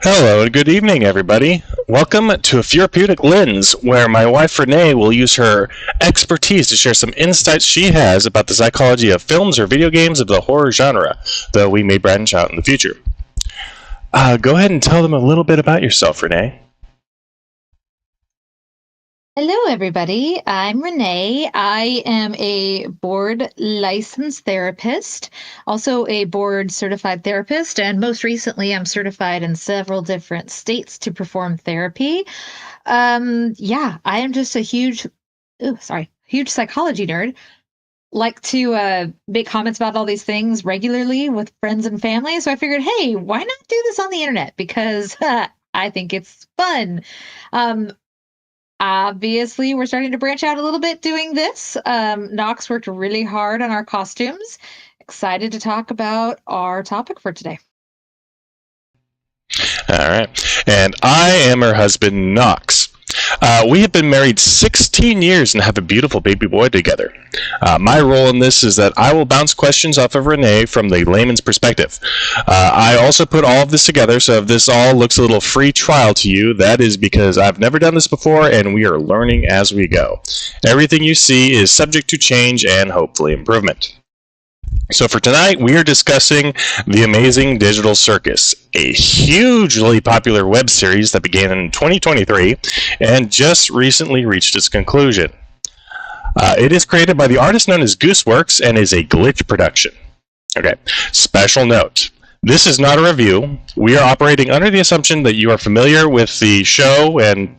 Hello and good evening, everybody. Welcome to a Fearapeutic Lens, where my wife Renee will use her expertise to share some insights she has about the psychology of films or video games of the horror genre, though we may branch out in the future. Go ahead and tell them a little bit about yourself, Renee. Hello, everybody. I'm Renee. I am a board licensed therapist, also a board certified therapist, and most recently, I'm certified in several different states to perform therapy. I am just a huge psychology nerd. Like to make comments about all these things regularly with friends and family. So I figured, hey, why not do this on the internet? Because I think it's fun. Um, Obviously, we're starting to branch out a little bit doing this. Nox worked really hard on our costumes. Excited to talk about our topic for today. All right. And I am her husband, Nox. We have been married 16 years and have a beautiful baby boy together. My role in this is that I will bounce questions off of Renee from the layman's perspective. I also put all of this together, so if this all looks a little free trial to you, that is because I've never done this before and we are learning as we go. Everything you see is subject to change and hopefully improvement. So for tonight, we are discussing The Amazing Digital Circus, a hugely popular web series that began in 2023 and just recently reached its conclusion. It is created by the artist known as Gooseworks and is a glitch production. Okay, special note. This is not a review. We are operating under the assumption that you are familiar with the show and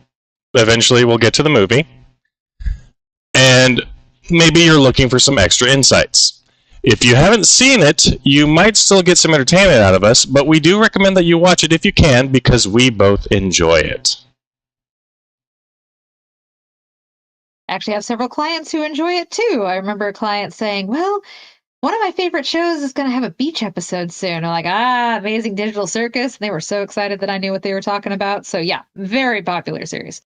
eventually we'll get to the movie. And maybe you're looking for some extra insights. If you haven't seen it, you might still get some entertainment out of us, but we do recommend that you watch it if you can because we both enjoy it. Actually, I have several clients who enjoy it too. I remember a client saying, well, one of my favorite shows is going to have a beach episode soon. I'm like, Amazing Digital Circus. And they were so excited that I knew what they were talking about. So yeah, very popular series.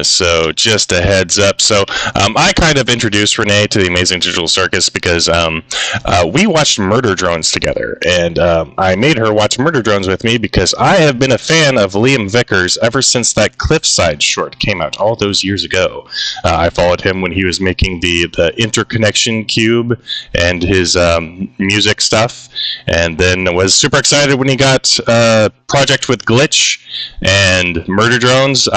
So just a heads up. So I kind of introduced Renee to the Amazing Digital Circus because we watched Murder Drones together. And I made her watch Murder Drones with me because I have been a fan of Liam Vickers ever since that Cliffside short came out all those years ago. I followed him when he was making the interconnection cube and his music stuff. And then was super excited when he got a project with Glitch and Murder Drones.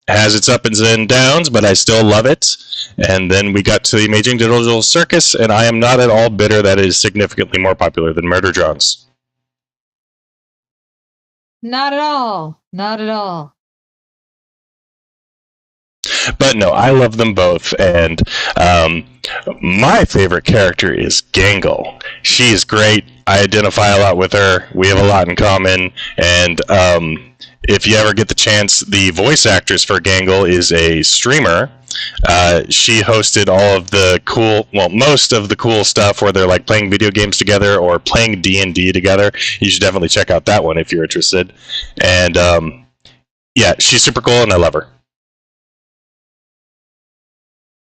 Has its ups and downs, but I still love it. And then we got to the Amazing Digital Circus, and I am not at all bitter that it is significantly more popular than Murder Drones. Not at all. Not at all. But no, I love them both, and my favorite character is Gangle. She is great. I identify a lot with her. We have a lot in common, and if you ever get the chance, the voice actress for Gangle is a streamer. She hosted all of the most of the cool stuff where they're like playing video games together or playing D&D together. You should definitely check out that one if you're interested. And yeah, she's super cool and I love her.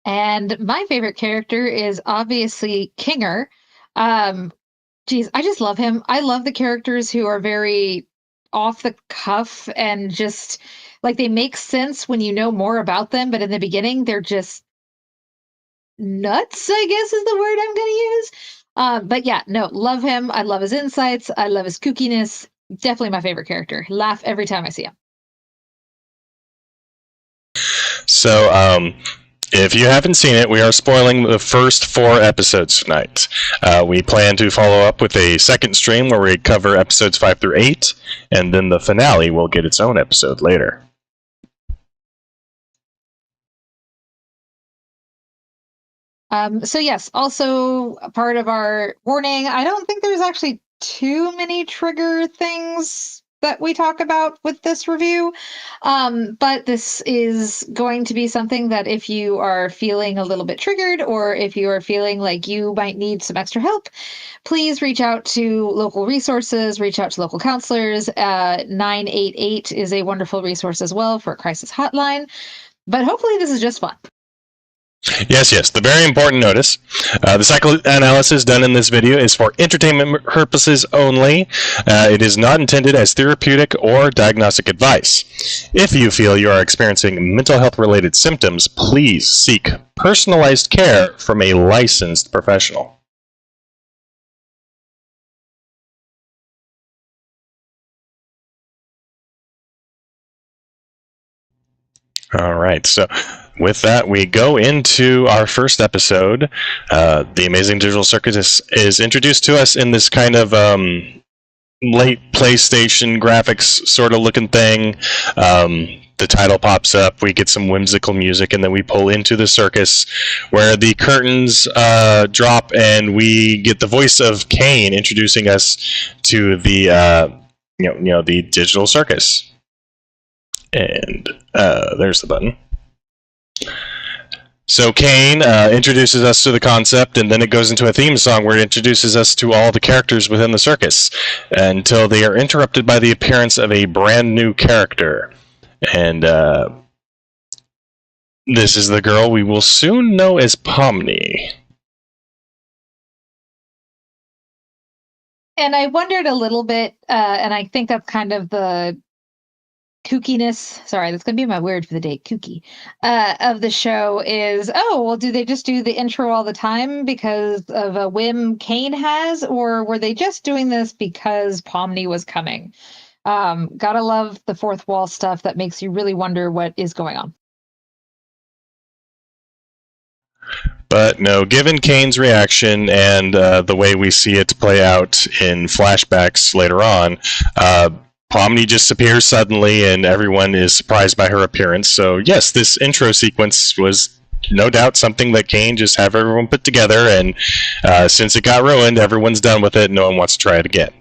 And my favorite character is obviously Kinger. I just love him. I love the characters who are very off the cuff and just like they make sense when you know more about them, but in the beginning they're just nuts, I guess is the word I'm going to use. But yeah, no, love him. I love his insights. I love his kookiness. Definitely my favorite character. Laugh every time I see him. So, if you haven't seen it, we are spoiling the first 4 episodes tonight. We plan to follow up with a second stream where we cover episodes 5 through 8, and then the finale will get its own episode later. So yes, also a part of our warning, I don't think there's actually too many trigger things that we talk about with this review. But this is going to be something that if you are feeling a little bit triggered or if you are feeling like you might need some extra help, please reach out to local resources, reach out to local counselors. 988 is a wonderful resource as well for a crisis hotline. But hopefully this is just fun. Yes. The very important notice. The psychoanalysis done in this video is for entertainment purposes only. It is not intended as therapeutic or diagnostic advice. If you feel you are experiencing mental health related symptoms, please seek personalized care from a licensed professional. All right, so with that, we go into our first episode. The Amazing Digital Circus is introduced to us in this kind of late PlayStation graphics sort of looking thing. The title pops up, we get some whimsical music, and then we pull into the circus where the curtains drop and we get the voice of Kane introducing us to the the digital circus. And there's the button. So Kane introduces us to the concept, and then it goes into a theme song where it introduces us to all the characters within the circus until they are interrupted by the appearance of a brand new character. And this is the girl we will soon know as Pomni. And I wondered a little bit, and I think that's kind of the kookiness, sorry, that's going to be my word for the day, kooky, of the show is, oh, well, do they just do the intro all the time because of a whim Kane has, or were they just doing this because Pomni was coming? Gotta love the fourth wall stuff that makes you really wonder what is going on. But no, given Kane's reaction and the way we see it play out in flashbacks later on, Pomni just appears suddenly and everyone is surprised by her appearance. So yes, this intro sequence was no doubt something that Kane just have everyone put together, and since it got ruined, everyone's done with it and no one wants to try it again.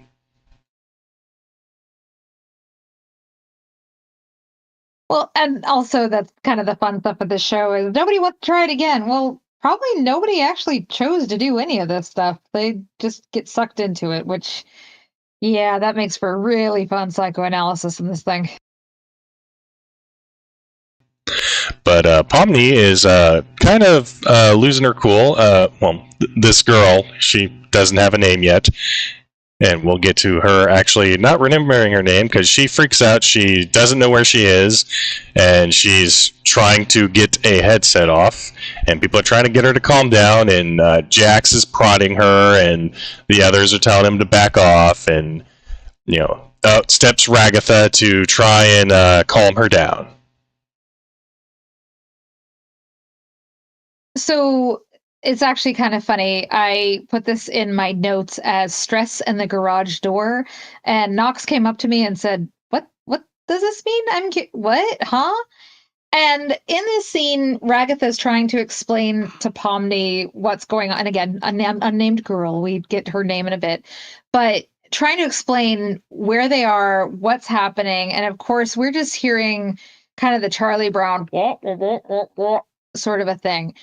Well, and also that's kind of the fun stuff of the show is nobody wants to try it again. Well, probably nobody actually chose to do any of this stuff. They just get sucked into it, which, yeah, that makes for really fun psychoanalysis in this thing. But Pomni is kind of losing her cool. This girl, she doesn't have a name yet. And we'll get to her actually not remembering her name because she freaks out. She doesn't know where she is, and she's trying to get a headset off. And people are trying to get her to calm down, and Jax is prodding her, and the others are telling him to back off. And, out steps Ragatha to try and calm her down. So it's actually kind of funny. I put this in my notes as stress and the garage door, and Nox came up to me and said, "What does this mean? What? Huh?" And in this scene, Ragatha is trying to explain to Pomni what's going on. And again, unnamed girl. We get her name in a bit, but trying to explain where they are, what's happening, and of course, we're just hearing kind of the Charlie Brown sort of a thing.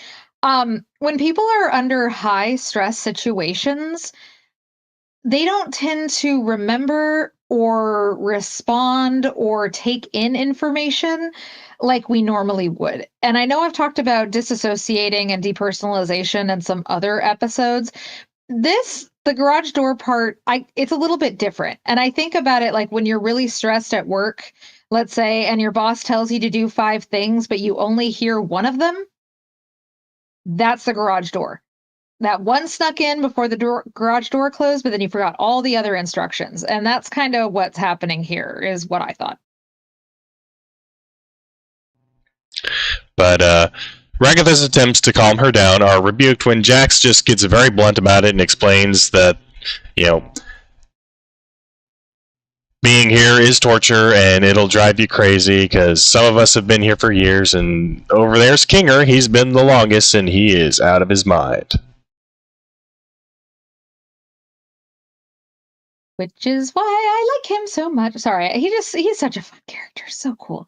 When people are under high stress situations, they don't tend to remember or respond or take in information like we normally would. And I know I've talked about disassociating and depersonalization in some other episodes. The garage door part, it's a little bit different. And I think about it like when you're really stressed at work, let's say, and your boss tells you to do 5 things, but you only hear one of them. That's the garage door. That one snuck in before the garage door closed, but then you forgot all the other instructions. And that's kind of what's happening here, is what I thought. But Ragatha's attempts to calm her down are rebuked when Jax just gets very blunt about it and explains that, being here is torture and it'll drive you crazy because some of us have been here for years, and over there's Kinger. He's been the longest and he is out of his mind. Which is why I like him so much. Sorry, he's such a fun character. So cool.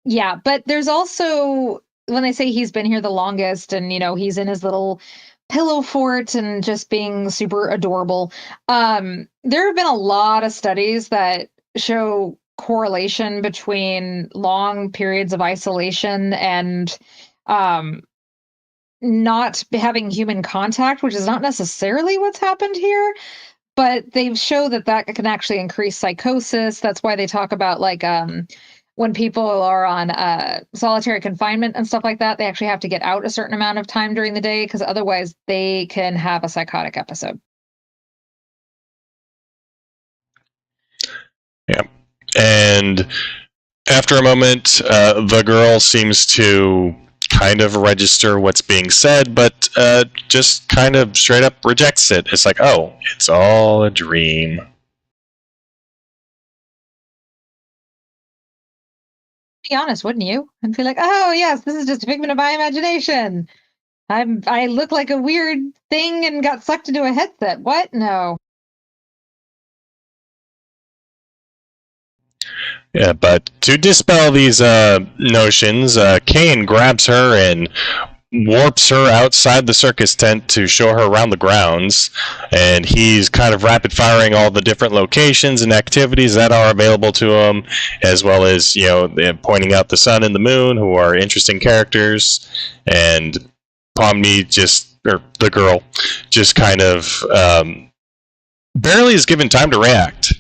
Yeah, but there's also, when they say he's been here the longest and, he's in his little pillow fort and just being super adorable. There have been a lot of studies that show correlation between long periods of isolation and not having human contact, which is not necessarily what's happened here, but they show that that can actually increase psychosis. That's why they talk about like when people are on solitary confinement and stuff like that, they actually have to get out a certain amount of time during the day because otherwise they can have a psychotic episode. Yeah. And after a moment, the girl seems to kind of register what's being said, but just kind of straight up rejects it. It's like, oh, it's all a dream. Be honest, wouldn't you? And feel like, oh yes, this is just a figment of my imagination. I look like a weird thing and got sucked into a headset. What? No. Yeah, but to dispel these notions, Kane grabs her and warps her outside the circus tent to show her around the grounds, and he's kind of rapid firing all the different locations and activities that are available to him, as well as, you know, pointing out the sun and the moon, who are interesting characters, and Pomni or the girl, just kind of barely is given time to react.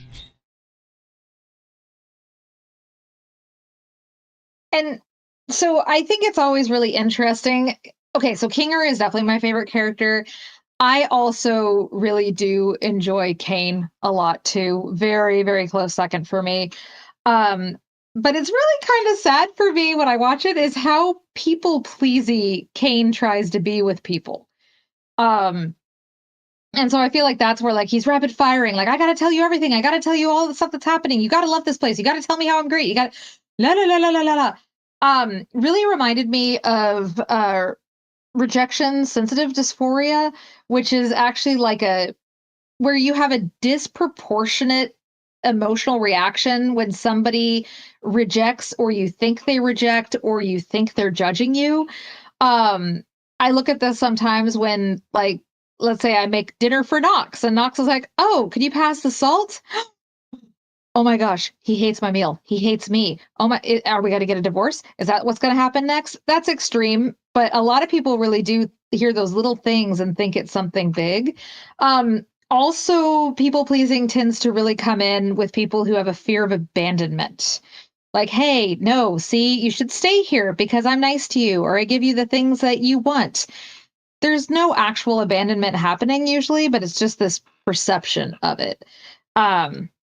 And so I think it's always really interesting. Okay, so Kinger is definitely my favorite character. I also really do enjoy Kane a lot too. Very, very close second for me. But it's really kind of sad for me when I watch it is how people pleasy Kane tries to be with people. And so I feel like that's where like he's rapid firing. Like, I gotta tell you everything. I gotta tell you all the stuff that's happening. You gotta love this place. You gotta tell me how I'm great. You gotta la la la la la la la. Really reminded me of rejection sensitive dysphoria, which is actually like where you have a disproportionate emotional reaction when somebody rejects or you think they reject or you think they're judging you. I look at this sometimes when, like, let's say I make dinner for Nox and Nox is like, oh, could you pass the salt? Oh my gosh, he hates my meal. He hates me. Oh my, are we going to get a divorce? Is that what's going to happen next? That's extreme, but a lot of people really do hear those little things and think it's something big. Also, people pleasing tends to really come in with people who have a fear of abandonment. Like, hey, no, see, you should stay here because I'm nice to you, or I give you the things that you want. There's no actual abandonment happening usually, but it's just this perception of it.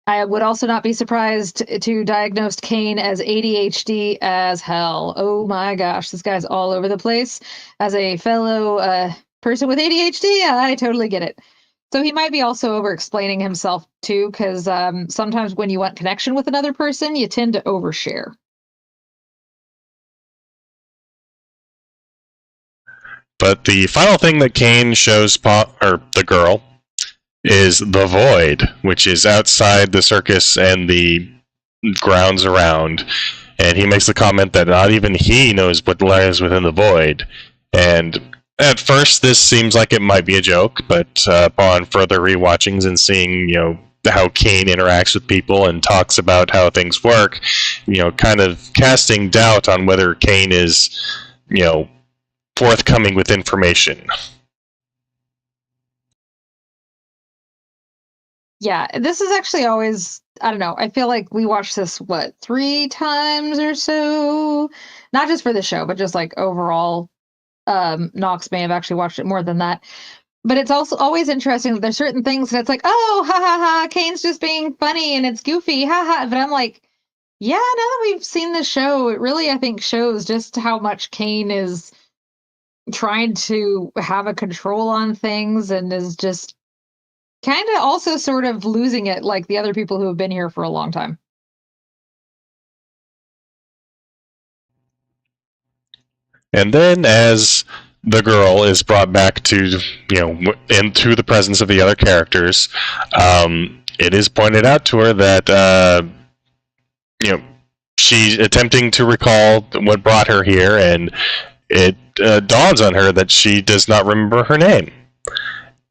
I would also not be surprised to diagnose Kane as ADHD as hell. Oh my gosh, this guy's all over the place. As a fellow person with ADHD, I totally get it. So he might be also over-explaining himself too, because sometimes when you want connection with another person, you tend to overshare. But the final thing that Kane shows the girl is the void, which is outside the circus and the grounds around. And he makes the comment that not even he knows what lies within the void. And at first, this seems like it might be a joke, but upon further rewatchings and seeing, you know, how Kane interacts with people and talks about how things work, you know, kind of casting doubt on whether Kane is, you know, forthcoming with information. Yeah, this is actually always, I don't know, I feel like we watched this, 3 times or so? Not just for the show, but just like overall. Nox may have actually watched it more than that. But it's also always interesting that there's certain things that it's like, oh, ha ha ha, Kane's just being funny and it's goofy, ha ha. But I'm like, yeah, now that we've seen the show, it really, I think, shows just how much Kane is trying to have a control on things and is just kind of also sort of losing it like the other people who have been here for a long time. And then as the girl is brought back to, you know, into the presence of the other characters, it is pointed out to her that, you know, she's attempting to recall what brought her here, and it dawns on her that she does not remember her name.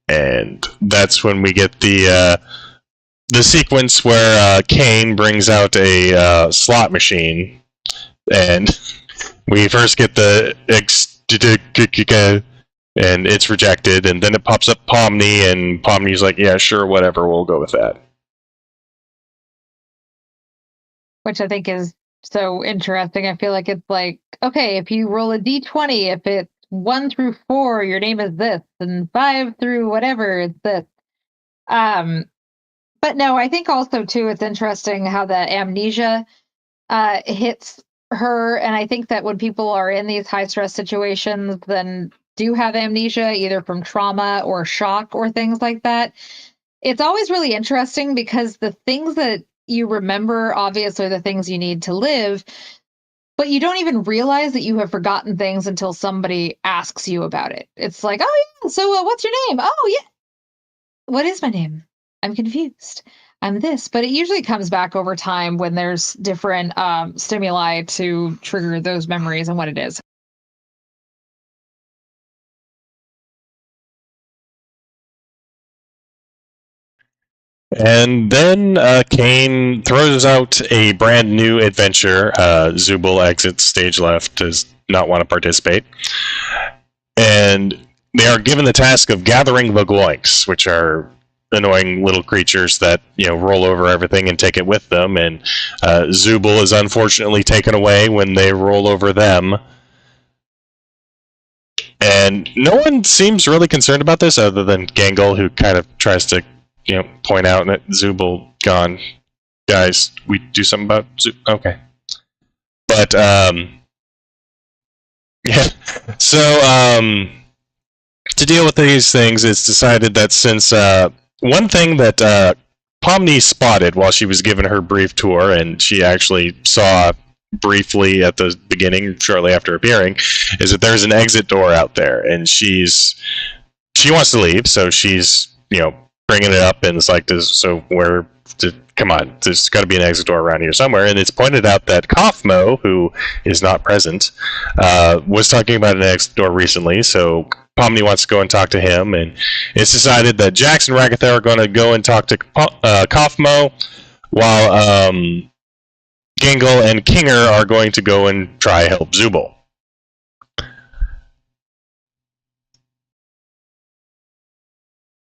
And that's when we get the sequence where Kane brings out a slot machine, and we first get the and it's rejected, and then it pops up Pomni, and Pomni's like, yeah, sure, whatever, we'll go with that. Which I think is so interesting. I feel like it's like, okay, if you roll a d20, if it's 1 through 4, your name is this, and 5 through whatever, it's this. But no, I think also too, it's interesting how the amnesia hits her, and I think that when people are in these high stress situations, then do have amnesia, either from trauma or shock or things like that. It's always really interesting because the things that you remember, obviously, are the things you need to live, but you don't even realize that you have forgotten things until somebody asks you about it. It's like, oh yeah, so what's your name? Oh yeah, what is my name? I'm confused. I'm this, but it usually comes back over time when there's different stimuli to trigger those memories and what it is. And then Kane throws out a brand new adventure. Zubul exits stage left, does not want to participate. And they are given the task of gathering the Gloinks, which are annoying little creatures that roll over everything and take it with them. And Zubul is unfortunately taken away when they roll over them. And no one seems really concerned about this other than Gangle, who kind of tries to point out that Zubul gone. Guys, we do something about okay. But yeah. So to deal with these things, it's decided that since one thing that Pomni spotted while she was given her brief tour, and she actually saw briefly at the beginning, shortly after appearing, is that there's an exit door out there, and she wants to leave, so she's bringing it up, and it's like this. So come on, there's got to be an exit door around here somewhere. And it's pointed out that Kaufmo, who is not present, was talking about an exit door recently. So Pomni wants to go and talk to him, and it's decided that Jax and Ragatha are going to go and talk to Kaufmo, while Gingle and Kinger are going to go and try help Zubul.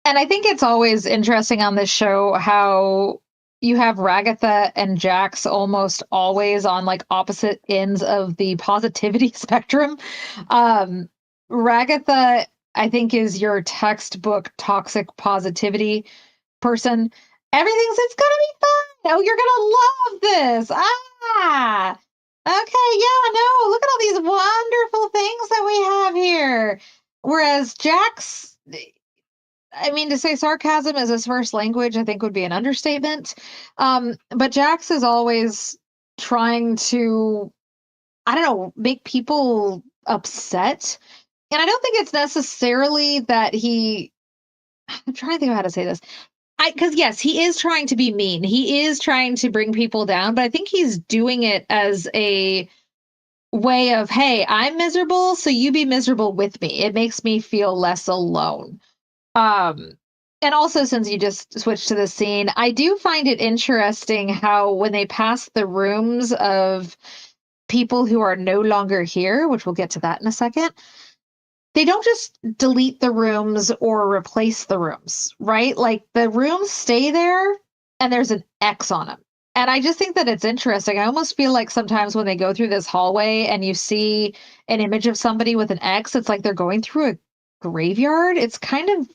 And I think it's always interesting on this show how you have Ragatha and Jax almost always on like opposite ends of the positivity spectrum. Ragatha, I think, is your textbook toxic positivity person. It's gonna be fun. Oh, you're gonna love this. Okay, yeah, no, look at all these wonderful things that we have here. Whereas Jax, I mean, to say sarcasm is his first language, I think would be an understatement. But Jax is always trying to, I don't know, make people upset. And I don't think it's necessarily that I'm trying to think of how to say this. Because yes, he is trying to be mean. He is trying to bring people down, but I think he's doing it as a way of, hey, I'm miserable, so you be miserable with me. It makes me feel less alone. And also, since you just switched to the scene, I do find it interesting how when they pass the rooms of people who are no longer here, which we'll get to that in a second, they don't just delete the rooms or replace the rooms, right? Like the rooms stay there and there's an X on them. And I just think that it's interesting. I almost feel like sometimes when they go through this hallway and you see an image of somebody with an X, it's like they're going through a graveyard. It's kind of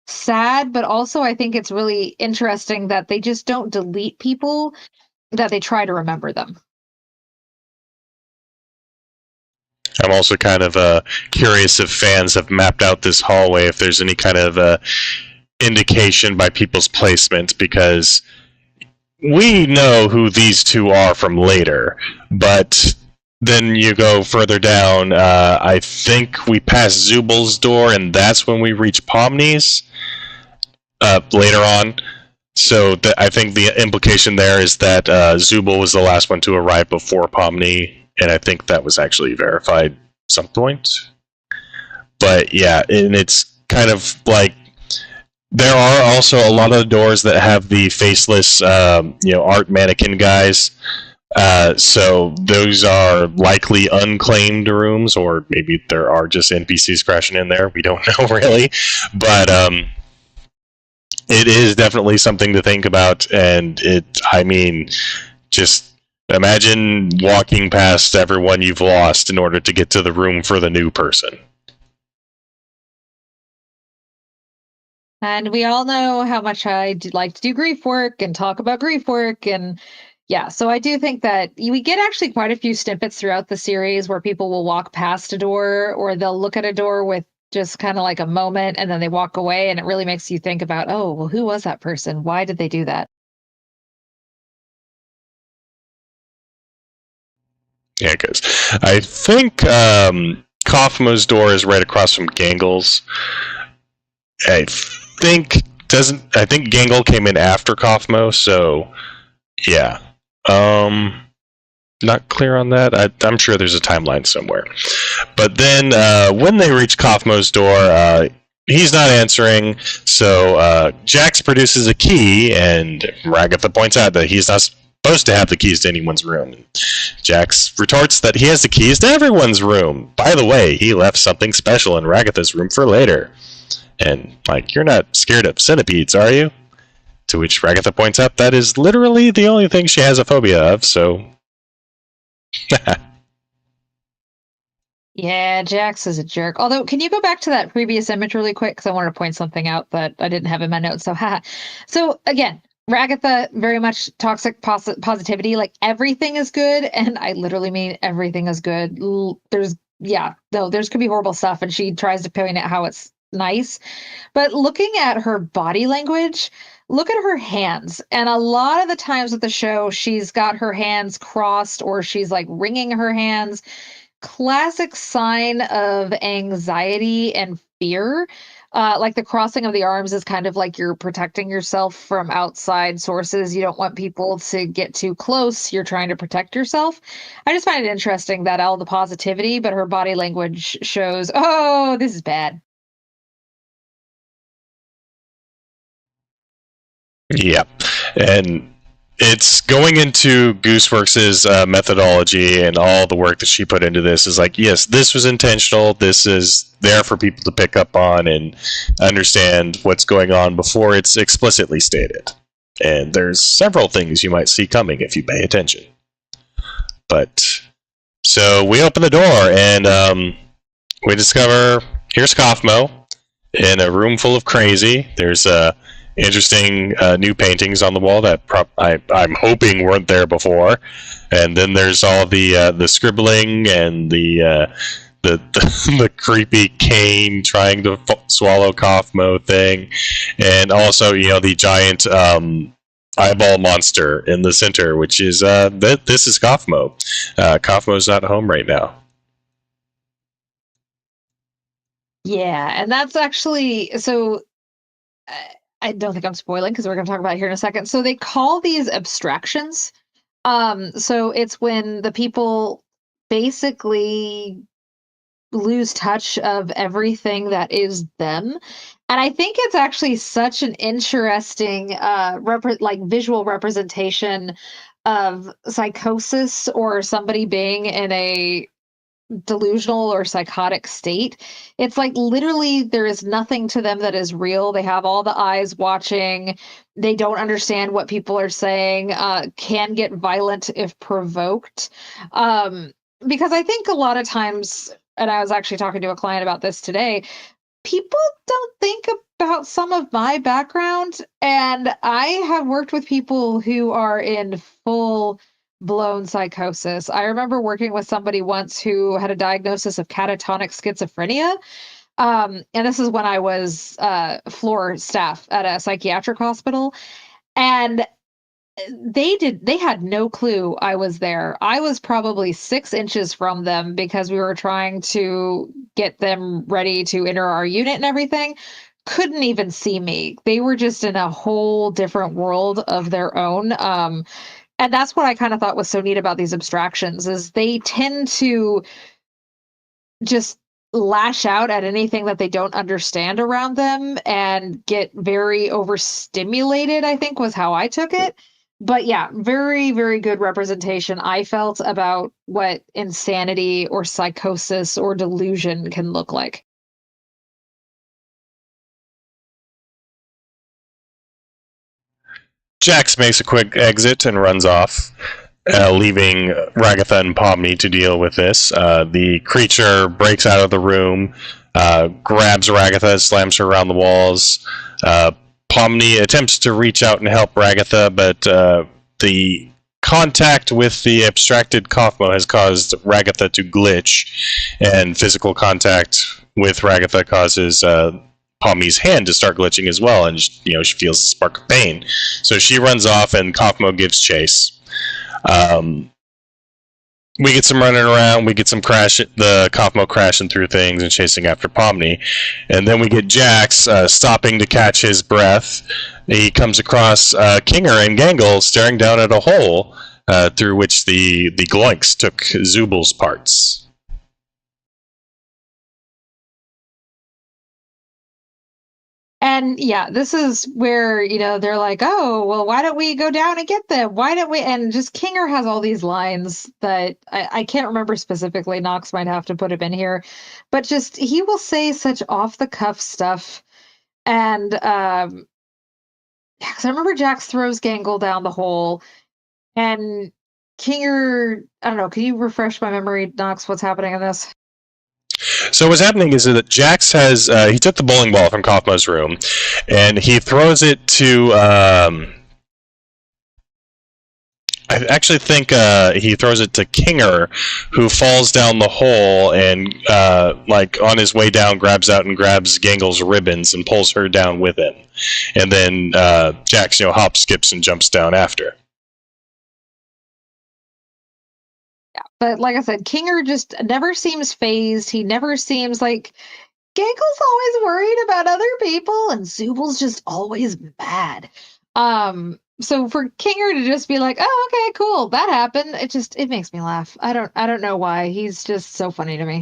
sad, but also I think it's really interesting that they just don't delete people, that they try to remember them. I'm also kind of curious if fans have mapped out this hallway, if there's any kind of indication by people's placement, because we know who these two are from later, but then you go further down, I think we pass Zubul's door, and that's when we reach Pomni's later on. So I think the implication there is that Zubul was the last one to arrive before Pomni, and I think that was actually verified at some point. But yeah, and it's kind of like there are also a lot of the doors that have the faceless, art mannequin guys. So those are likely unclaimed rooms, or maybe there are just NPCs crashing in there. We don't know really, but it is definitely something to think about. And I mean, just imagine walking past everyone you've lost in order to get to the room for the new person. And we all know how much I like to do grief work and talk about grief work. And yeah, so I do think that we get actually quite a few snippets throughout the series where people will walk past a door or they'll look at a door with just kind of like a moment and then they walk away. And it really makes you think about, oh, well, who was that person? Why did they do that? Yeah, because I think Kaufmo's door is right across from Gangle's. I I think Gangle came in after Kaufmo, so yeah. Not clear on that. I'm sure there's a timeline somewhere. But then when they reach Kaufmo's door, he's not answering, so Jax produces a key, and Ragatha points out that he's not supposed to have the keys to anyone's room. Jax retorts that he has the keys to everyone's room. By the way, he left something special in Ragatha's room for later. And, like, you're not scared of centipedes, are you? To which Ragatha points out that is literally the only thing she has a phobia of, so... Yeah, Jax is a jerk. Although, can you go back to that previous image really quick? Because I wanted to point something out that I didn't have in my notes. So, haha. So, again, Ragatha, very much toxic positivity. Like, everything is good. And I literally mean everything is good. There's, yeah, no, there's could be horrible stuff. And she tries to point out how it's nice. But looking at her body language, look at her hands. And a lot of the times with the show, she's got her hands crossed or she's like wringing her hands. Classic sign of anxiety and fear. Like the crossing of the arms is kind of like you're protecting yourself from outside sources. You don't want people to get too close. You're trying to protect yourself. I just find it interesting that all the positivity, but her body language shows, oh, this is bad. Yeah, and it's going into Gooseworks' methodology and all the work that she put into this is like, yes, this was intentional. This is there for people to pick up on and understand what's going on before it's explicitly stated. And there's several things you might see coming if you pay attention. But so we open the door and we discover here's Kaufmo in a room full of crazy. There's interesting new paintings on the wall that I'm hoping weren't there before, and then there's all the scribbling and the the creepy cane trying to swallow Kaufmo thing, and also the giant eyeball monster in the center, which is this is Kaufmo. Kaufmo's not home right now. Yeah, and that's actually so. I don't think I'm spoiling because we're going to talk about it here in a second. So they call these abstractions. So it's when the people basically lose touch of everything that is them. And I think it's actually such an interesting like visual representation of psychosis or somebody being in a delusional or psychotic state. It's like literally there is nothing to them that is real. They have all the eyes watching. They don't understand what people are saying, can get violent if provoked. Because I think a lot of times, and I was actually talking to a client about this today, people don't think about some of my background. And I have worked with people who are in full blown psychosis. I remember working with somebody once who had a diagnosis of catatonic schizophrenia. And this is when I was floor staff at a psychiatric hospital. And they had no clue I was there. I was probably 6 inches from them because we were trying to get them ready to enter our unit and everything. Couldn't even see me. They were just in a whole different world of their own. And that's what I kind of thought was so neat about these abstractions is they tend to just lash out at anything that they don't understand around them and get very overstimulated, I think was how I took it. But yeah, very, very good representation I felt about what insanity or psychosis or delusion can look like. Jax makes a quick exit and runs off, leaving Ragatha and Pomni to deal with this. The creature breaks out of the room, grabs Ragatha, slams her around the walls. Pomni attempts to reach out and help Ragatha, but the contact with the abstracted Kaufmo has caused Ragatha to glitch, and physical contact with Ragatha causes Pomni's hand to start glitching as well, and she feels a spark of pain. So she runs off, and Kaufmo gives chase. We get some running around, we get some the Kaufmo crashing through things and chasing after Pomni, and then we get Jax stopping to catch his breath. He comes across Kinger and Gangle staring down at a hole through which the Gloinks took Zubal's parts. And yeah, this is where, they're like, oh, well, why don't we go down and get them? Why don't we? And just Kinger has all these lines that I can't remember specifically. Nox might have to put him in here. But just he will say such off the cuff stuff. And because I remember Jax throws Gangle down the hole. And Kinger, I don't know, can you refresh my memory, Nox, what's happening in this? So what's happening is that Jax has he took the bowling ball from Kaufmo's room, and he throws it to. I actually think he throws it to Kinger, who falls down the hole and, on his way down, grabs Gangle's ribbons and pulls her down with him, and then Jax, hops, skips, and jumps down after. But like I said, Kinger just never seems phased. He never seems like Gangle's always worried about other people, and Zubal's just always mad. So for Kinger to just be like, "Oh, okay, cool, that happened," it makes me laugh. I don't know why. He's just so funny to me.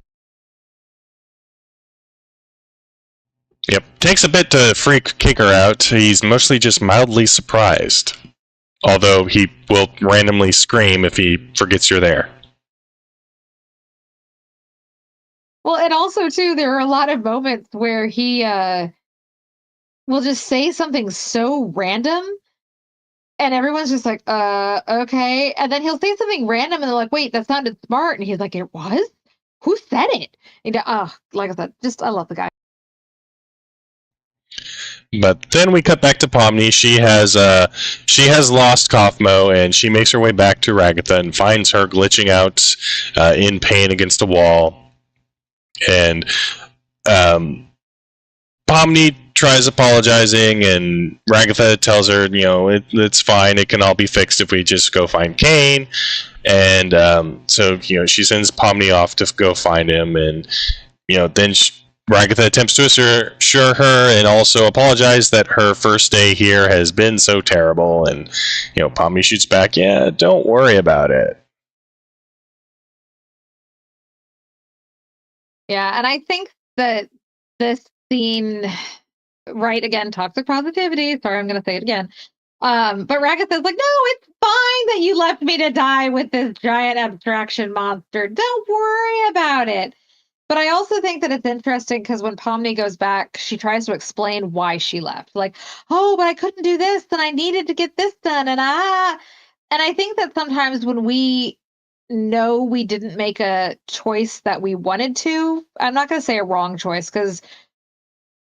Yep, takes a bit to freak Kinger out. He's mostly just mildly surprised, although he will randomly scream if he forgets you're there. Well, and also too, there are a lot of moments where he will just say something so random, and everyone's just like, okay. And then he'll say something random, and they're like, wait, that sounded smart. And he's like, it was? Who said it? And, like I said, I love the guy. But then we cut back to Pomni. She has lost Kaufmo, and she makes her way back to Ragatha and finds her glitching out in pain against a wall. And Pomni tries apologizing, and Ragatha tells her, it's fine. It can all be fixed if we just go find Kane. And so she sends Pomni off to go find him, and then Ragatha attempts to assure her and also apologize that her first day here has been so terrible. And Pomni shoots back, "Yeah, don't worry about it." Yeah, and I think that this scene, right, again, toxic positivity. Sorry, I'm going to say it again. But Ragatha's like, no, it's fine that you left me to die with this giant abstraction monster. Don't worry about it. But I also think that it's interesting because when Pomni goes back, she tries to explain why she left. Like, oh, but I couldn't do this, and I needed to get this done, and I think that sometimes when we know we didn't make a choice that we wanted to, I'm not going to say a wrong choice, because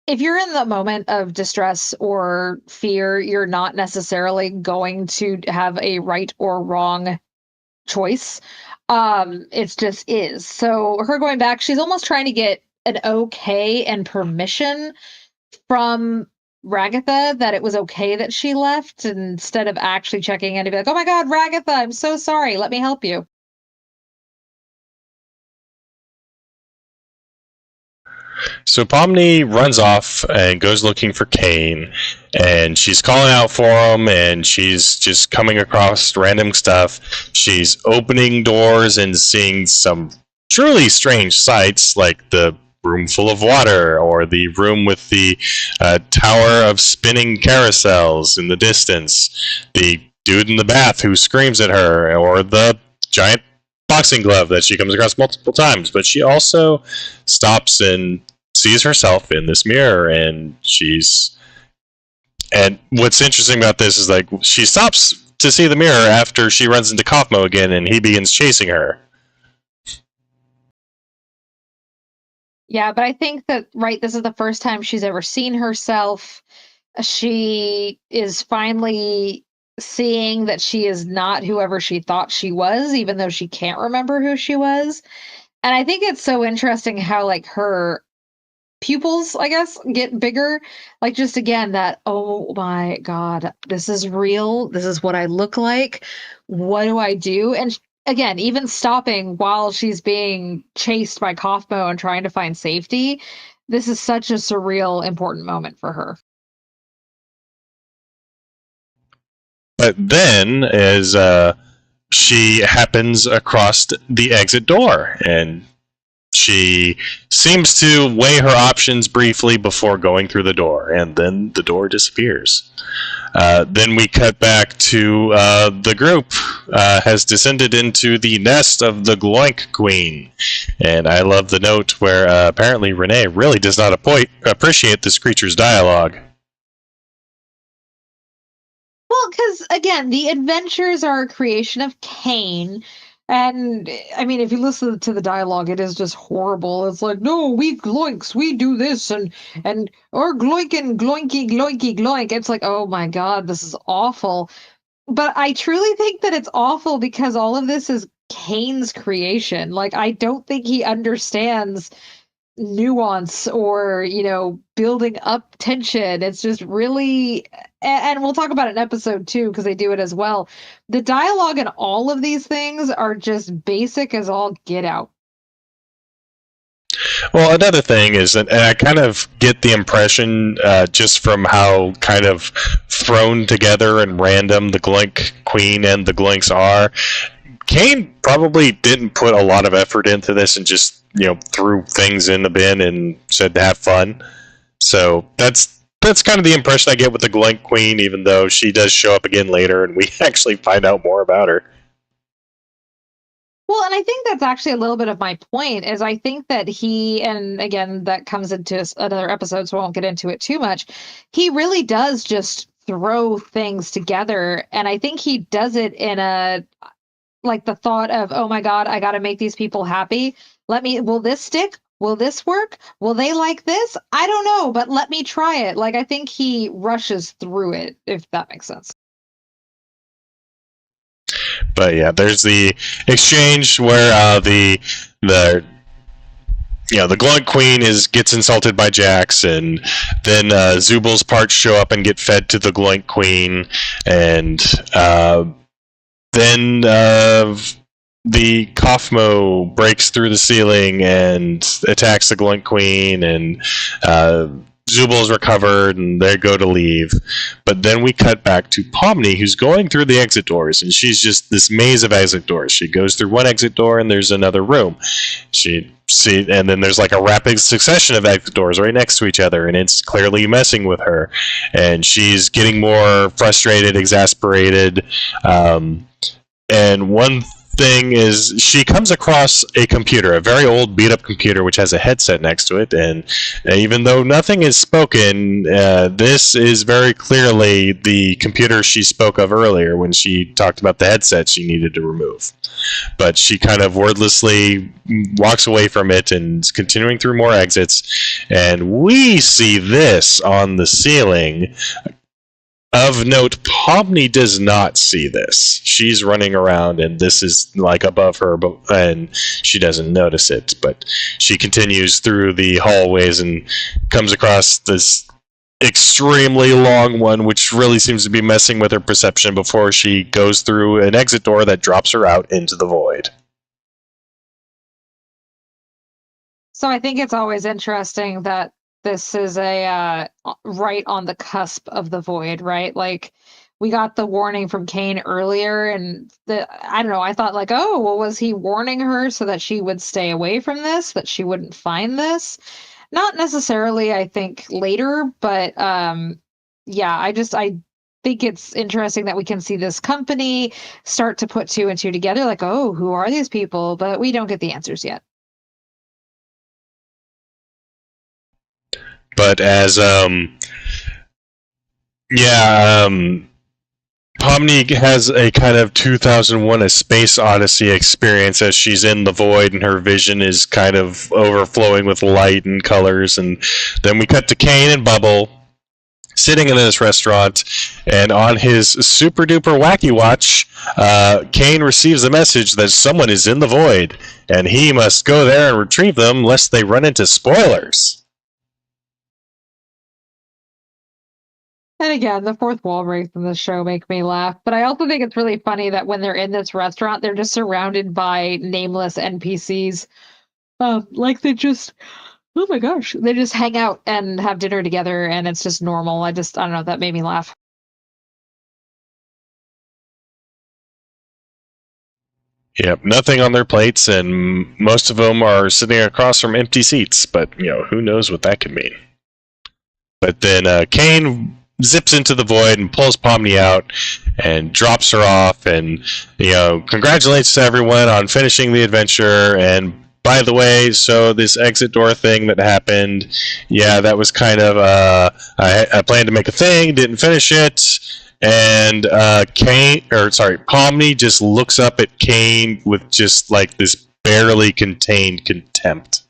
if you're in the moment of distress or fear, you're not necessarily going to have a right or wrong choice. It just is. So her going back, she's almost trying to get an okay and permission from Ragatha that it was okay that she left, instead of actually checking in to be like, oh my God, Ragatha, I'm so sorry. Let me help you. So Pomni runs off and goes looking for Kane, and she's calling out for him, and she's just coming across random stuff. She's opening doors and seeing some truly strange sights, like the room full of water, or the room with the tower of spinning carousels in the distance, the dude in the bath who screams at her, or the giant boxing glove that she comes across multiple times. But she also stops and sees herself in this mirror, and what's interesting about this is like she stops to see the mirror after she runs into Kaufmo again, and he begins chasing her. Yeah, but I think that, right, this is the first time she's ever seen herself. She is finally seeing that she is not whoever she thought she was, even though she can't remember who she was. And I think it's so interesting how, like, her pupils, I guess, get bigger. Like, just again, that, oh my God, this is real. This is what I look like. What do I do? And again, even stopping while she's being chased by Kaufmo and trying to find safety, this is such a surreal, important moment for her. But then, as she happens across the exit door, and she seems to weigh her options briefly before going through the door, and then the door disappears. Then we cut back to the group has descended into the nest of the Gloink Queen. And I love the note where apparently Renee really does not appreciate this creature's dialogue. Well, because again, the adventures are a creation of Cain. And I mean, if you listen to the dialogue, it is just horrible. It's like, no, we gloinks, we do this, and or gloinkin, gloinky, gloinky, gloink. It's like, oh my God, this is awful. But I truly think that it's awful because all of this is Cain's creation. Like, I don't think he understands nuance or, building up tension. It's just really, and we'll talk about it in episode 2 because they do it as well. The dialogue in all of these things are just basic as all get out. Well, another thing is, and I kind of get the impression just from how kind of thrown together and random the Gloink Queen and the Gloinks are, Cain probably didn't put a lot of effort into this and just, threw things in the bin and said to have fun. So that's kind of the impression I get with the Gloink Queen, even though she does show up again later and we actually find out more about her. Well, and I think that's actually a little bit of my point, is I think that he, and again, that comes into another episode, so I won't get into it too much. He really does just throw things together. And I think he does it in like the thought of, oh my God, I got to make these people happy. Will this stick? Will this work? Will they like this? I don't know, but let me try it. Like, I think he rushes through it, if that makes sense. But yeah, there's the exchange where the Gloink Queen gets insulted by Jax, and then Zubal's parts show up and get fed to the Gloink Queen, and then the Kaufmo breaks through the ceiling and attacks the Gloink Queen, and Zubal's recovered, and they go to leave. But then we cut back to Pomni, who's going through the exit doors, and she's just this maze of exit doors. She goes through one exit door, and there's another room. And then there's like a rapid succession of exit doors right next to each other, and it's clearly messing with her. And she's getting more frustrated, exasperated. And one thing is, she comes across a computer, a very old beat-up computer, which has a headset next to it, and even though nothing is spoken, this is very clearly the computer she spoke of earlier when she talked about the headset she needed to remove. But she kind of wordlessly walks away from it and is continuing through more exits, and we see this on the ceiling. Of note, Pomni does not see this. She's running around, and this is like above her, and she doesn't notice it. But she continues through the hallways and comes across this extremely long one, which really seems to be messing with her perception before she goes through an exit door that drops her out into the void. So I think it's always interesting that this is a right on the cusp of the void, right? Like, we got the warning from Cain earlier, and I don't know, I thought like, oh, well, was he warning her so that she would stay away from this, that she wouldn't find this? Not necessarily, I think, later, but yeah, I think it's interesting that we can see this company start to put two and two together, like, oh, who are these people? But we don't get the answers yet. But as Pomni has a kind of 2001 A Space Odyssey experience as she's in the void and her vision is kind of overflowing with light and colors. And then we cut to Kane and Bubble sitting in this restaurant, and on his super duper wacky watch, Kane receives a message that someone is in the void, and he must go there and retrieve them lest they run into spoilers. And again, the fourth wall breaks in the show make me laugh. But I also think it's really funny that when they're in this restaurant, they're just surrounded by nameless NPCs. Like they just, oh my gosh, they just hang out and have dinner together, and it's just normal. I don't know, that made me laugh. Yep, nothing on their plates, and most of them are sitting across from empty seats. But who knows what that could mean? But then Kane zips into the void and pulls Pomni out and drops her off, and congratulates everyone on finishing the adventure. And by the way, so this exit door thing that happened, that was kind of I planned to make a thing, didn't finish it. And Pomni just looks up at Kane with just like this barely contained contempt.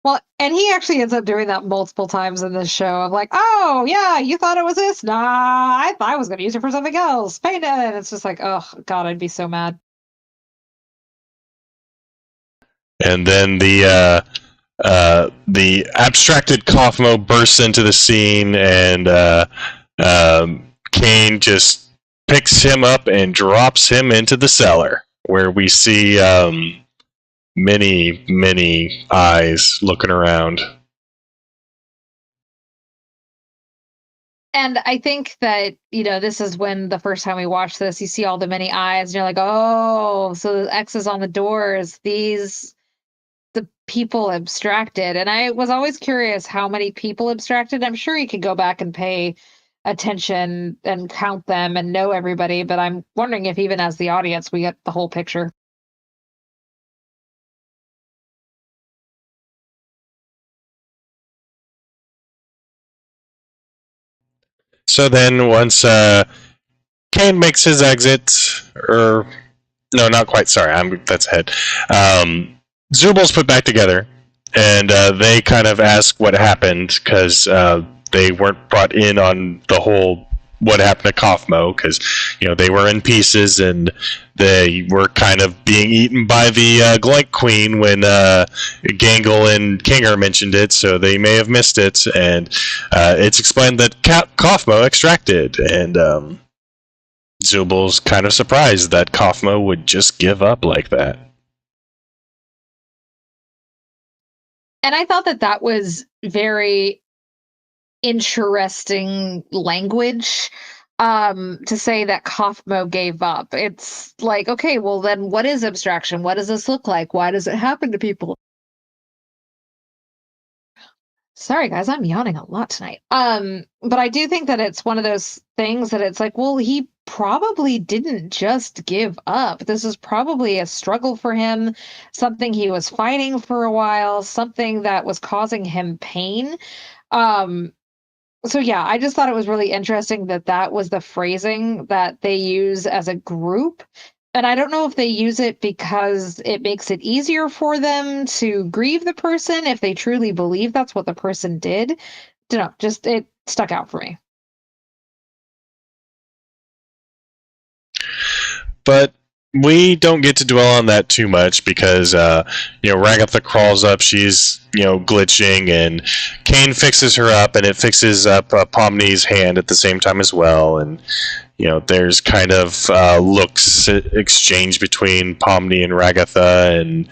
Well, and he actually ends up doing that multiple times in this show. Of like, oh yeah, you thought it was this? Nah, I thought I was going to use it for something else. Paint it. And it's just like, oh god, I'd be so mad. And then the abstracted Kaufmo bursts into the scene, and Kane just picks him up and drops him into the cellar, where we see many eyes looking around. And I think that, this is when the first time we watch this, you see all the many eyes, and you're like, oh, so the X's on the doors, the people abstracted. And I was always curious how many people abstracted. I'm sure you could go back and pay attention and count them and know everybody, but I'm wondering if even as the audience, we get the whole picture. So then once Kane makes his exit, or no, not quite, sorry, that's ahead. Zubal's put back together, and they kind of ask what happened, because they weren't brought in on the whole what happened to Kaufmo, because they were in pieces, and they were kind of being eaten by the Gloink Queen when Gangle and Kinger mentioned it, so they may have missed it. And it's explained that Kaufmo extracted, and Zubal's kind of surprised that Kaufmo would just give up like that. And I thought that was very interesting language to say that Kaufmo gave up. It's like, okay, well then what is abstraction? What does this look like? Why does it happen to people? Sorry guys, I'm yawning a lot tonight. But I do think that it's one of those things that it's like, well, he probably didn't just give up. This is probably a struggle for him, something he was fighting for a while, something that was causing him pain. So yeah, I just thought it was really interesting that was the phrasing that they use as a group. And I don't know if they use it because it makes it easier for them to grieve the person, if they truly believe that's what the person did. Don't know, just it stuck out for me. But we don't get to dwell on that too much, because Ragatha crawls up, she's glitching, and Kane fixes her up, and it fixes up Pomni's hand at the same time as well. And there's kind of looks exchanged between Pomni and Ragatha, and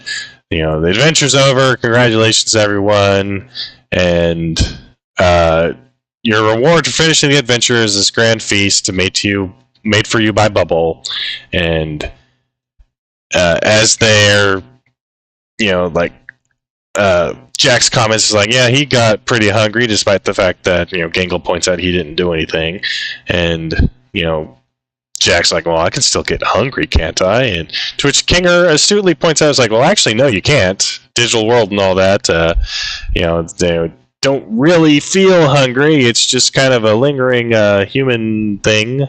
the adventure's over. Congratulations, everyone! And your reward for finishing the adventure is this grand feast made for you by Bubble. And as they're Jack's comments is like, yeah, he got pretty hungry, despite the fact that Gangle points out he didn't do anything, and Jack's like, well, I can still get hungry, can't I? And to which Kinger astutely points out, is like, well, actually, no, you can't. Digital world and all that, they don't really feel hungry. It's just kind of a lingering human thing.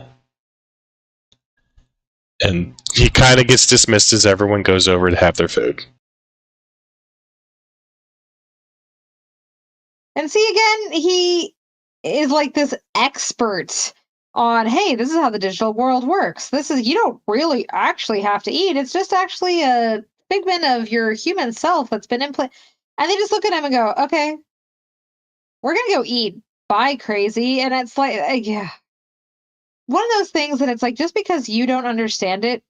And he kind of gets dismissed as everyone goes over to have their food. And see, again, he is like this expert on, hey, this is how the digital world works. You don't really actually have to eat. It's just actually a figment of your human self that's been implanted. And they just look at him and go, okay, we're going to go eat. Bye, crazy. And it's like, yeah. One of those things that it's like, just because you don't understand it,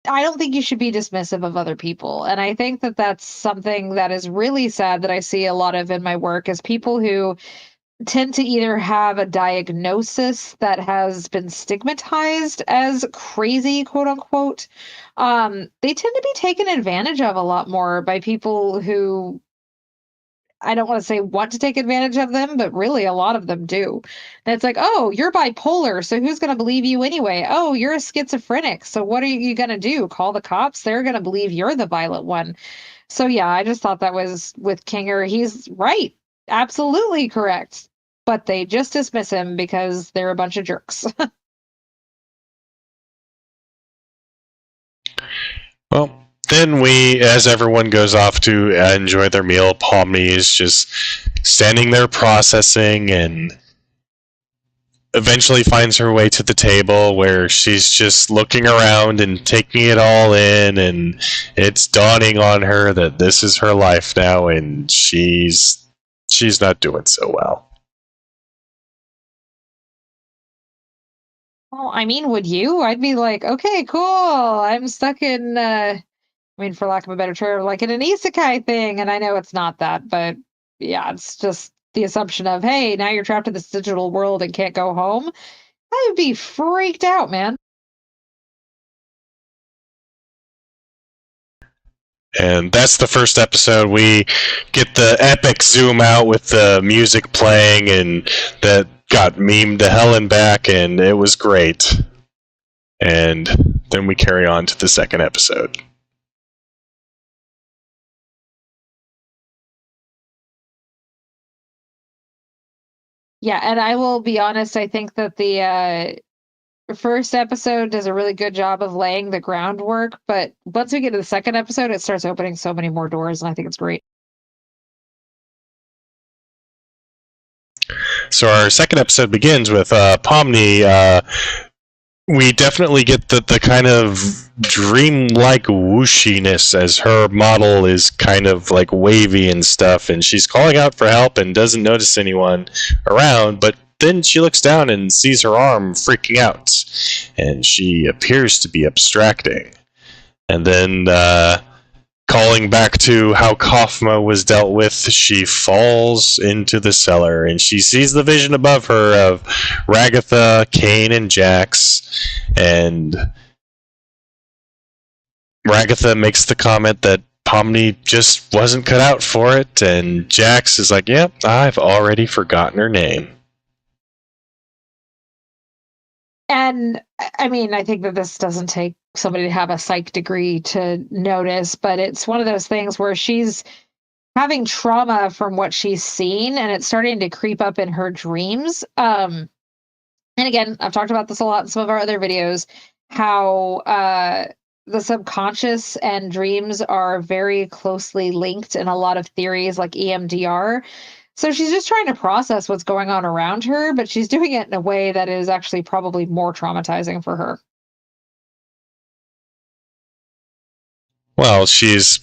I don't think you should be dismissive of other people. And I think that that's something that is really sad that I see a lot of in my work, is people who tend to either have a diagnosis that has been stigmatized as crazy, quote unquote. They tend to be taken advantage of a lot more by people who, I don't want to say want to take advantage of them, but really a lot of them do. And it's like, oh, you're bipolar, so who's going to believe you anyway? Oh, you're a schizophrenic, so what are you going to do? Call the cops? They're going to believe you're the violent one. So yeah, I just thought that was with Kinger. He's right. Absolutely correct. But they just dismiss him because they're a bunch of jerks. Well, then as everyone goes off to enjoy their meal, Pomni is just standing there processing, and eventually finds her way to the table, where she's just looking around and taking it all in, and it's dawning on her that this is her life now, and she's not doing so well. Well, I mean, would you? I'd be like, okay, cool. I'm stuck in, for lack of a better term, like in an isekai thing. And I know it's not that, but yeah, it's just the assumption of, hey, now you're trapped in this digital world and can't go home. I would be freaked out, man. And that's the first episode. We get the epic zoom out with the music playing, and that got memed to hell and back, and it was great. And then we carry on to the second episode. Yeah, and I will be honest, I think that the first episode does a really good job of laying the groundwork, but once we get to the second episode, it starts opening so many more doors, and I think it's great. So our second episode begins with Pomni. We definitely get the kind of dream-like whooshiness, as her model is kind of like wavy and stuff, and she's calling out for help and doesn't notice anyone around, but then she looks down and sees her arm freaking out, and she appears to be abstracting. And then, calling back to how Kaufma was dealt with, she falls into the cellar, and she sees the vision above her of Ragatha, Kane, and Jax, and Ragatha makes the comment that Pomni just wasn't cut out for it, and Jax is like, yep, I've already forgotten her name. And I mean, I think that this doesn't take somebody to have a psych degree to notice, but it's one of those things where she's having trauma from what she's seen, and it's starting to creep up in her dreams. And again, I've talked about this a lot in some of our other videos, how the subconscious and dreams are very closely linked in a lot of theories like EMDR. So she's just trying to process what's going on around her, but she's doing it in a way that is actually probably more traumatizing for her. Well, she's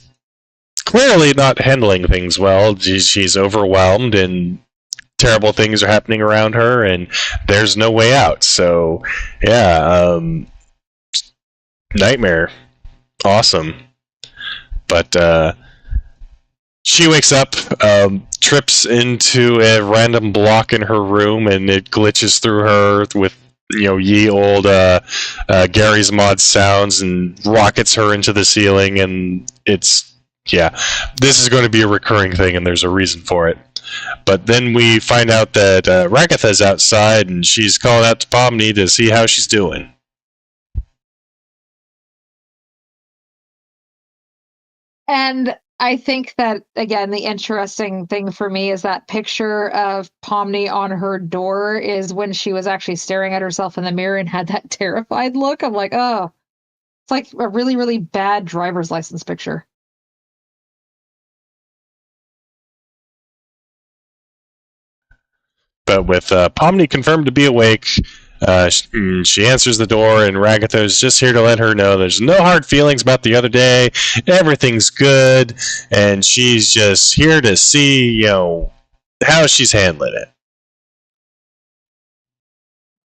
clearly not handling things well. She's overwhelmed, and terrible things are happening around her, and there's no way out. So, yeah, nightmare. Awesome. But, she wakes up, trips into a random block in her room, and it glitches through her with, ye old Gary's Mod sounds, and rockets her into the ceiling, and it's yeah, this is going to be a recurring thing, and there's a reason for it. But then we find out that Ragatha's outside, and she's calling out to Pomni to see how she's doing. And I think that, again, the interesting thing for me is that picture of Pomni on her door is when she was actually staring at herself in the mirror and had that terrified look. I'm like, oh, it's like a really, really bad driver's license picture. But with Pomni confirmed to be awake, she answers the door, and Ragatha is just here to let her know there's no hard feelings about the other day. Everything's good, and she's just here to see, how she's handling it.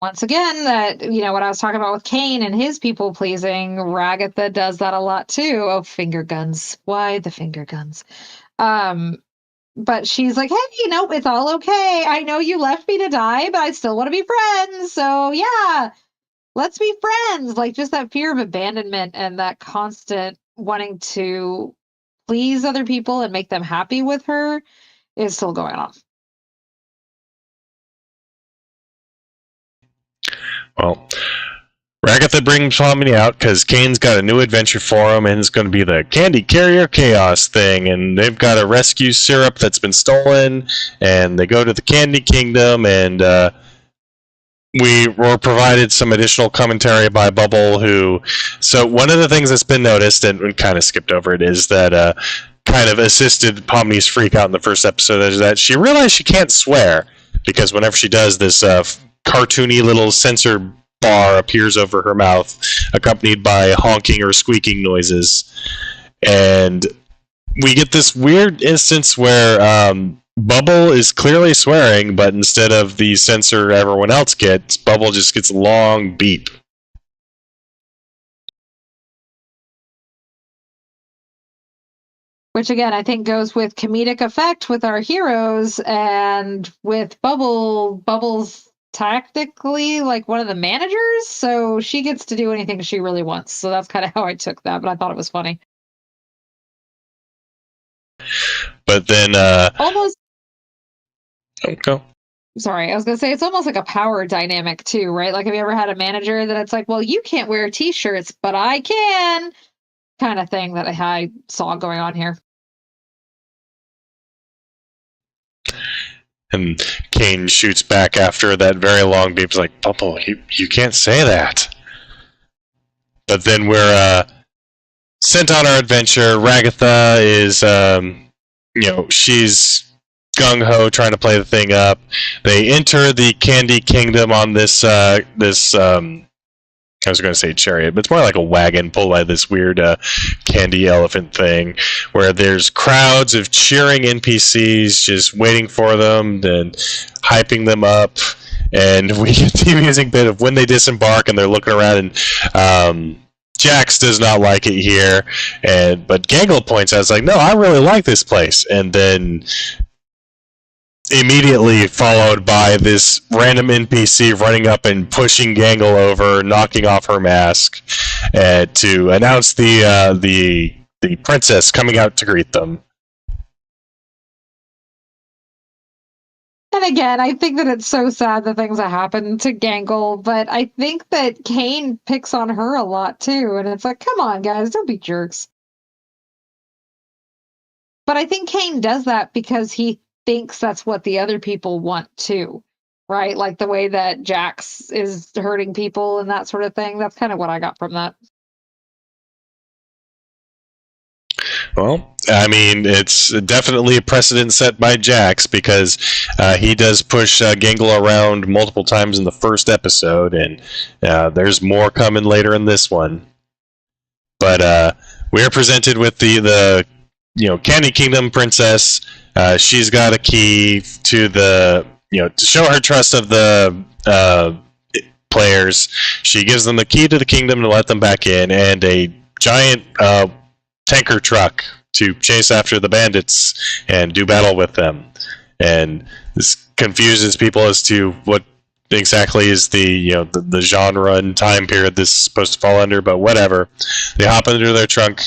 Once again, that, what I was talking about with Cain and his people pleasing, Ragatha does that a lot too. Oh, finger guns. Why the finger guns? But she's like, hey, it's all okay. I know you left me to die, but I still want to be friends. So yeah, let's be friends. Like, just that fear of abandonment and that constant wanting to please other people and make them happy with her is still going on. Well, Ragatha brings Pomni out because Cain's got a new adventure for him, and it's going to be the Candy Carrier Chaos thing. And they've got to rescue syrup that's been stolen, and they go to the Candy Kingdom, and we were provided some additional commentary by Bubble, so one of the things that's been noticed, and we kind of skipped over it, is that kind of assisted Pomni's freak out in the first episode, is that she realized she can't swear, because whenever she does, this cartoony little censor bar appears over her mouth, accompanied by honking or squeaking noises. And we get this weird instance where Bubble is clearly swearing, but instead of the censor everyone else gets, Bubble just gets a long beep. Which, again, I think goes with comedic effect with our heroes, and with Bubble's tactically like one of the managers, so she gets to do anything she really wants. So that's kind of how I took that, but I thought it was funny. But then almost okay. Sorry, I was gonna say it's almost like a power dynamic too, right? Like, have you ever had a manager that it's like, well, you can't wear t-shirts, but I can, kind of thing that I saw going on here. And Cain shoots back after that very long beep. He's like, Bubble, you can't say that. But then we're sent on our adventure. Ragatha is, she's gung-ho trying to play the thing up. They enter the Candy Kingdom on this I was going to say chariot, but it's more like a wagon pulled by this weird candy elephant thing, where there's crowds of cheering NPCs just waiting for them and hyping them up. And we get the amusing bit of when they disembark and they're looking around, and Jax does not like it here. But Gangle points out, it's like, no, I really like this place. And then immediately followed by this random NPC running up and pushing Gangle over, knocking off her mask, to announce the princess coming out to greet them. And again, I think that it's so sad the things that happen to Gangle, but I think that Cain picks on her a lot too, and it's like, come on, guys, don't be jerks. But I think Cain does that because he thinks that's what the other people want too, right? Like the way that Jax is hurting people and that sort of thing. That's kind of what I got from that. Well, I mean, it's definitely a precedent set by Jax, because he does push Gangle around multiple times in the first episode, and there's more coming later in this one. But we are presented with the Candy Kingdom princess. She's got a key to to show her trust of the players. She gives them the key to the kingdom to let them back in, and a giant tanker truck to chase after the bandits and do battle with them. And this confuses people as to what exactly is the genre and time period this is supposed to fall under, but whatever. They hop under their trunk,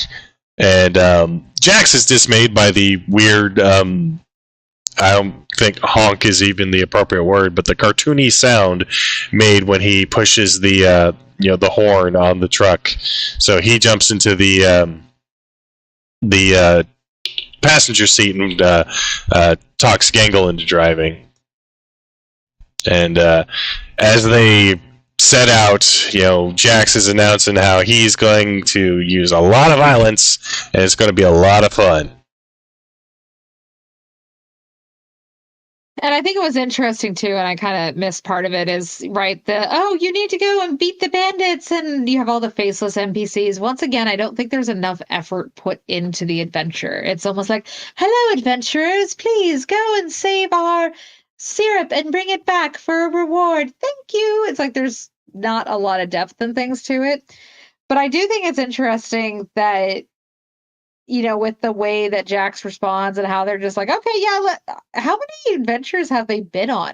And Jax is dismayed by the weird. I don't think honk is even the appropriate word, but the cartoony sound made when he pushes the the horn on the truck. So he jumps into the passenger seat and talks Gangle into driving. And as they set out, Jax is announcing how he's going to use a lot of violence, and it's going to be a lot of fun. And I think it was interesting too, and I kind of missed part of it, is right, you need to go and beat the bandits, and you have all the faceless NPCs. Once again, I don't think there's enough effort put into the adventure. It's almost like, hello, adventurers, please go and save our syrup and bring it back for a reward. Thank you. It's like there's not a lot of depth and things to it. But I do think it's interesting that with the way that Jax responds and how they're just like, okay, yeah, how many adventures have they been on?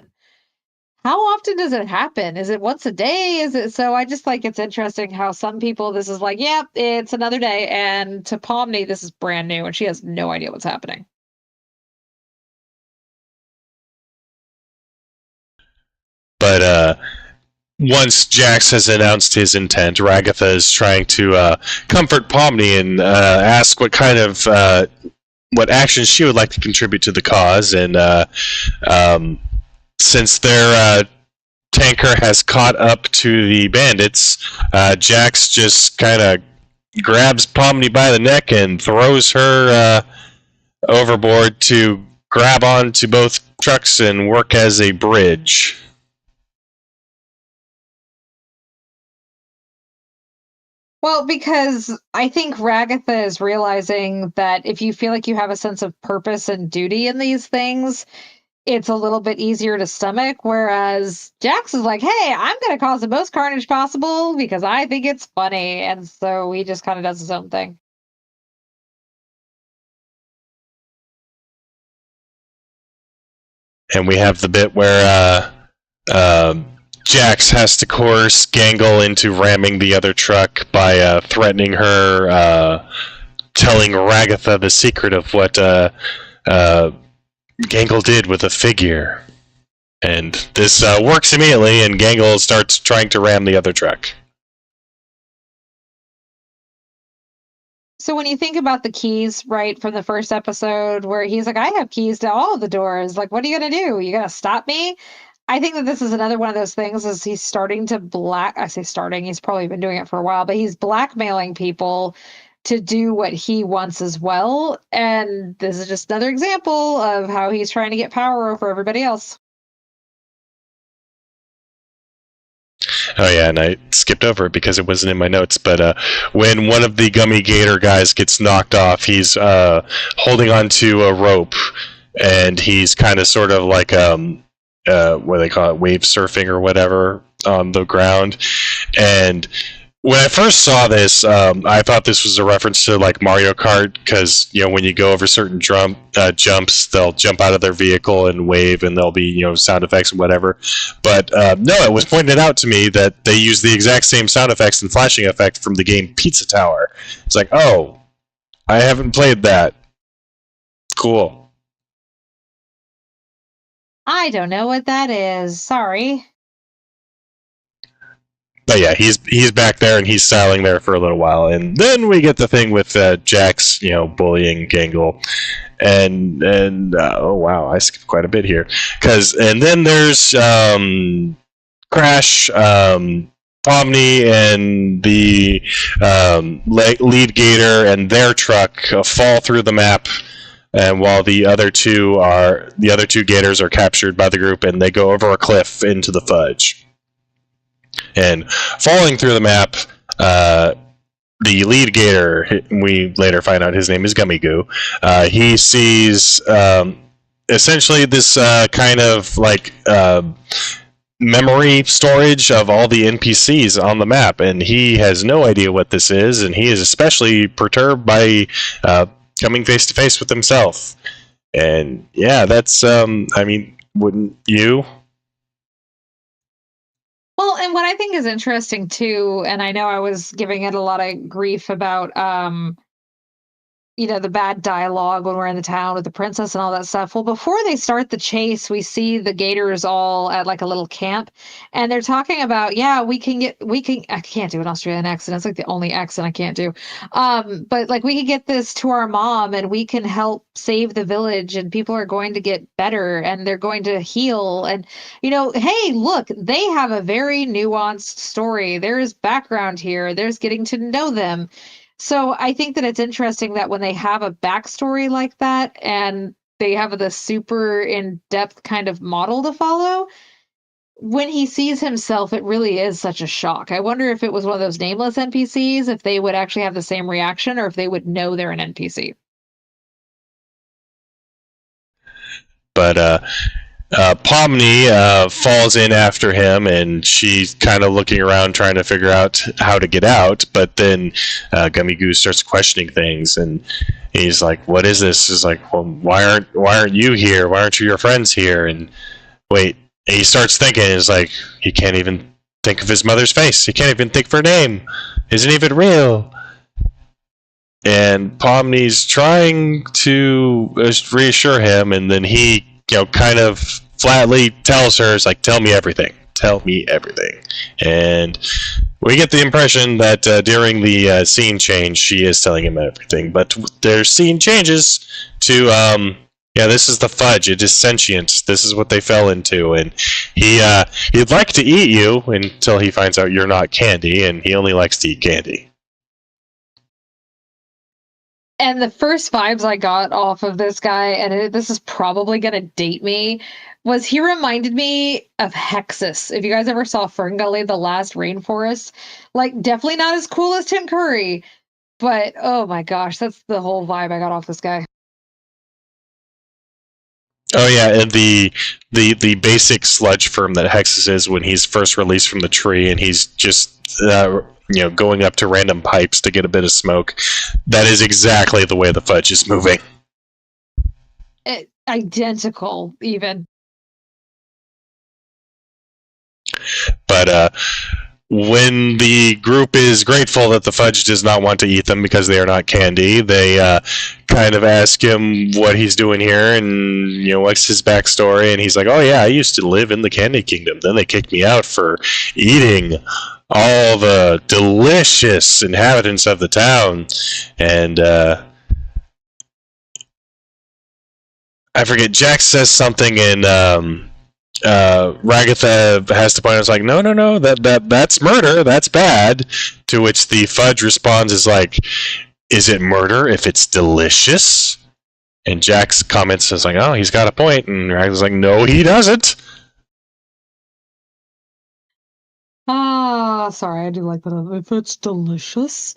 How often does it happen? Is it once a day? Is it so? I just like it's interesting how some people, this is like, yeah, it's another day. And to Pomni, this is brand new and she has no idea what's happening. But once Jax has announced his intent, Ragatha is trying to comfort Pomni and ask what kind of what actions she would like to contribute to the cause. And since their tanker has caught up to the bandits, Jax just kind of grabs Pomni by the neck and throws her overboard to grab onto both trucks and work as a bridge. Well, because I think Ragatha is realizing that if you feel like you have a sense of purpose and duty in these things, it's a little bit easier to stomach. Whereas Jax is like, hey, I'm going to cause the most carnage possible because I think it's funny. And so he just kind of does his own thing. And we have the bit where Jax has to coerce Gangle into ramming the other truck by threatening her, telling Ragatha the secret of what Gangle did with a figure. And this works immediately, and Gangle starts trying to ram the other truck. So when you think about the keys, right, from the first episode where he's like, I have keys to all the doors. Like, what are you going to do? You going to stop me? I think that this is another one of those things is he's starting to I say starting, he's probably been doing it for a while, but he's blackmailing people to do what he wants as well. And this is just another example of how he's trying to get power over everybody else. Oh yeah, and I skipped over it because it wasn't in my notes. But when one of the Gummy Gator guys gets knocked off, he's holding onto a rope, and he's kind of sort of like what they call it, wave surfing or whatever on the ground. And when I first saw this, I thought this was a reference to like Mario Kart, because when you go over certain jumps, they'll jump out of their vehicle and wave, and there'll be sound effects and whatever. But no, it was pointed out to me that they use the exact same sound effects and flashing effect from the game Pizza Tower. It's like, oh, I haven't played that. Cool. I don't know what that is. Sorry. But yeah, he's back there and he's styling there for a little while, and then we get the thing with Jax, bullying Gangle, and oh wow, I skipped quite a bit here, and then there's Crash, Pomni, and the lead gator and their truck fall through the map. And while the other two gators are captured by the group, and they go over a cliff into the fudge. And falling through the map, the lead gator, we later find out his name is Gummy Goo, he sees essentially this kind of like memory storage of all the NPCs on the map, and he has no idea what this is, and he is especially perturbed by coming face to face with himself. And yeah, that's wouldn't you? Well, and what I think is interesting too, and I know I was giving it a lot of grief about the bad dialogue when we're in the town with the princess and all that stuff. Well, before they start the chase, we see the gators all at like a little camp, and they're talking about, yeah, I can't do an Australian accent. It's like the only accent I can't do. But like we can get this to our mom and we can help save the village and people are going to get better and they're going to heal. And, hey, look, they have a very nuanced story. There's background here. There's getting to know them. So I think that it's interesting that when they have a backstory like that and they have the super in-depth kind of model to follow, when he sees himself, it really is such a shock. I wonder if it was one of those nameless NPCs, if they would actually have the same reaction or if they would know they're an NPC. But Pomni falls in after him, and she's kind of looking around trying to figure out how to get out. But then Gummy Goo starts questioning things, and he's like, "What is this?" He's like, "Well, why aren't you here? Why aren't your friends here?" And wait, and he starts thinking. It's like he can't even think of his mother's face. He can't even think of her name. Isn't even real. And Pomni's trying to reassure him, and then he, kind of flatly tells her, "It's like, tell me everything. Tell me everything." And we get the impression that during the scene change, she is telling him everything. But their scene changes to, this is the fudge. It is sentient. This is what they fell into. And he'd like to eat you until he finds out you're not candy, and he only likes to eat candy. And the first vibes I got off of this guy, and this is probably going to date me, was he reminded me of Hexus. If you guys ever saw Ferngully, The Last Rainforest, like definitely not as cool as Tim Curry, but oh my gosh, that's the whole vibe I got off this guy. Oh yeah, and the basic sludge firm that Hexus is when he's first released from the tree, and he's just going up to random pipes to get a bit of smoke. That is exactly the way the fudge is moving. Identical, even. But when the group is grateful that the fudge does not want to eat them because they are not candy, they kind of ask him what he's doing here and what's his backstory, and he's like, "Oh yeah, I used to live in the Candy Kingdom. Then they kicked me out for eating all the delicious inhabitants of the town." And I forget, Jack says something, and Ragatha has to point out, it's like, no, that's murder, that's bad. To which the fudge responds is like, "Is it murder if it's delicious?" And Jack's comments is like, "Oh, he's got a point," and Ragatha's like, "No, he doesn't." Sorry, I do like that. If it's delicious.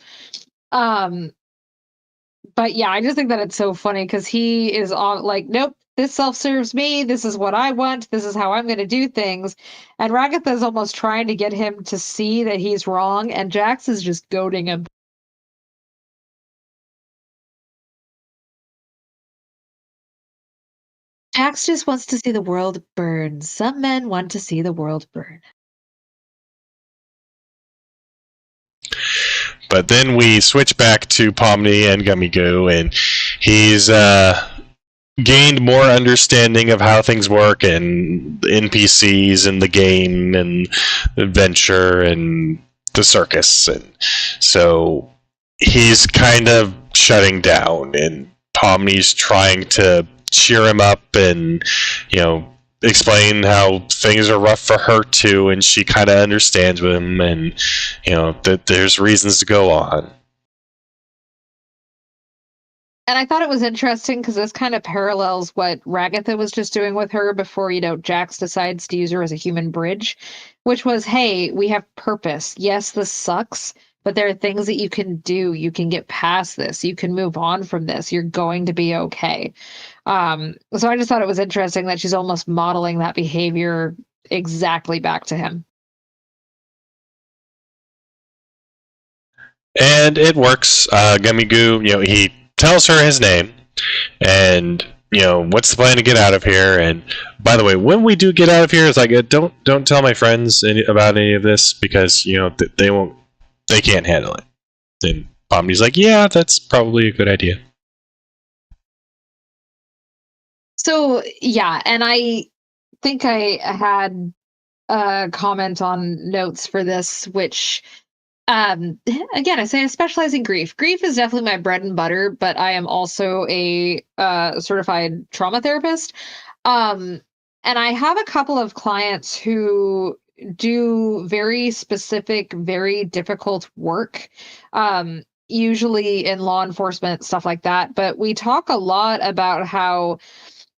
But yeah, I just think that it's so funny because he is all like, "Nope, this self-serves me. This is what I want. This is how I'm going to do things." And Ragatha is almost trying to get him to see that he's wrong, and Jax is just goading him. Jax just wants to see the world burn. Some men want to see the world burn. But then we switch back to Pomni and Gummy Goo, and he's gained more understanding of how things work and the NPCs and the game and adventure and the circus. And so he's kind of shutting down, and Pomni's trying to cheer him up and, explain how things are rough for her too, and she kind of understands him, and that there's reasons to go on. And I thought it was interesting because this kind of parallels what Ragatha was just doing with her before, Jax decides to use her as a human bridge, which was, hey, we have purpose. Yes, this sucks, but there are things that you can do. You can get past this. You can move on from this. You're going to be okay. So I just thought it was interesting that she's almost modeling that behavior exactly back to him. And it works. Gummy Goo, he tells her his name, and what's the plan to get out of here. And by the way, when we do get out of here, it's like, don't tell my friends about any of this because they can't handle it. Then Pomni's like, yeah, that's probably a good idea. So yeah, and I think I had a comment on notes for this, which again, I say I specialize in grief. Grief is definitely my bread and butter, but I am also a certified trauma therapist. Um, and I have a couple of clients who do very specific, very difficult work, usually in law enforcement, stuff like that. But we talk a lot about how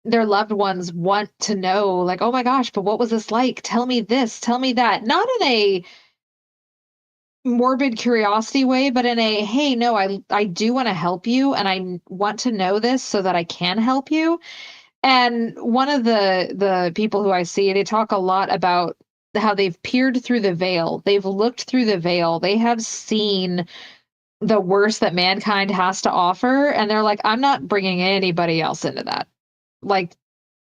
their loved ones want to know, like, oh my gosh, but what was this like? Tell me this, tell me that. Not in a morbid curiosity way, but in a, hey, no, I do want to help you and want to know this so that I can help you. And one of the people who I see, they talk a lot about how they've peered through the veil. They've looked through the veil. They have seen the worst that mankind has to offer, and they're like, I'm not bringing anybody else into that. Like,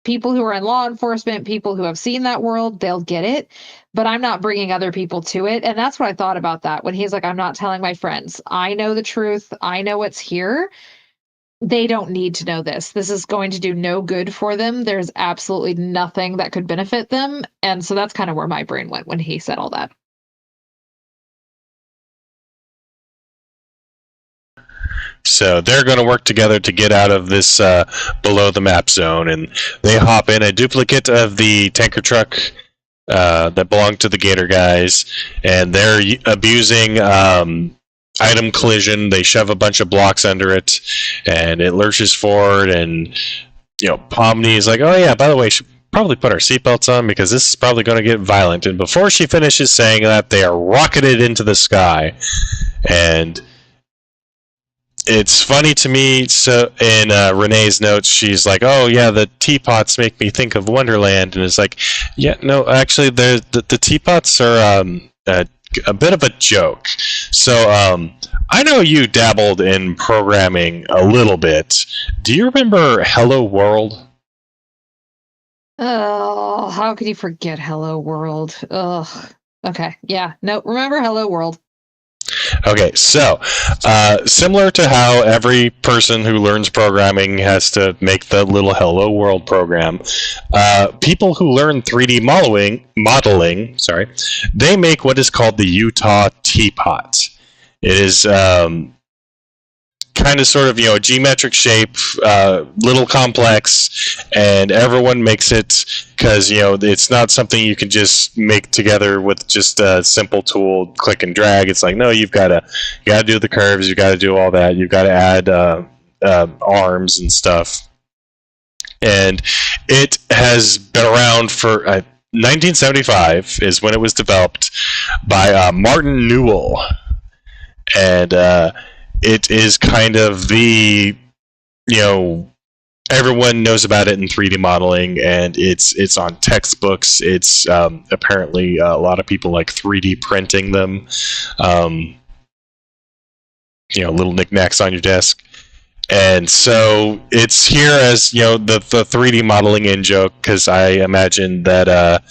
people who are in law enforcement, people who have seen that world, they'll get it, but I'm not bringing other people to it. And that's what I thought about that when he's like, I'm not telling my friends. I know the truth. I know what's here. They don't need to know this. This is going to do no good for them. There's absolutely nothing that could benefit them. And so that's kind of where my brain went when he said all that. So they're going to work together to get out of this below the map zone, and they hop in a duplicate of the tanker truck that belonged to the Gator guys, and they're abusing item collision. They shove a bunch of blocks under it, and it lurches forward. And Pomni is like, "Oh yeah, by the way, should probably put our seatbelts on because this is probably going to get violent." And before she finishes saying that, they are rocketed into the sky, and it's funny to me. So in Renee's notes, she's like, "Oh yeah, the teapots make me think of Wonderland," and it's like, "Yeah, no, actually, the teapots are a bit of a joke." So I know you dabbled in programming a little bit. Do you remember Hello World? Oh, how could you forget Hello World? Ugh. Okay. Yeah. No, remember Hello World. Okay, so similar to how every person who learns programming has to make the little Hello World program, people who learn 3D modeling, sorry, they make what is called the Utah Teapot. It is kind of sort of a geometric shape, little complex, and everyone makes it because it's not something you can just make together with just a simple tool, click and drag. It's like, no, you got to do the curves, you got to do all that, you've got to add arms and stuff. And it has been around for 1975 is when it was developed by Martin Newell, and it is kind of the, everyone knows about it in 3D modeling, and it's on textbooks. It's apparently a lot of people like 3D printing them. Little knickknacks on your desk. And so it's here as the 3D modeling in joke, because I imagine that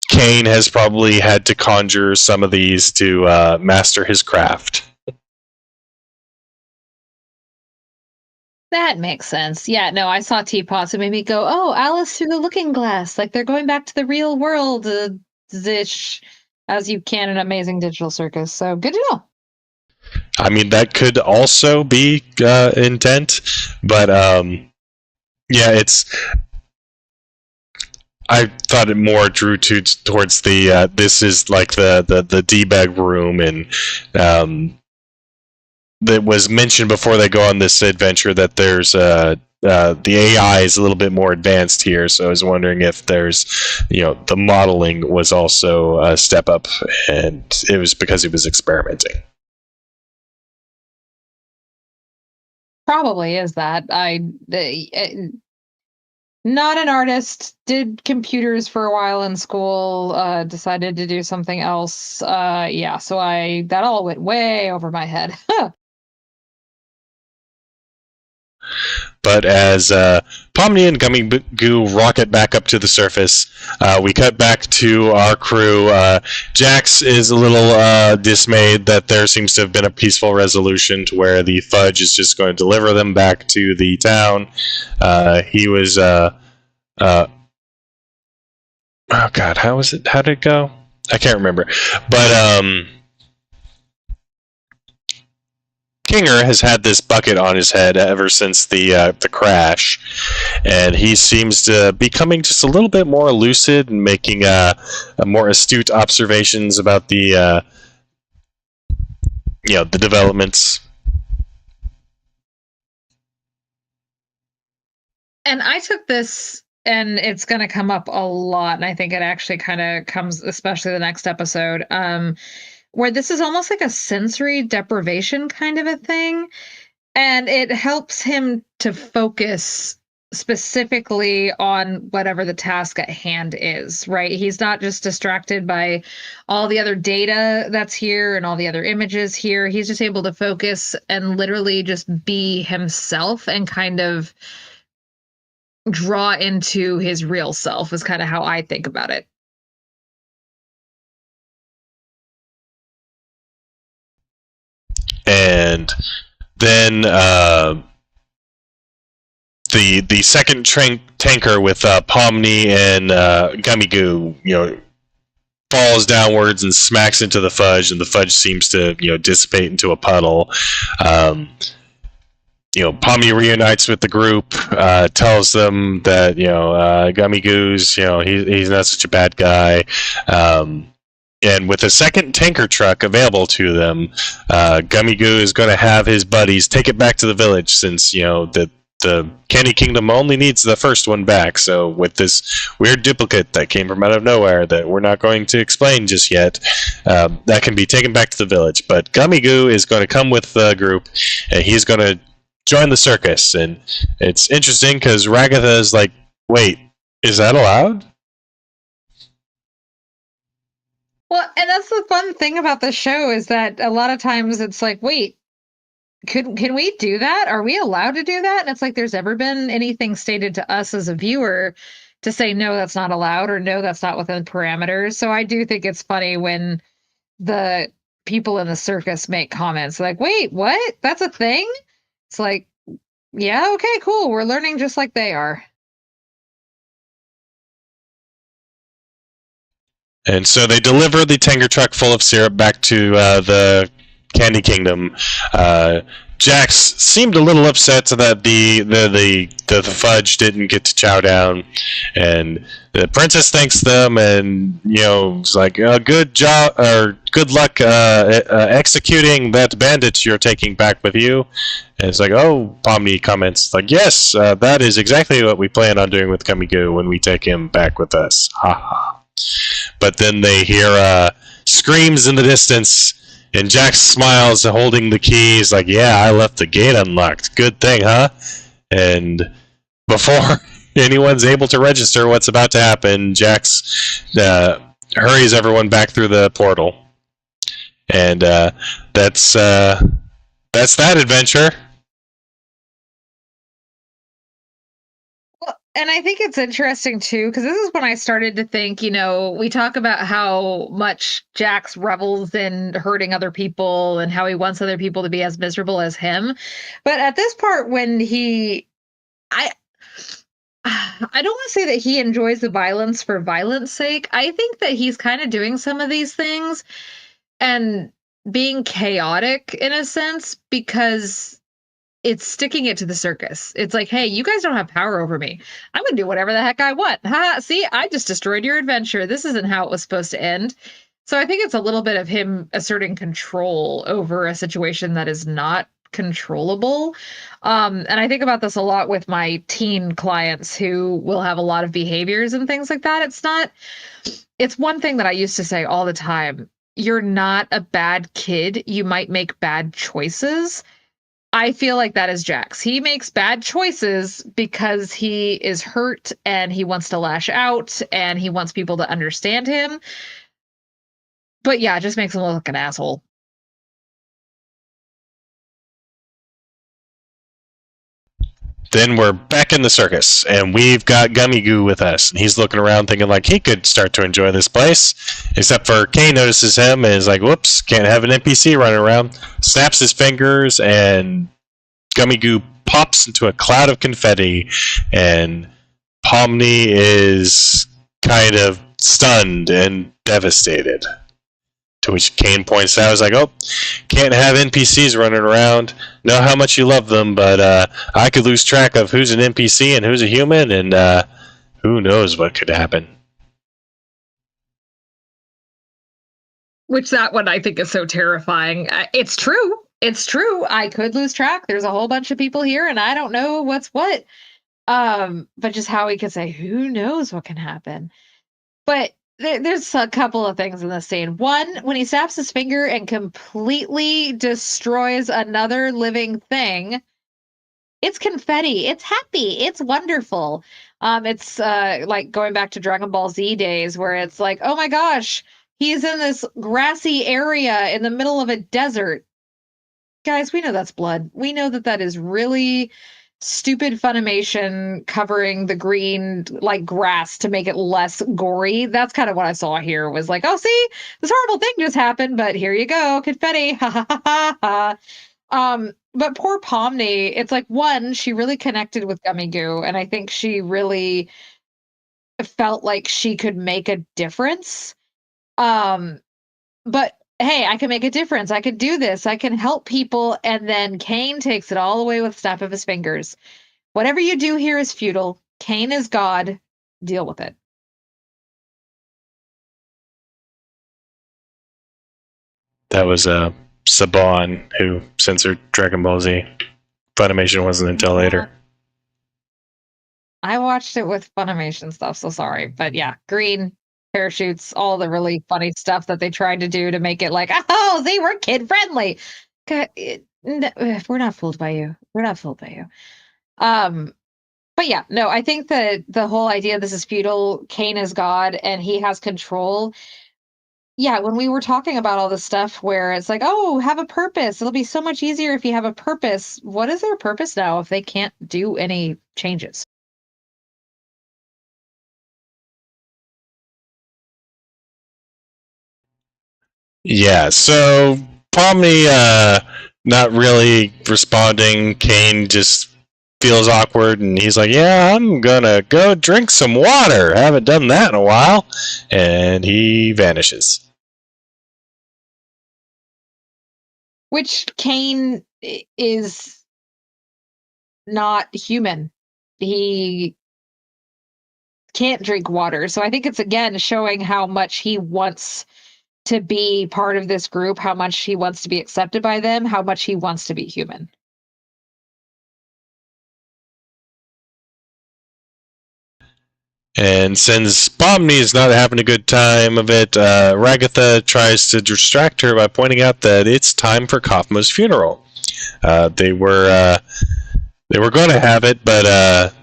Kane has probably had to conjure some of these to master his craft. That makes sense. Yeah, no, I saw teapots. It made me go, oh, Alice through the looking glass. Like they're going back to the real world ish, as you can in Amazing Digital Circus. So good to know. I mean, that could also be intent, but yeah, I thought it more drew towards the this is like the debug room, and that was mentioned before they go on this adventure that there's the AI is a little bit more advanced here. So I was wondering if there's the modeling was also a step up, and it was because he was experimenting. Probably is that. Not an artist, did computers for a while in school, decided to do something else. Yeah, so that all went way over my head. But as Pomni and Gummy Goo rocket back up to the surface, we cut back to our crew. Jax is a little dismayed that there seems to have been a peaceful resolution to where the Fudge is just going to deliver them back to the town. He was... oh God, how was it? How did it go? I can't remember. But Kinger has had this bucket on his head ever since the crash, and he seems to be becoming just a little bit more lucid and making more astute observations about the the developments. And I took this, and it's going to come up a lot, and I think it actually kind of comes, especially the next episode, where this is almost like a sensory deprivation kind of a thing, and it helps him to focus specifically on whatever the task at hand is, right? He's not just distracted by all the other data that's here and all the other images here. He's just able to focus and literally just be himself and kind of draw into his real self, is kind of how I think about it. And then the second tanker with Pomni and Gummy Goo, falls downwards and smacks into the Fudge, and the Fudge seems to dissipate into a puddle. Pomni reunites with the group, tells them that Gummy Goo's he's not such a bad guy. And with a second tanker truck available to them, Gummy Goo is going to have his buddies take it back to the village, since the Candy Kingdom only needs the first one back. So with this weird duplicate that came from out of nowhere that we're not going to explain just yet, that can be taken back to the village. But Gummy Goo is going to come with the group, and he's going to join the circus. And it's interesting because Ragatha is like, wait, is that allowed? Well, and that's the fun thing about the show, is that a lot of times it's like, wait, can we do that? Are we allowed to do that? And it's like, there's ever been anything stated to us as a viewer to say, no, that's not allowed, or no, that's not within parameters. So I do think it's funny when the people in the circus make comments like, wait, what? That's a thing? It's like, yeah, okay, cool. We're learning just like they are. And so they deliver the tanker truck full of syrup back to the Candy Kingdom. Jax seemed a little upset that the Fudge didn't get to chow down, and the princess thanks them, and it's like, good job, or good luck executing that bandit you're taking back with you. And it's like, oh, Pomni comments like, yes, that is exactly what we plan on doing with Gummy Goo when we take him back with us. Ha ha. But then they hear screams in the distance, and Jax smiles, holding the keys, like, yeah, I left the gate unlocked. Good thing, huh? And before anyone's able to register what's about to happen, Jax hurries everyone back through the portal. And that's that adventure. And I think it's interesting too, because this is when I started to think, we talk about how much Jax revels in hurting other people and how he wants other people to be as miserable as him. But at this part, when I don't want to say that he enjoys the violence for violence sake. I think that he's kind of doing some of these things and being chaotic in a sense, because it's sticking it to the circus. It's like, hey, you guys don't have power over me. I'm going to do whatever the heck I want. Ha, see, I just destroyed your adventure. This isn't how it was supposed to end. So I think it's a little bit of him asserting control over a situation that is not controllable. And I think about this a lot with my teen clients who will have a lot of behaviors and things like that. It's one thing that I used to say all the time. You're not a bad kid. You might make bad choices. I feel like that is Jax. He makes bad choices because he is hurt and he wants to lash out and he wants people to understand him. But yeah, it just makes him look like an asshole. then we're back in the circus, and we've got Gummy Goo with us. And he's looking around thinking like he could start to enjoy this place. Except for Kane notices him and is like, whoops, can't have an NPC running around. Snaps his fingers, and Gummy Goo pops into a cloud of confetti, and Pomni is kind of stunned and devastated. To which Kane points out, is like, oh, can't have NPCs running around. Know how much you love them, but I could lose track of who's an NPC and who's a human, and who knows what could happen. Which that one I think is so terrifying. It's true. It's true. I could lose track. There's a whole bunch of people here, and I don't know what's what. But just how he could say, who knows what can happen. But there's a couple of things in this scene. One, when he snaps his finger and completely destroys another living thing, it's confetti. It's happy. It's wonderful. It's like going back to Dragon Ball Z days where it's like, oh my gosh, he's in this grassy area in the middle of a desert. Guys, we know that's blood. We know that that is really stupid Funimation covering the green like grass to make it less gory. That's kind of what I saw here, was like, oh, see, this horrible thing just happened, but here you go, confetti. Ha ha ha ha. But poor Pomni, it's like, one, she really connected with Gummy Goo, and I think she really felt like she could make a difference. But hey, I can make a difference. I could do this. I can help people. And then Kane takes it all away with a snap of his fingers. Whatever you do here is futile. Kane is God. Deal with it. That was Saban who censored Dragon Ball Z. Funimation wasn't until later. I watched it with Funimation stuff, so sorry. But yeah, green parachutes, all the really funny stuff that they tried to do to make it like, oh, they were kid friendly. We're not fooled by you. We're not fooled by you. But yeah, no, I think that the whole idea this is feudal, Kane is God, and he has control. Yeah, when we were talking about all this stuff where it's like, oh, have a purpose. It'll be so much easier if you have a purpose. What is their purpose now if they can't do any changes? Yeah, so Pomni not really responding. Kane just feels awkward, and he's like, yeah, I'm gonna go drink some water. Haven't done that in a while. And he vanishes. Which Kane is not human. He can't drink water. So I think it's, again, showing how much he wants to be part of this group, how much he wants to be accepted by them, how much he wants to be human. And since Pomni is not having a good time of it, Ragatha tries to distract her by pointing out that it's time for Kaufma's funeral. They were going to have it, but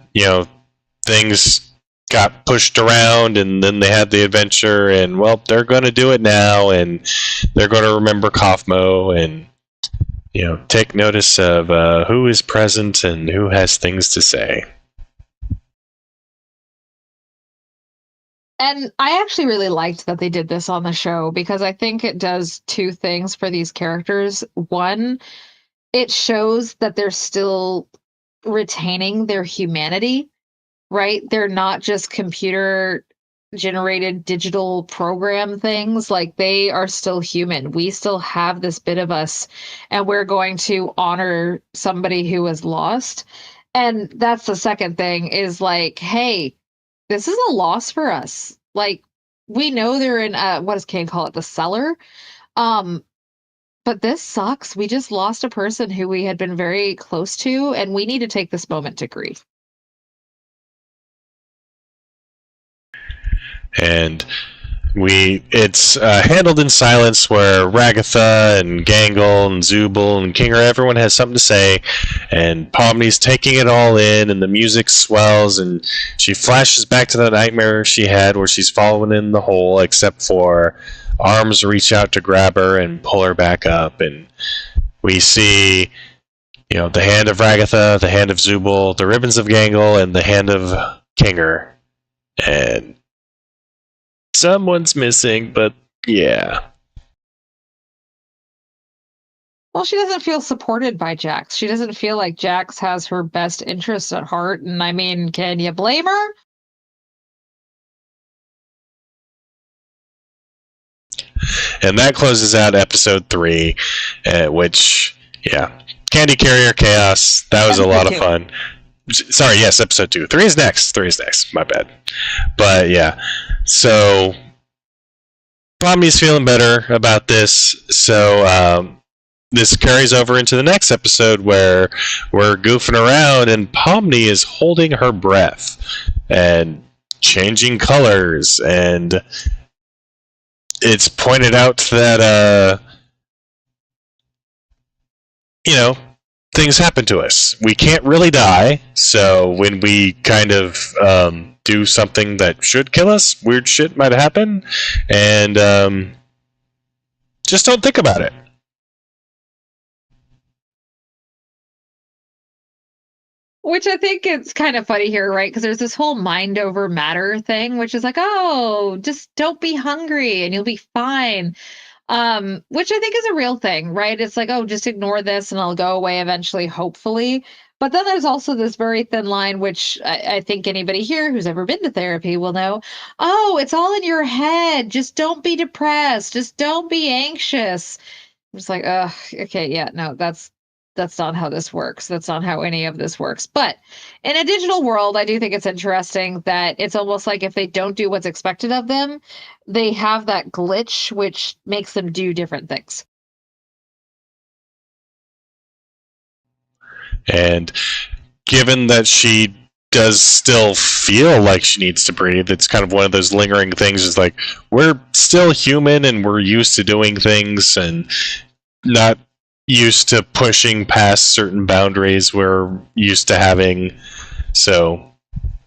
things got pushed around, and then they had the adventure, and well, they're going to do it now, and they're going to remember Kaufmo, and take notice of who is present and who has things to say. And I actually really liked that they did this on the show, because I think it does two things for these characters. One, it shows that they're still retaining their humanity, right? They're not just computer generated digital program things. Like, they are still human. We still have this bit of us, and we're going to honor somebody who was lost. And that's the second thing, is like, hey, this is a loss for us. Like, we know they're in what does Kane call it, the cellar? But this sucks. We just lost a person who we had been very close to, and we need to take this moment to grieve. And it's handled in silence, where Ragatha and Gangle and Zubul and Kinger, everyone has something to say, and Pomni's taking it all in, and the music swells, and she flashes back to the nightmare she had where she's fallen in the hole, except for arms reach out to grab her and pull her back up, and we see the hand of Ragatha, the hand of Zubul, the ribbons of Gangle, and the hand of Kinger. And someone's missing, but yeah. Well, she doesn't feel supported by Jax. She doesn't feel like Jax has her best interests at heart. And I mean, can you blame her? And that closes out episode 3, which, yeah, Candy Carrier Chaos. That was a lot of fun. Sorry, yes, episode 2. 3 is next. 3 is next. My bad. But yeah, so Pomni's feeling better about this. So this carries over into the next episode where we're goofing around and Pomni is holding her breath and changing colors, and it's pointed out that things happen to us. We can't really die, so when we kind of do something that should kill us, weird shit might happen, and just don't think about it. Which I think it's kind of funny here, right? Because there's this whole mind over matter thing, which is like, oh, just don't be hungry and you'll be fine. Which I think is a real thing, right? It's like, oh, just ignore this and it'll go away eventually, hopefully. But then there's also this very thin line, which I think anybody here who's ever been to therapy will know. Oh, it's all in your head. Just don't be depressed. Just don't be anxious. I'm just like, okay, yeah, no, that's not how this works. That's not how any of this works. But in a digital world, I do think it's interesting that it's almost like if they don't do what's expected of them, they have that glitch, which makes them do different things. And given that she does still feel like she needs to breathe, it's kind of one of those lingering things. Is like, we're still human and we're used to doing things and not used to pushing past certain boundaries we're used to having. So,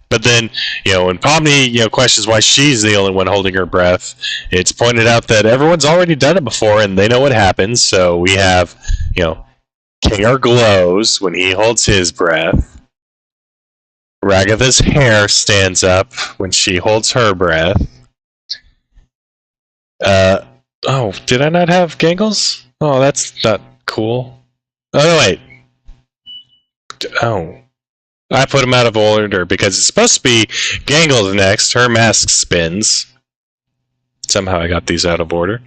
but then, when Pomni, questions why she's the only one holding her breath, it's pointed out that everyone's already done it before and they know what happens. So we have, Kinger glows when he holds his breath. Ragatha's hair stands up when she holds her breath. Oh, did I not have Gangles? Oh, that's not cool. Oh, wait. Oh. I put them out of order because it's supposed to be Gangles next. Her mask spins. Somehow I got these out of order.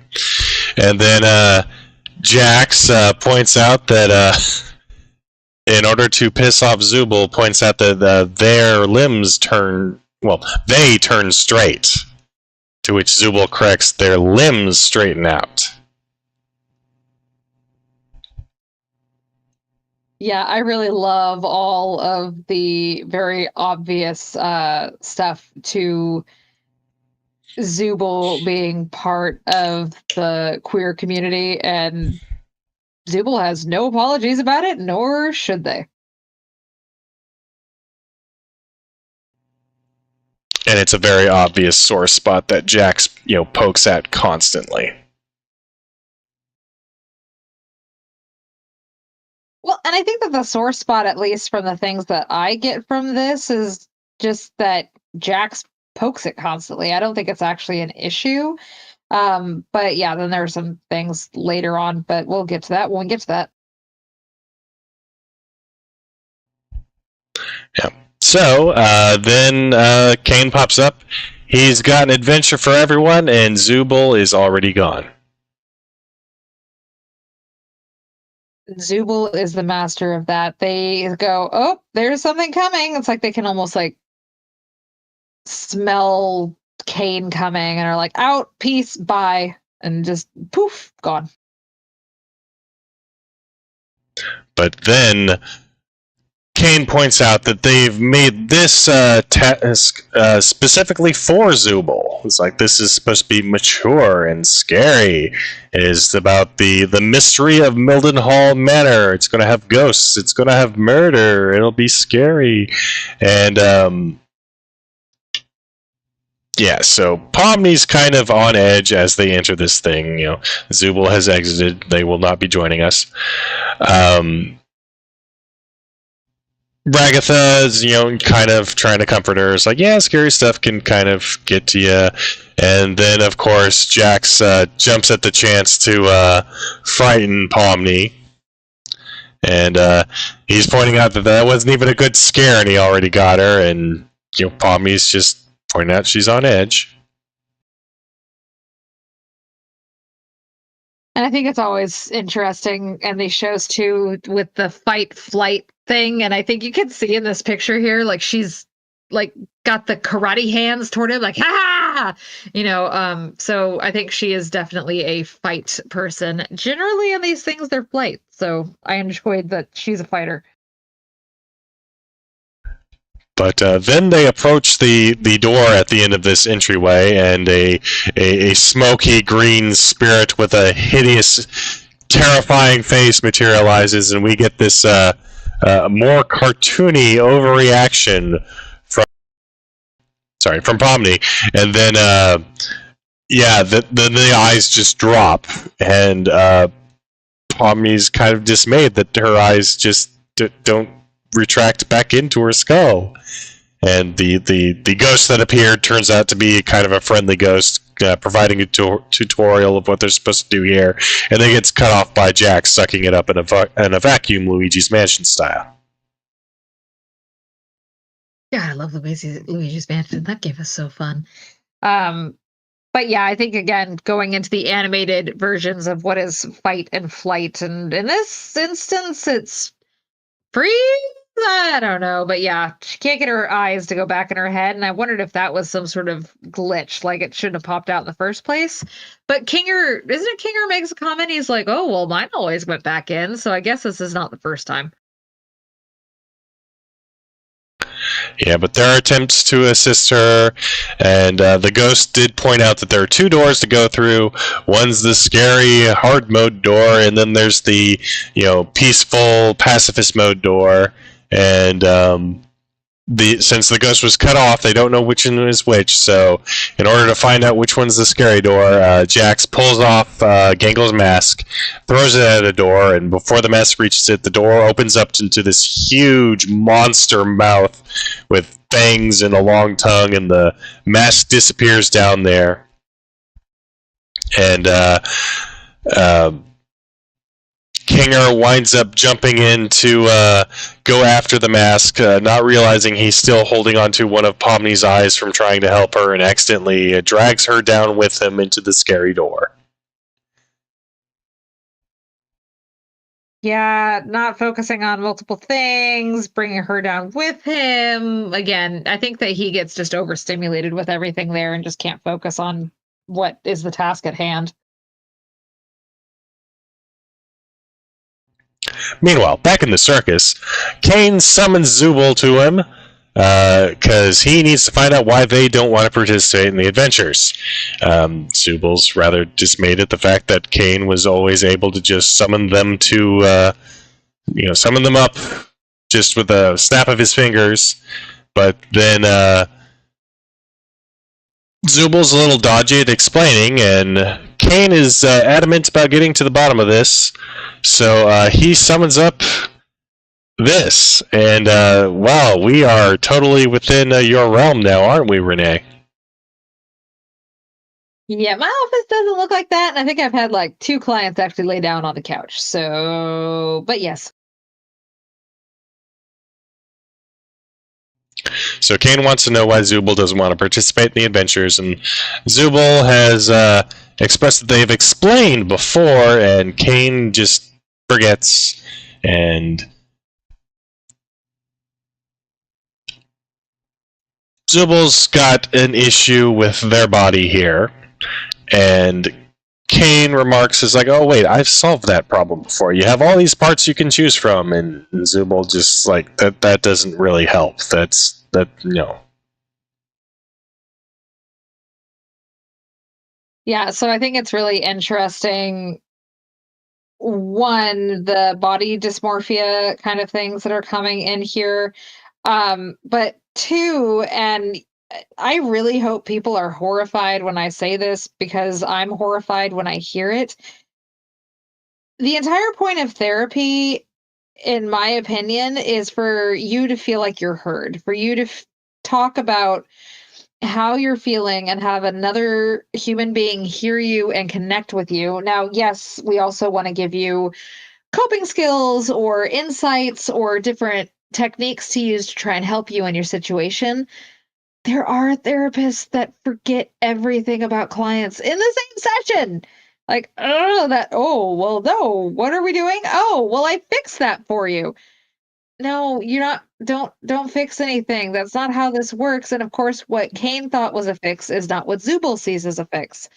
And then Jax points out that in order to piss off Zubul, points out that their limbs they turn straight. To which Zubul corrects, their limbs straighten out. Yeah, I really love all of the very obvious stuff to Zubul being part of the queer community, and Zubul has no apologies about it, nor should they. And it's a very obvious sore spot that Jax, pokes at constantly. Well, and I think that the sore spot, at least from the things that I get from this, is just that Jax pokes it constantly. I don't think it's actually an issue. But yeah, then there are some things later on, but we'll get to that when we get to that. Yeah. So then Kane pops up. He's got an adventure for everyone, and Zubul is already gone. Zubul is the master of that. They go, oh, there's something coming. It's like they can almost smell Kane coming and are like, out, peace, bye, and just poof, gone. But then Kane points out that they've made this task specifically for Zubul. It's like, this is supposed to be mature and scary. It is about the mystery of Mildenhall Manor. It's going to have ghosts. It's going to have murder. It'll be scary. And yeah, so Pomni's kind of on edge as they enter this thing. Zubul has exited. They will not be joining us. Bragatha is, kind of trying to comfort her. It's like, yeah, scary stuff can kind of get to you. And then, of course, Jax jumps at the chance to frighten Pomni. And he's pointing out that wasn't even a good scare, and he already got her. And Pomni's just pointing out she's on edge. And I think it's always interesting in these shows too with the fight flight thing. And I think you can see in this picture here, like she's like got the karate hands toward him, like ha, so I think she is definitely a fight person. Generally in these things, they're flight. So I enjoyed that she's a fighter. But then they approach the door at the end of this entryway, and a smoky green spirit with a hideous, terrifying face materializes, and we get this more cartoony overreaction from Pomni, and then the eyes just drop, and Pomni's kind of dismayed that her eyes just don't retract back into her skull. And the ghost that appeared turns out to be kind of a friendly ghost, providing a tutorial of what they're supposed to do here, and then gets cut off by Jack sucking it up in a vacuum, Luigi's Mansion style. Yeah, I love Luigi's Mansion. That game is so fun. But yeah, I think again, going into the animated versions of what is fight and flight, and in this instance, it's freeze. I don't know, but yeah, she can't get her eyes to go back in her head, and I wondered if that was some sort of glitch, like it shouldn't have popped out in the first place. But Kinger, isn't it Kinger makes a comment? He's like, "Oh, well, mine always went back in, so I guess this is not the first time." Yeah, but there are attempts to assist her, and the ghost did point out that there are two doors to go through. One's the scary hard mode door, and then there's the peaceful pacifist mode door. And since the ghost was cut off, they don't know which one is which. So, in order to find out which one's the scary door, Jax pulls off Gangel's mask, throws it at a door, and before the mask reaches it, the door opens up into this huge monster mouth with fangs and a long tongue, and the mask disappears down there. And Kinger winds up jumping in to go after the mask, not realizing he's still holding onto one of Pomni's eyes from trying to help her, and accidentally drags her down with him into the scary door. Yeah, not focusing on multiple things, bringing her down with him. Again, I think that he gets just overstimulated with everything there and just can't focus on what is the task at hand. Meanwhile, back in the circus, Kane summons Zubul to him because he needs to find out why they don't want to participate in the adventures. Zubul's rather dismayed at the fact that Kane was always able to just summon them to, summon them up just with a snap of his fingers. But then Zubul's a little dodgy at explaining, and Kane is adamant about getting to the bottom of this. So he summons up this, and wow, we are totally within your realm now, aren't we, Renee? Yeah, my office doesn't look like that, and I think I've had like 2 clients actually lay down on the couch. So, but yes. So Kane wants to know why Zubul doesn't want to participate in the adventures, and Zubul has expressed that they've explained before, and Kane just forgets, and Zubul's got an issue with their body here, and Kane remarks is like, "Oh wait, I've solved that problem before. You have all these parts you can choose from," and Zubul just like that doesn't really help. No. Yeah, so I think it's really interesting. One, the body dysmorphia kind of things that are coming in here. But 2, and I really hope people are horrified when I say this because I'm horrified when I hear it. The entire point of therapy in my opinion, is for you to feel like you're heard, for you to talk about how you're feeling and have another human being hear you and connect with you. Now, yes, we also want to give you coping skills or insights or different techniques to use to try and help you in your situation. There are therapists that forget everything about clients in the same session. Like, well, no, what are we doing? Oh, well, I fixed that for you. No, you're not, don't fix anything. That's not how this works. And of course, what Kane thought was a fix is not what Zubel sees as a fix.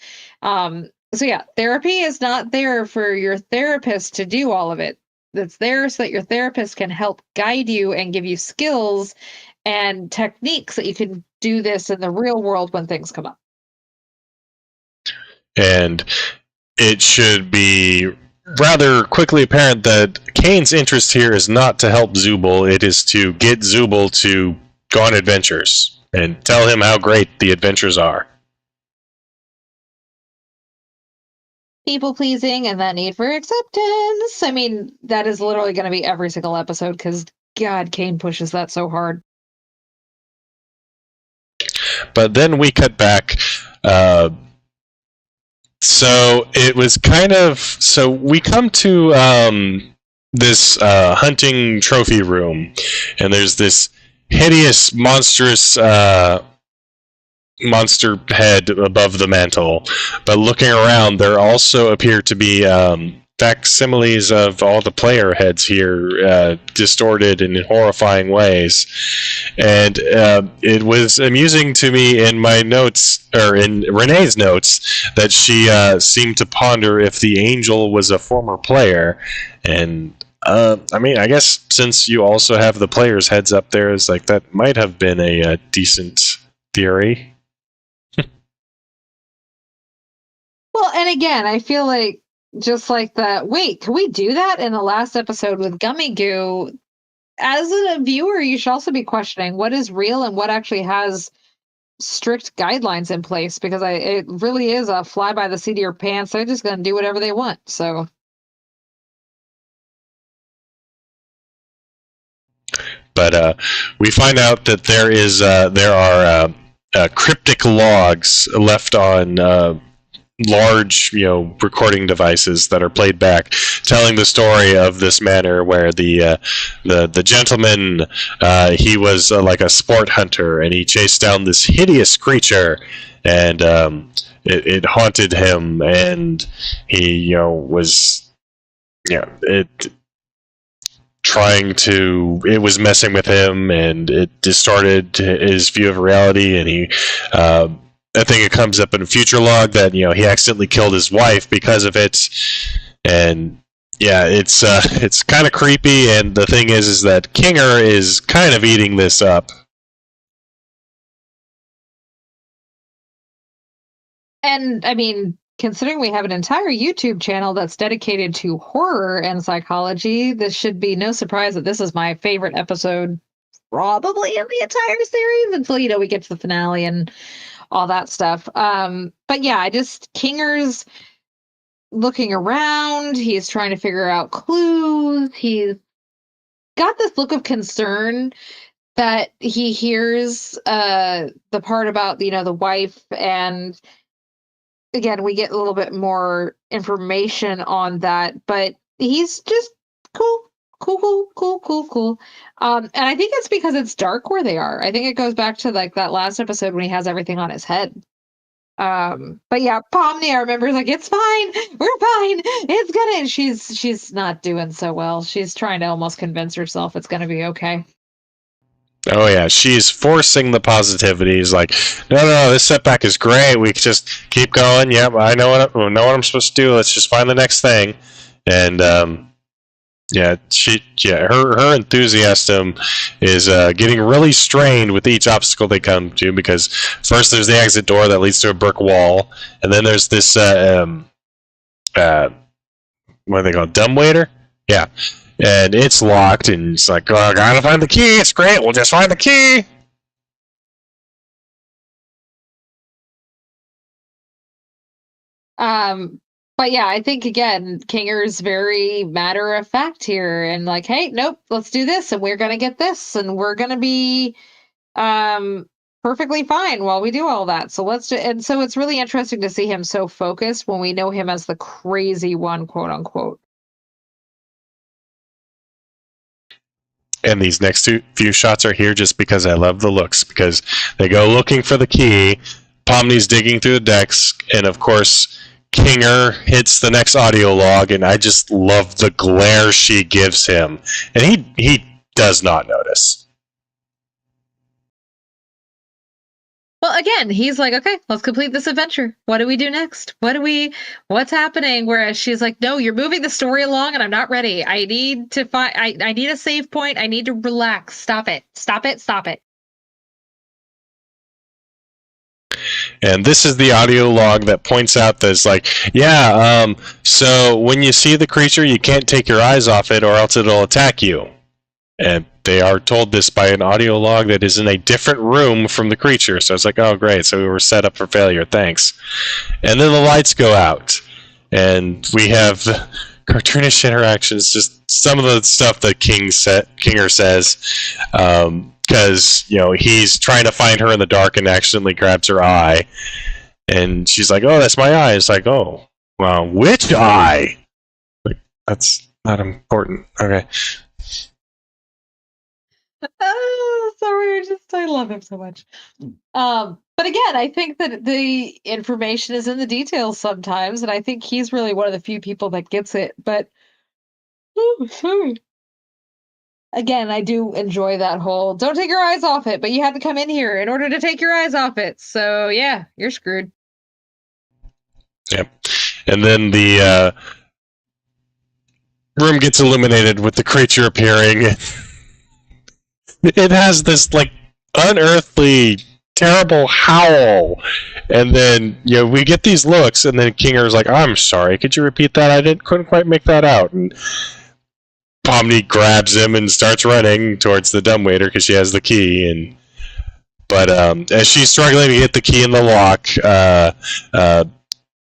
So yeah, therapy is not there for your therapist to do all of it. It's there so that your therapist can help guide you and give you skills and techniques that you can do this in the real world when things come up. And it should be rather quickly apparent that Kane's interest here is not to help Zubel, it is to get Zubel to go on adventures and tell him how great the adventures are. People pleasing and that need for acceptance. I mean, that is literally going to be every single episode because, God, Kane pushes that so hard. But then we cut back. So it was kind of. So we come to this hunting trophy room, and there's this hideous, monstrous monster head above the mantle. But looking around, there also appear to be facsimiles of all the player heads here, distorted in horrifying ways. And it was amusing to me in my notes, or in Renee's notes, that she seemed to ponder if the angel was a former player. And I mean, I guess since you also have the players' heads up there, it's like that might have been a decent theory. Well, and again, I feel like just like that. Wait, can we do that in the last episode with Gummy Goo? As a viewer, you should also be questioning what is real and what actually has strict guidelines in place, because it really is a fly by the seat of your pants. They're just going to do whatever they want. So, but we find out that there are cryptic logs left on large, recording devices that are played back, telling the story of this manor where the gentleman, he was like a sport hunter, and he chased down this hideous creature, and it haunted him, and he was it was messing with him, and it distorted his view of reality, and he I think it comes up in a future log that he accidentally killed his wife because of it, and yeah, it's kind of creepy. And the thing is that Kinger is kind of eating this up. and I mean, considering we have an entire YouTube channel that's dedicated to horror and psychology, this should be no surprise that this is my favorite episode, probably in the entire series, until we get to the finale and all that stuff. But yeah, Kinger's looking around. He's trying to figure out clues. He's got this look of concern that he hears the part about the wife, and again, we get a little bit more information on that, but he's just cool. And I think it's because it's dark where they are. I think it goes back to like that last episode when he has everything on his head. But yeah, Pomni, I remember, like, it's fine, we're fine, it's gonna. She's not doing so well. She's trying to almost convince herself it's gonna be okay. Oh yeah, she's forcing the positivity. He's like, no, this setback is great. We just keep going. Yep, I know what I'm supposed to do. Let's just find the next thing. And her enthusiasm is getting really strained with each obstacle they come to, because first there's the exit door that leads to a brick wall, and then there's this what do they call, dumbwaiter? Yeah. And it's locked, and it's like, oh, I gotta find the key. It's great. We'll just find the key. But yeah, I think again, Kinger's very matter of fact here and like, hey, nope, let's do this and we're gonna get this and we're gonna be um perfectly fine while we do all that. So let's do and so it's really interesting to see him so focused when we know him as the crazy one, quote unquote. And these next few shots are here just because I love the looks, because they go looking for the key, Pomni's digging through the decks, and of course Kinger hits the next audio log, and I just love the glare she gives him, and he does not notice. Well, again, he's like, okay, let's complete this adventure. What do we do next? What's happening? Whereas she's like, no, you're moving the story along and I'm not ready. I need to find, I need a save point. I need to relax. Stop it. Stop it. Stop it. And this is the audio log that points out that it's like, so when you see the creature, you can't take your eyes off it or else it'll attack you. And they are told this by an audio log that is in a different room from the creature. So it's like, oh, great. So we were set up for failure. Thanks. And then the lights go out. And we have cartoonish interactions, just some of the stuff that Kinger says. Because, he's trying to find her in the dark and accidentally grabs her eye. And she's like, oh, that's my eye. It's like, oh, well, which eye? Like, that's not important. Okay. Sorry, I love him so much. But again, I think that the information is in the details sometimes, and I think he's really one of the few people that gets it. But sorry. Again, I do enjoy that whole don't take your eyes off it, but you had to come in here in order to take your eyes off it. So yeah, you're screwed. Yep. And then the room gets illuminated with the creature appearing. It has this like unearthly, terrible howl, and then we get these looks, and then Kinger's like, "I'm sorry, could you repeat that? Couldn't quite make that out." And Pomni grabs him and starts running towards the dumbwaiter because she has the key. But as she's struggling to get the key in the lock,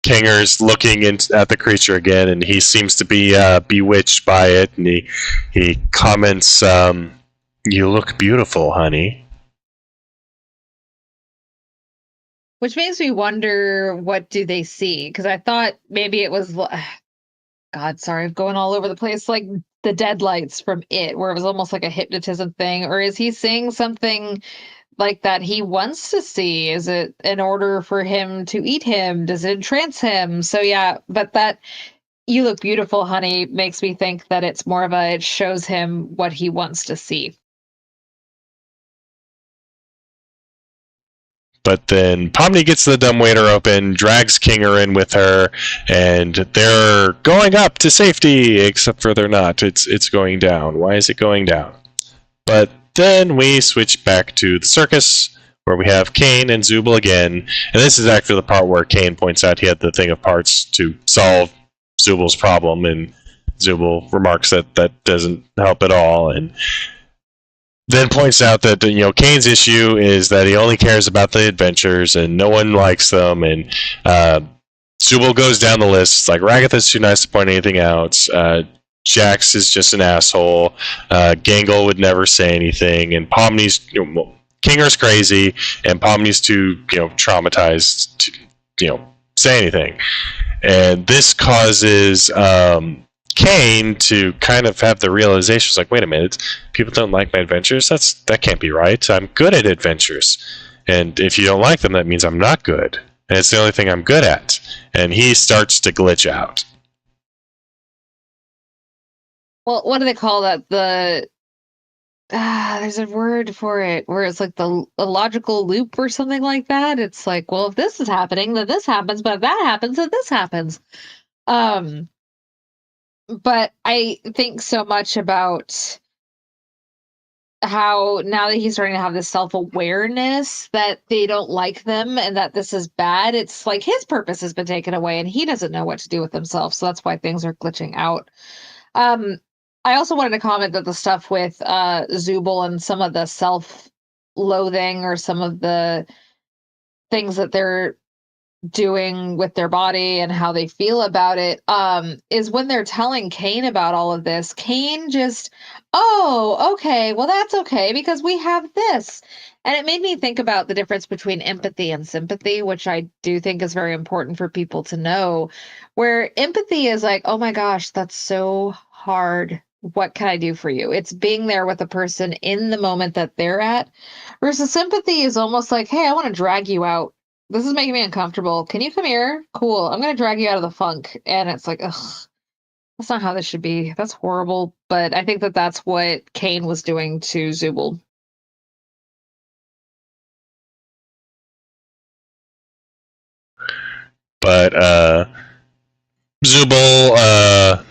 Kinger's looking at the creature again, and he seems to be bewitched by it, and he comments. You look beautiful, honey. Which makes me wonder, what do they see? Because I thought maybe it was, God, sorry, I'm going all over the place, like the deadlights from It, where it was almost like a hypnotism thing. Or is he seeing something like that he wants to see? Is it in order for him to eat him? Does it entrance him? So yeah, but that you look beautiful, honey, makes me think that it's more of it shows him what he wants to see. But then Pomni gets the dumbwaiter open, drags Kinger in with her, and they're going up to safety, except for they're not. It's going down. Why is it going down? But then we switch back to the circus, where we have Kane and Zubul again. And this is actually the part where Kane points out he had the thing of parts to solve Zubul's problem, and Zubul remarks that doesn't help at all, and then points out that Kane's issue is that he only cares about the adventures and no one likes them. And Zubul goes down the list. It's like Ragatha's too nice to point anything out. Jax is just an asshole. Gangle would never say anything, and Pomni's Kinger's crazy, and Pomni's too traumatized to say anything. And this causes Kane to kind of have the realization, it's like, wait a minute, people don't like my adventures? That can't be right. I'm good at adventures. And if you don't like them, that means I'm not good. And it's the only thing I'm good at. And he starts to glitch out. Well, what do they call that? There's a word for it where it's like the logical loop or something like that. It's like, well, if this is happening, then this happens, but if that happens, then this happens. But I think so much about how now that he's starting to have this self-awareness that they don't like them and that this is bad, it's like his purpose has been taken away and he doesn't know what to do with himself. So that's why things are glitching out. I also wanted to comment that the stuff with Zubul and some of the self-loathing or some of the things that they're doing with their body and how they feel about it, is when they're telling Cain about all of this, Cain just, oh, okay, well, that's okay because we have this. And it made me think about the difference between empathy and sympathy, which I do think is very important for people to know, where empathy is like, oh my gosh, that's so hard. What can I do for you? It's being there with a person in the moment that they're at, versus sympathy is almost like, hey, I want to drag you out. This is making me uncomfortable. Can you come here? Cool. I'm going to drag you out of the funk. And it's like, ugh, that's not how this should be. That's horrible. But I think that that's what Cain was doing to Zubul. But Zubul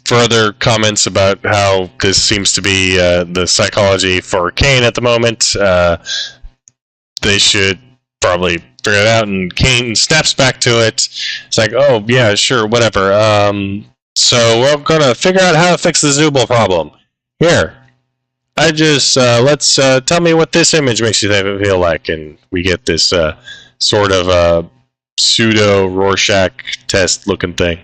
further comments about how this seems to be the psychology for Cain at the moment. They should probably figure it out, and Cain snaps back to it. It's like, oh yeah, sure, whatever. So we're gonna figure out how to fix the Zubul problem. Here, I just let's tell me what this image makes you feel like, and we get this sort of pseudo Rorschach test looking thing.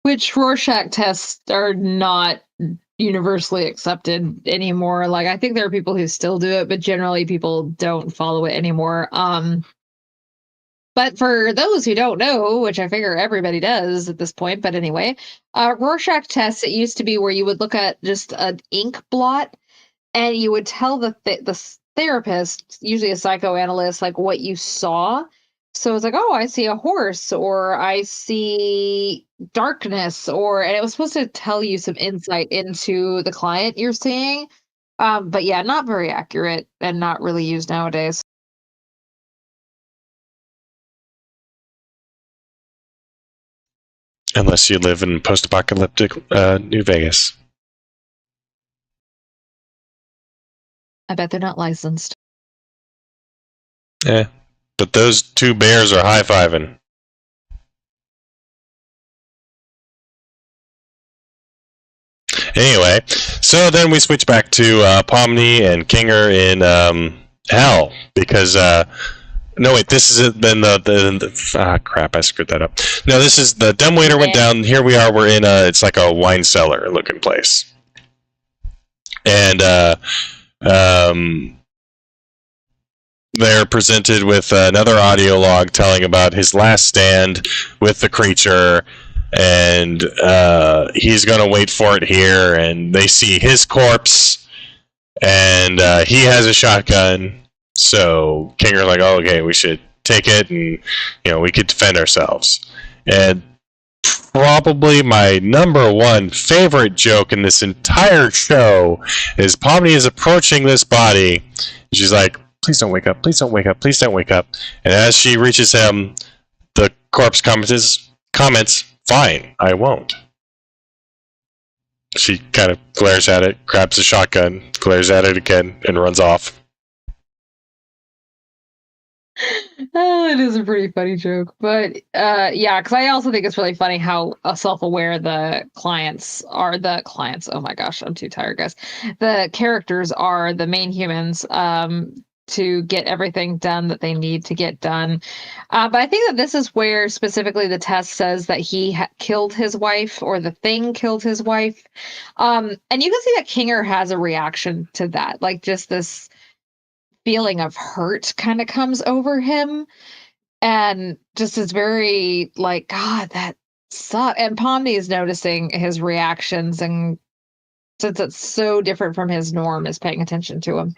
Which Rorschach tests are not universally accepted anymore. Like, I think there are people who still do it, but generally people don't follow it anymore. But for those who don't know, which I figure everybody does at this point, but anyway, Rorschach tests, it used to be where you would look at just an ink blot and you would tell the therapist, usually a psychoanalyst, like what you saw. So it's like, oh, I see a horse, or I see darkness, and it was supposed to tell you some insight into the client you're seeing. But yeah, not very accurate and not really used nowadays. Unless you live in post-apocalyptic New Vegas. I bet they're not licensed. Yeah. But those two bears are high-fiving. Anyway, so then we switch back to Pomni and Kinger in hell, because no wait, this is then the crap, I screwed that up. No, this is the dumbwaiter went down. Here we are. We're in it's like a wine cellar looking place, and they're presented with another audio log telling about his last stand with the creature, and he's going to wait for it here, and they see his corpse, and he has a shotgun, so Kinger's like, oh, okay, we should take it, and we could defend ourselves. And probably my number one favorite joke in this entire show is Pomni is approaching this body, and she's like, please don't wake up, please don't wake up, please don't wake up. And as she reaches him, the corpse comments, fine, I won't. She kind of glares at it, grabs a shotgun, glares at it again, and runs off. Oh, it is a pretty funny joke. But yeah, because I also think it's really funny how self-aware the clients are. The clients, oh my gosh, I'm too tired, guys. The characters are the main humans, to get everything done that they need to get done. But I think that this is where specifically the test says that he killed his wife, or the thing killed his wife. And you can see that Kinger has a reaction to that. Like, just this feeling of hurt kind of comes over him. And just is very like, God, that sucks. And Pomni is noticing his reactions. And since it's so different from his norm, is paying attention to him.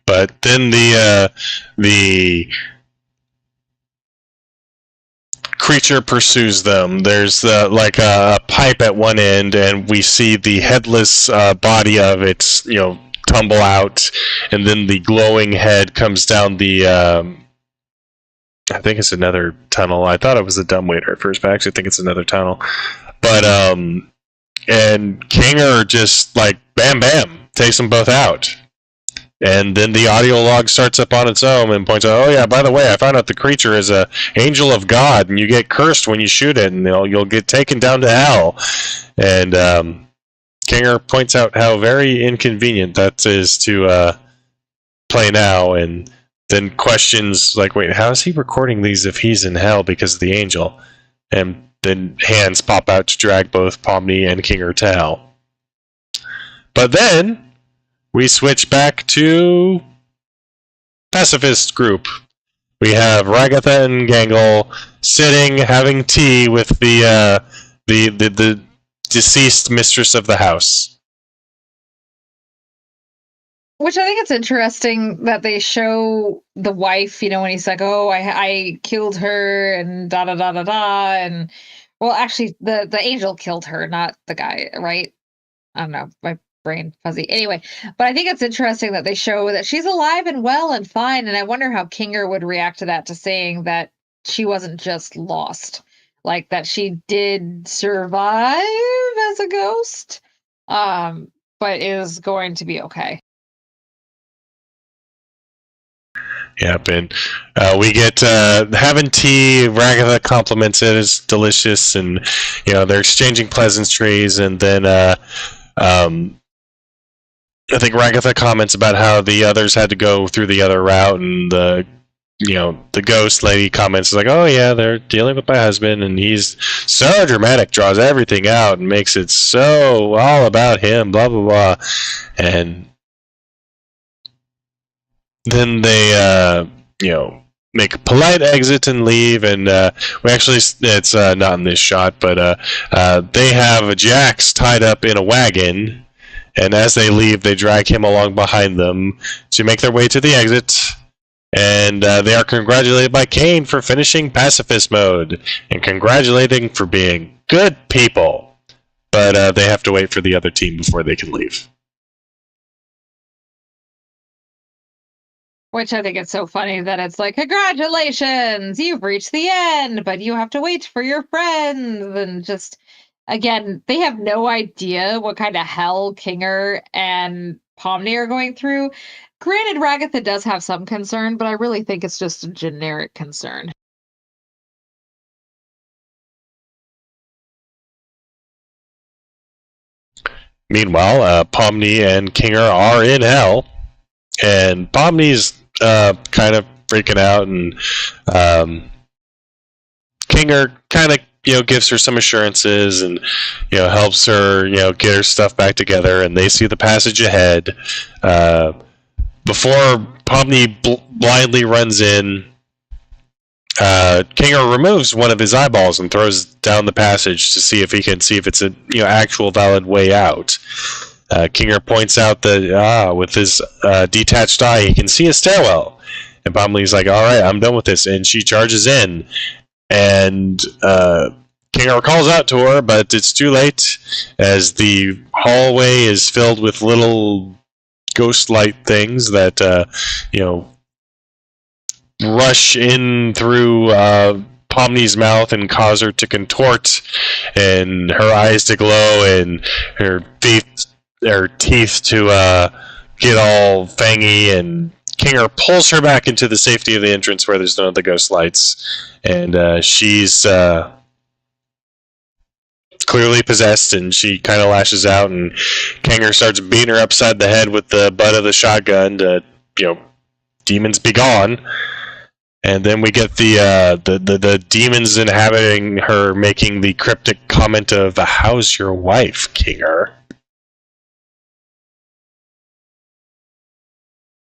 But then the creature pursues them. There's like a pipe at one end, and we see the headless body of it, tumble out, and then the glowing head comes down the. I think it's another tunnel. I thought it was a dumbwaiter at first, but I actually think it's another tunnel. But and Kinger just like bam bam takes them both out. And then the audio log starts up on its own and points out, oh yeah, by the way, I found out the creature is a angel of God, and you get cursed when you shoot it, and you'll get taken down to hell. And Kinger points out how very inconvenient that is to play now, and then questions like, wait, how is he recording these if he's in hell because of the angel? And then hands pop out to drag both Pomni and Kinger to hell. But then we switch back to pacifist group. We have Ragatha and Gangle sitting, having tea with the deceased mistress of the house. Which I think it's interesting that they show the wife, when he's like, oh, I killed her and da da da da da. And well, actually, the angel killed her, not the guy, right? I don't know. My brain fuzzy. Anyway, but I think it's interesting that they show that she's alive and well and fine. And I wonder how Kinger would react to that, to saying that she wasn't just lost, like that she did survive as a ghost, but is going to be okay. Yep, and we get having tea. Ragatha compliments it as delicious, and they're exchanging pleasantries, and then I think Ragatha comments about how the others had to go through the other route, and the ghost lady comments like, oh yeah, they're dealing with my husband, and he's so dramatic, draws everything out and makes it so all about him, blah blah blah. And then they make a polite exit and leave, and we actually, it's not in this shot, but they have Jax tied up in a wagon, and as they leave they drag him along behind them to make their way to the exit. And they are congratulated by Kane for finishing pacifist mode, and congratulating for being good people. But they have to wait for the other team before they can leave. Which I think it's so funny that it's like, congratulations, you've reached the end, but you have to wait for your friends. And just, again, they have no idea what kind of hell Kinger and Pomni are going through. Granted, Ragatha does have some concern, but I really think it's just a generic concern. Meanwhile, Pomni and Kinger are in hell, and Pomni's kind of freaking out, and Kinger kind of gives her some assurances, and helps her get her stuff back together, and they see the passage ahead. Before Pomni blindly runs in, Kinger removes one of his eyeballs and throws down the passage to see if he can see if it's a actual valid way out. Kinger points out that with his detached eye he can see a stairwell, and Pomni's like, all right, I'm done with this, and she charges in, and Kinger calls out to her, but it's too late, as the hallway is filled with little ghost-light things that rush in through Pomni's mouth and cause her to contort, and her eyes to glow, and her teeth to get all fangy, and Kinger pulls her back into the safety of the entrance where there's none of the ghost lights, and she's clearly possessed, and she kind of lashes out, and Kinger starts beating her upside the head with the butt of the shotgun to, demons be gone. And then we get the demons inhabiting her making the cryptic comment of, how's your wife, Kinger?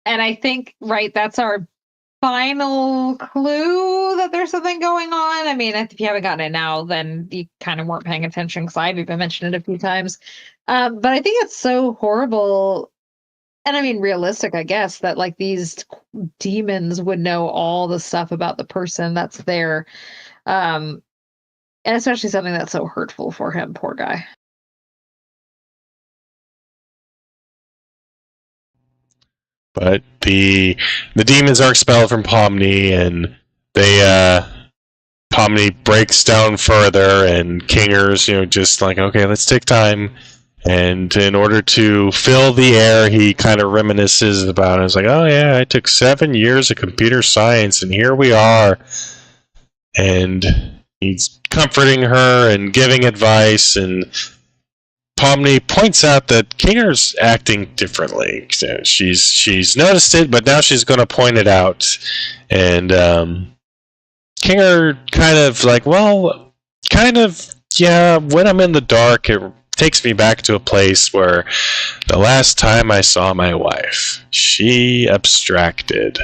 And I think, right, that's our final clue that there's something going on. I mean, if you haven't gotten it now, then you kind of weren't paying attention, because I've even mentioned it a few times. But I think it's so horrible, and I mean realistic, I guess, that like these demons would know all the stuff about the person that's there. And especially something that's so hurtful for him, poor guy. But the demons are expelled from Pomni, and Pomni breaks down further, and Kinger's just like, okay, let's take time. And in order to fill the air, he kind of reminisces about it. It's like, oh yeah, I took 7 years of computer science, and here we are. And he's comforting her and giving advice, and Pomni points out that Kinger's acting differently. So she's noticed it, but now she's going to point it out. And Kinger kind of like, well, kind of, yeah, when I'm in the dark, it takes me back to a place where the last time I saw my wife, she abstracted,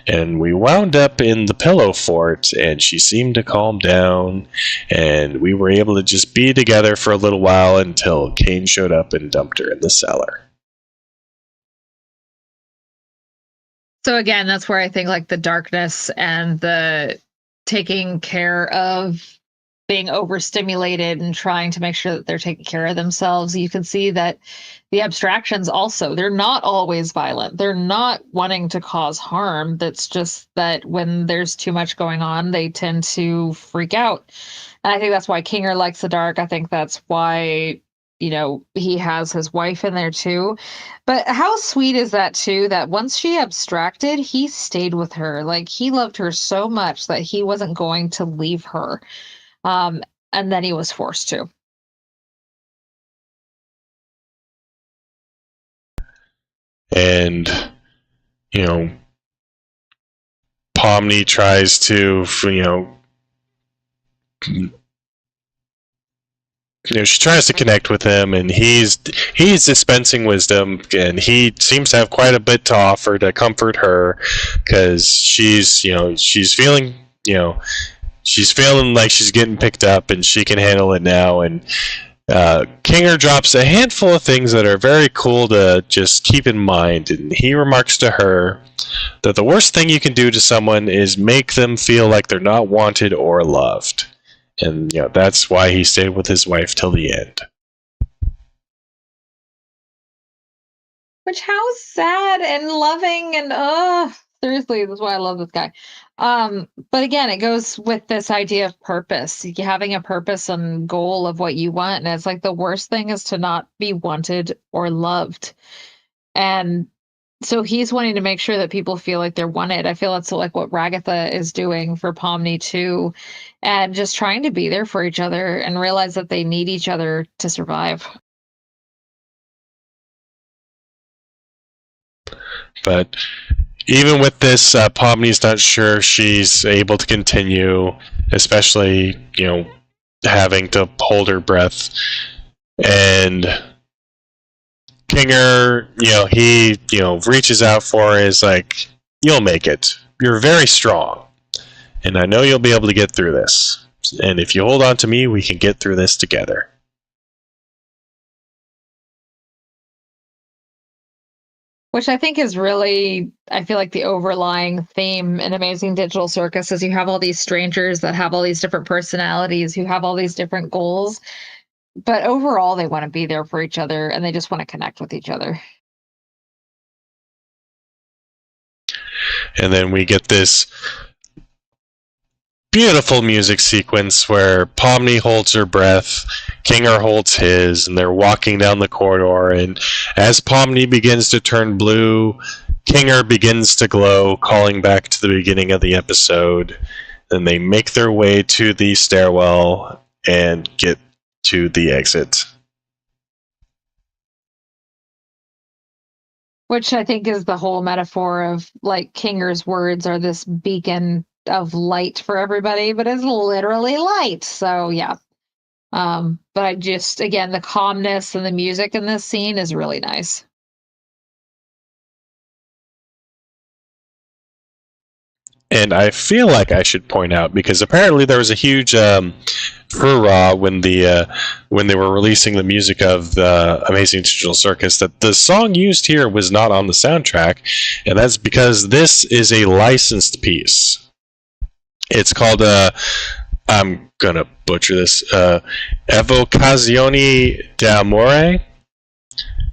and we wound up in the pillow fort, and she seemed to calm down, and we were able to just be together for a little while until Kane showed up and dumped her in the cellar. So again, that's where I think like the darkness and the taking care of being overstimulated and trying to make sure that they're taking care of themselves. You can see that the abstractions also, they're not always violent. They're not wanting to cause harm. That's just that when there's too much going on, they tend to freak out. And I think that's why Kinger likes the dark. I think that's why, he has his wife in there too. But how sweet is that too, that once she abstracted, he stayed with her. Like he loved her so much that he wasn't going to leave her. Um, and then he was forced to. And, Pomni tries to, she tries to connect with him, and he's dispensing wisdom, and he seems to have quite a bit to offer to comfort her, because she's feeling, she's feeling like she's getting picked up, and she can handle it now. And Kinger drops a handful of things that are very cool to just keep in mind, and he remarks to her that the worst thing you can do to someone is make them feel like they're not wanted or loved. And that's why he stayed with his wife till the end. Which, how sad and loving, and seriously, that's why I love this guy. But again, it goes with this idea of purpose, having a purpose and goal of what you want. And it's like the worst thing is to not be wanted or loved. And so he's wanting to make sure that people feel like they're wanted. I feel that's like what Ragatha is doing for Pomni too, and just trying to be there for each other and realize that they need each other to survive. But even with this, Pomni's not sure she's able to continue, especially, having to hold her breath. And Kinger, he, reaches out for her, is like, you'll make it. You're very strong. And I know you'll be able to get through this. And if you hold on to me, we can get through this together. Which I think is really, I feel like the overlying theme in Amazing Digital Circus is you have all these strangers that have all these different personalities, who have all these different goals. But overall, they want to be there for each other and they just want to connect with each other. And then we get this beautiful music sequence where Pomni holds her breath, Kinger holds his, and they're walking down the corridor. And as Pomni begins to turn blue, Kinger begins to glow, calling back to the beginning of the episode. Then they make their way to the stairwell and get to the exit. Which I think is the whole metaphor of like Kinger's words are this beacon of light for everybody, but it's literally light. So yeah. But I just, again, the calmness and the music in this scene is really nice. And I feel like I should point out, because apparently there was a huge furore when they were releasing the music of the Amazing Digital Circus, that the song used here was not on the soundtrack, and that's because this is a licensed piece. It's called I'm gonna butcher this, Evocazioni d'Amore.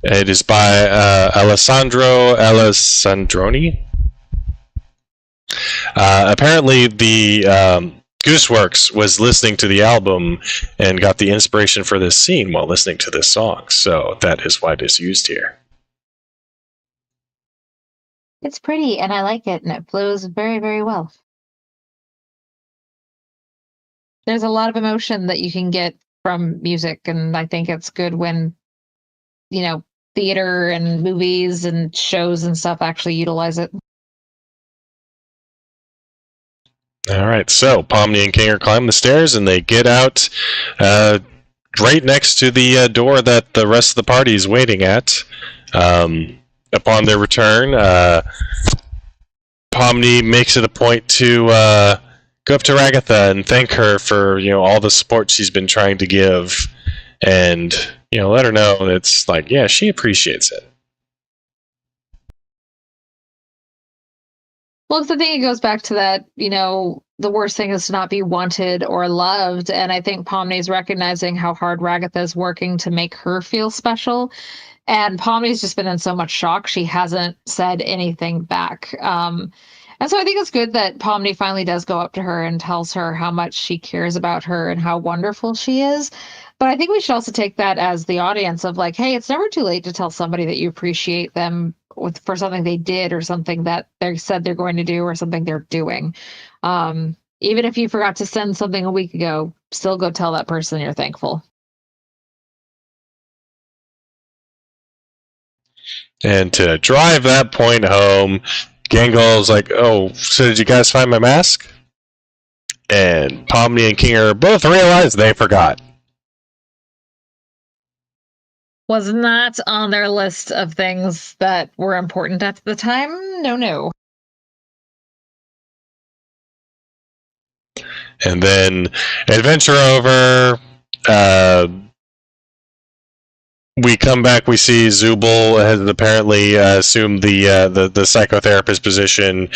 It is by Alessandro Alessandroni. Apparently, the Gooseworks was listening to the album and got the inspiration for this scene while listening to this song, so that is why it is used here. It's pretty, and I like it, and it flows very, very well. There's a lot of emotion that you can get from music, and I think it's good when theater and movies and shows and stuff actually utilize it. All right, so Pomni and Kinger climb the stairs, and they get out right next to the door that the rest of the party is waiting at. Upon their return, Pomni makes it a point to go up to Ragatha and thank her for all the support she's been trying to give, and let her know it's like, yeah, she appreciates it. Well, I think it goes back to that, the worst thing is to not be wanted or loved. And I think Pomni's recognizing how hard Ragatha is working to make her feel special. And Pomni's just been in so much shock, she hasn't said anything back. And so I think it's good that Pomni finally does go up to her and tells her how much she cares about her and how wonderful she is. But I think we should also take that as the audience of like, hey, it's never too late to tell somebody that you appreciate them for something they did or something that they said they're going to do or something they're doing. Even if you forgot to send something a week ago, still go tell that person you're thankful. And to drive that point home, Gangle's like, oh, so did you guys find my mask? And Pomni and Kinger both realize they forgot. Was not on their list of things that were important at the time. No. And then, adventure over. We come back. We see Zubul has apparently assumed the psychotherapist position.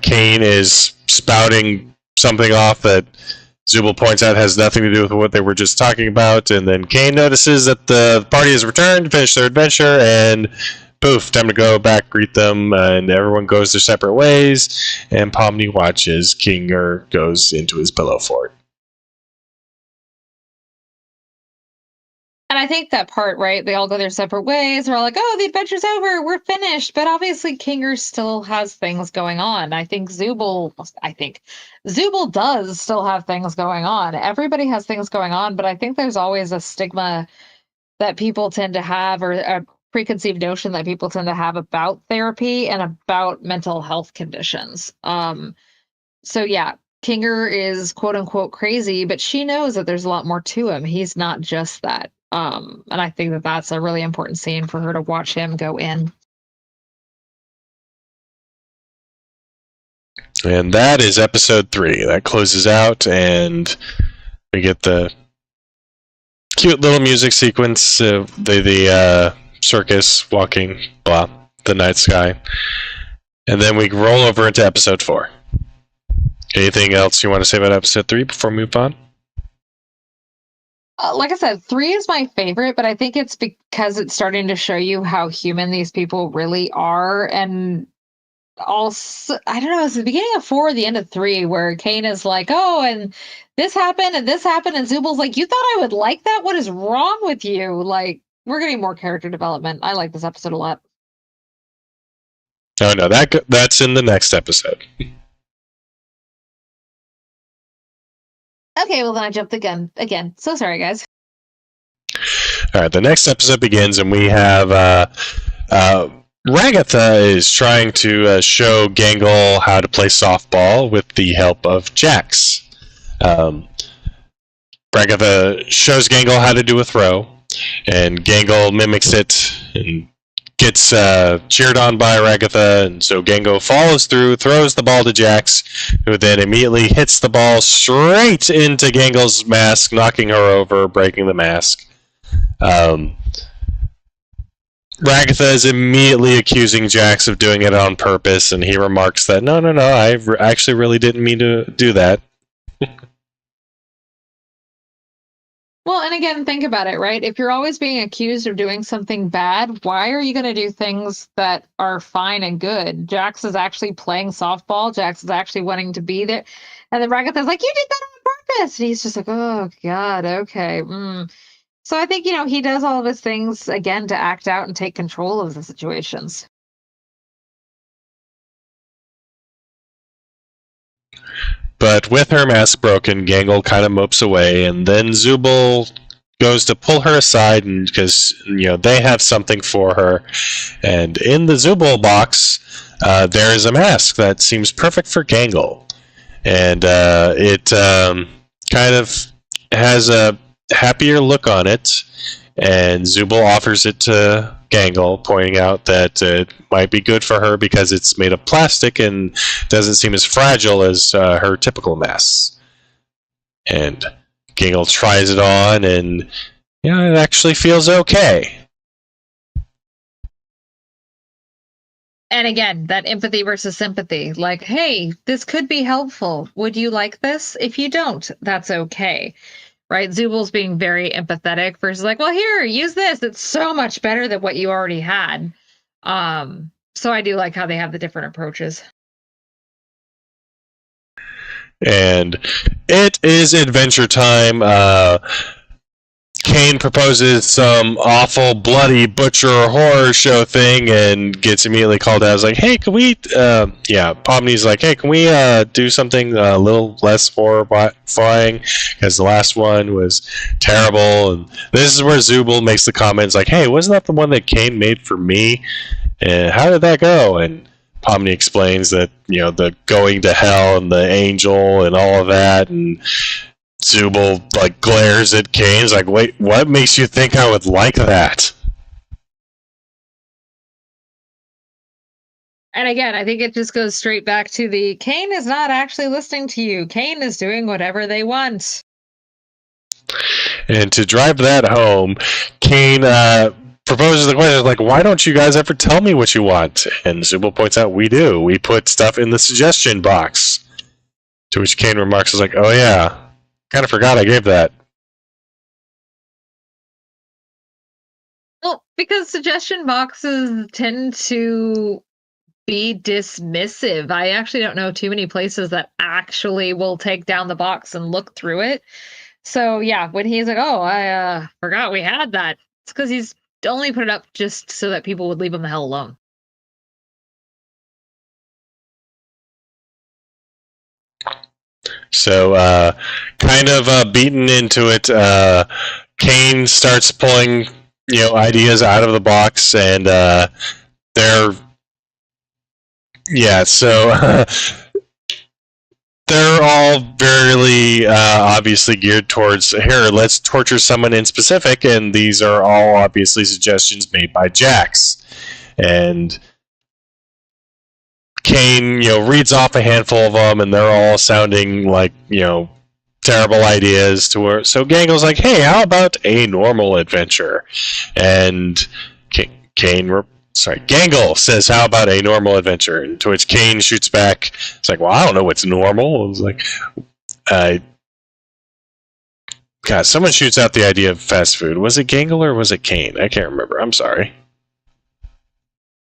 Kane is spouting something off that Zubul points out has nothing to do with what they were just talking about. And then Kane notices that the party has returned, finished their adventure, and poof, time to go back, greet them, and everyone goes their separate ways. And Pomni watches Kinger goes into his pillow fort. And I think that part, right? They all go their separate ways. They're all like, oh, the adventure's over. We're finished. But obviously, Kinger still has things going on. I think Zubul does still have things going on. Everybody has things going on. But I think there's always a stigma that people tend to have, or a preconceived notion that people tend to have about therapy and about mental health conditions. So yeah, Kinger is quote unquote crazy, but she knows that there's a lot more to him. He's not just that. And I think that that's a really important scene for her to watch him go in. And that is episode 3. That closes out, and we get the cute little music sequence of the circus walking, the night sky. And then we roll over into episode 4. Anything else you want to say about episode 3 before we move on? Like I said, 3 is my favorite, but I think it's because it's starting to show you how human these people really are. And also, I don't know, it's the beginning of 4, the end of 3, where Kane is like, oh, and this happened, and this happened, and Zubul's like, you thought I would like that? What is wrong with you? Like, we're getting more character development. I like this episode a lot. Oh, no, that's in the next episode. Okay, well then I jumped the gun again. So sorry, guys. All right, the next episode begins, and we have Ragatha is trying to show Gangle how to play softball with the help of Jax. Ragatha shows Gangle how to do a throw, and Gangle mimics it and gets cheered on by Ragatha, and so Gangle follows through, throws the ball to Jax, who then immediately hits the ball straight into Gangle's mask, knocking her over, breaking the mask. Ragatha is immediately accusing Jax of doing it on purpose, and he remarks that, no, I actually really didn't mean to do that. Well, and again, think about it, right? If you're always being accused of doing something bad, why are you going to do things that are fine and good? Jax is actually playing softball. Jax is actually wanting to be there. And then Ragatha's like, you did that on purpose. And he's just like, oh, God, okay. So I think, he does all of his things, again, to act out and take control of the situations. But with her mask broken, Gangle kind of mopes away, and then Zubul goes to pull her aside, and because they have something for her. And in the Zubul box, there is a mask that seems perfect for Gangle, and it kind of has a happier look on it. And Zubul offers it to Gangle, pointing out that it might be good for her because it's made of plastic and doesn't seem as fragile as her typical masks. And Gangle tries it on, and it actually feels okay. And again, that empathy versus sympathy. Like, hey, this could be helpful. Would you like this? If you don't, that's okay. Right? Zubul's being very empathetic versus like, well, here, use this. It's so much better than what you already had. So I do like how they have the different approaches. And it is adventure time. Kane proposes some awful, bloody butcher horror show thing and gets immediately called out. I was like, hey, can we... Pomni's like, hey, can we do something a little less horrifying? Because the last one was terrible. And this is where Zubul makes the comments like, hey, wasn't that the one that Kane made for me? And how did that go? And Pomni explains that, the going to hell and the angel and all of that, and Zubul glares at Kane. He's like, wait, what makes you think I would like that? And again, I think it just goes straight back to the Kane is not actually listening to you. Kane is doing whatever they want. And to drive that home, Kane proposes the question, like, why don't you guys ever tell me what you want? And Zubul points out, we do. We put stuff in the suggestion box. To which Kane remarks, like, oh yeah, kind of forgot I gave that. Well, because suggestion boxes tend to be dismissive. I actually don't know too many places that actually will take down the box and look through it. So yeah, when he's like, oh, I forgot we had that, it's because he's only put it up just so that people would leave him the hell alone. So, kind of beaten into it, Kane starts pulling, ideas out of the box, and they're all very obviously geared towards, here, let's torture someone in specific, and these are all obviously suggestions made by Jax. And Kane, reads off a handful of them, and they're all sounding like, terrible ideas to her. So Gangle's like, hey, how about a normal adventure? And Gangle says, how about a normal adventure? And to which Kane shoots back. It's like, well, I don't know what's normal. It's like, God, someone shoots out the idea of fast food. Was it Gangle or was it Kane? I can't remember. I'm sorry.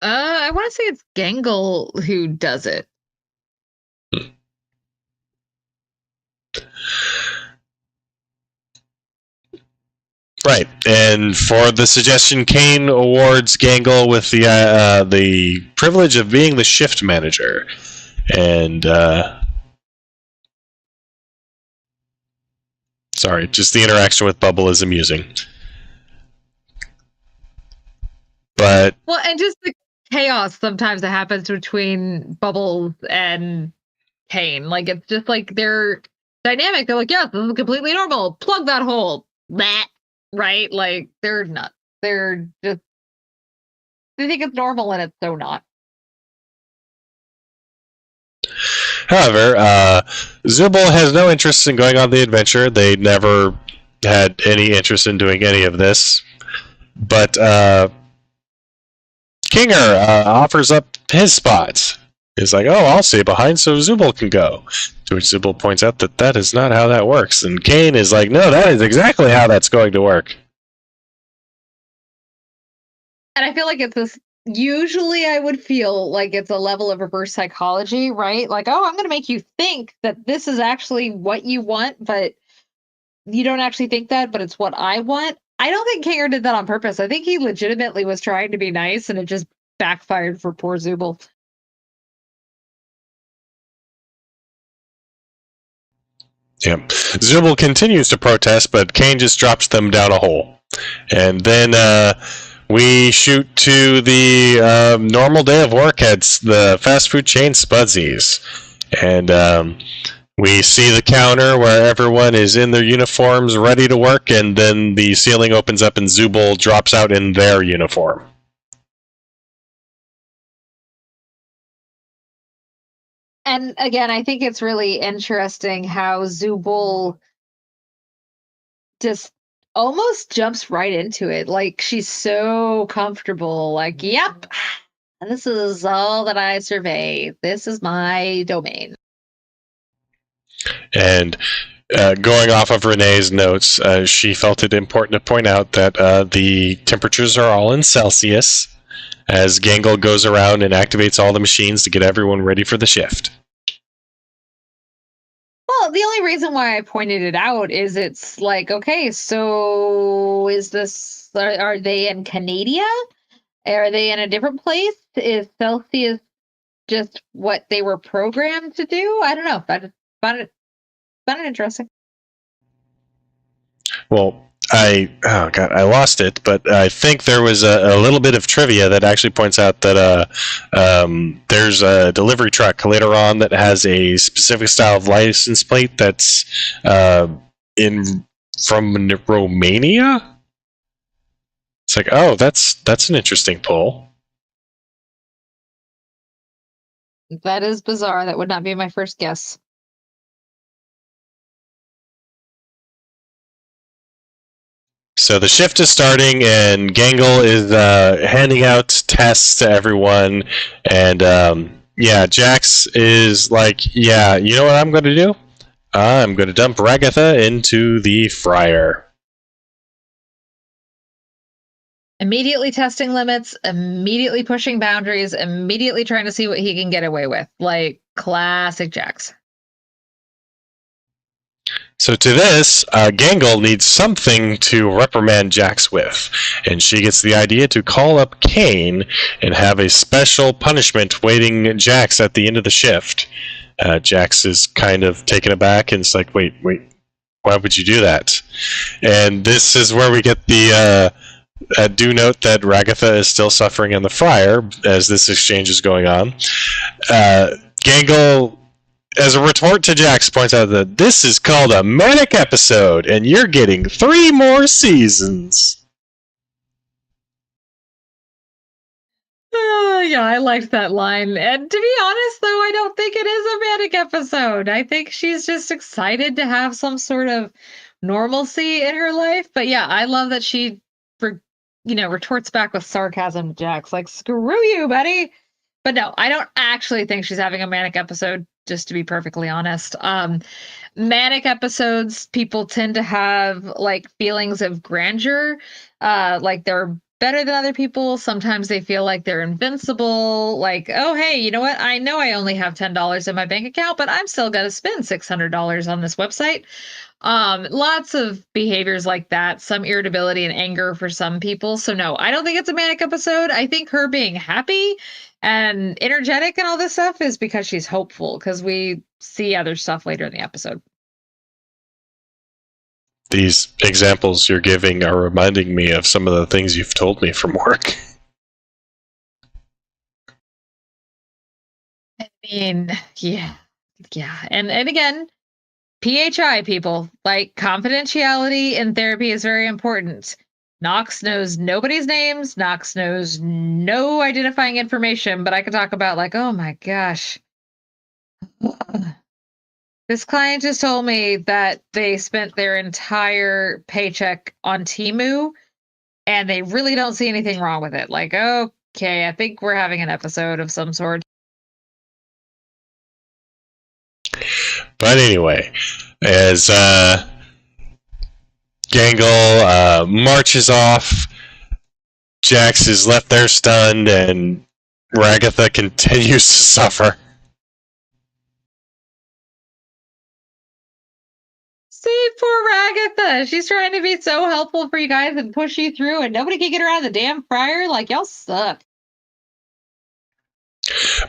I want to say it's Gangle who does it. Right, and for the suggestion, Kane awards Gangle with the privilege of being the shift manager, and sorry, just the interaction with Bubble is amusing. But well, and just the chaos sometimes that happens between Bubble and Kane, like it's just like their dynamic. They're like, yeah, this is completely normal. Plug that hole. That. Right? Like, they're not. They're just... They think it's normal, and it's so not. However, Zubul has no interest in going on the adventure. They never had any interest in doing any of this. But Kinger offers up his spot. He's like, oh, I'll stay behind so Zubul can go. To which Zubul points out that is not how that works. And Kane is like, no, that is exactly how that's going to work. And I feel like it's this... Usually I would feel like it's a level of reverse psychology, right? Like, oh, I'm going to make you think that this is actually what you want, but you don't actually think that, but it's what I want. I don't think Kinger did that on purpose. I think he legitimately was trying to be nice, and it just backfired for poor Zubul. Yep. Zubul continues to protest, but Kane just drops them down a hole. And then we shoot to the normal day of work at the fast food chain Spudsies. And we see the counter where everyone is in their uniforms ready to work, and then the ceiling opens up and Zubul drops out in their uniform. And again, I think it's really interesting how Zubul just almost jumps right into it. Like, she's so comfortable. Like, yep, this is all that I survey. This is my domain. And going off of Renee's notes, she felt it important to point out that the temperatures are all in Celsius, as Gangle goes around and activates all the machines to get everyone ready for the shift. Well, the only reason why I pointed it out is it's like, okay, so is this, are they in Canada? Are they in a different place? Is Celsius just what they were programmed to do? I don't know. But found it interesting. Well, I lost it, but I think there was a little bit of trivia that actually points out that there's a delivery truck later on that has a specific style of license plate that's from Romania. It's like, oh, that's an interesting pull. That is bizarre. That would not be my first guess. So the shift is starting, and Gangle is handing out tests to everyone. And Jax is like, yeah, you know what I'm going to do? I'm going to dump Ragatha into the fryer. Immediately testing limits, immediately pushing boundaries, immediately trying to see what he can get away with. Like, classic Jax. So to this, Gangle needs something to reprimand Jax with, and she gets the idea to call up Kane and have a special punishment waiting Jax at the end of the shift. Jax is kind of taken aback and it's like, wait, why would you do that? And this is where we get the do note that Ragatha is still suffering in the fryer as this exchange is going on. Gangle, as a retort to Jax, points out that this is called a manic episode, and you're getting 3 more seasons. Yeah, I liked that line. And to be honest, though, I don't think it is a manic episode. I think she's just excited to have some sort of normalcy in her life. But yeah, I love that she, retorts back with sarcasm to Jax. Like, screw you, buddy. But no, I don't actually think she's having a manic episode, just to be perfectly honest. Manic episodes, people tend to have like feelings of grandeur, like they're better than other people. Sometimes they feel like they're invincible. Like, oh, hey, you know what? I know I only have $10 in my bank account, but I'm still going to spend $600 on this website. Lots of behaviors like that, some irritability and anger for some people. So no, I don't think it's a manic episode. I think her being happy and energetic and all this stuff is because she's hopeful, because we see other stuff later in the episode. These examples you're giving are reminding me of some of the things you've told me from work. I mean, yeah. And again, PHI people, like, confidentiality in therapy is very important. Nox knows nobody's names. Nox knows no identifying information, but I could talk about like, oh my gosh. This client just told me that they spent their entire paycheck on Temu and they really don't see anything wrong with it. Like, okay, I think we're having an episode of some sort. But anyway, as Gangle marches off, Jax is left there stunned, and Ragatha continues to suffer. See, poor Ragatha. She's trying to be so helpful for you guys and push you through, and nobody can get her out of the damn fryer. Like, y'all suck.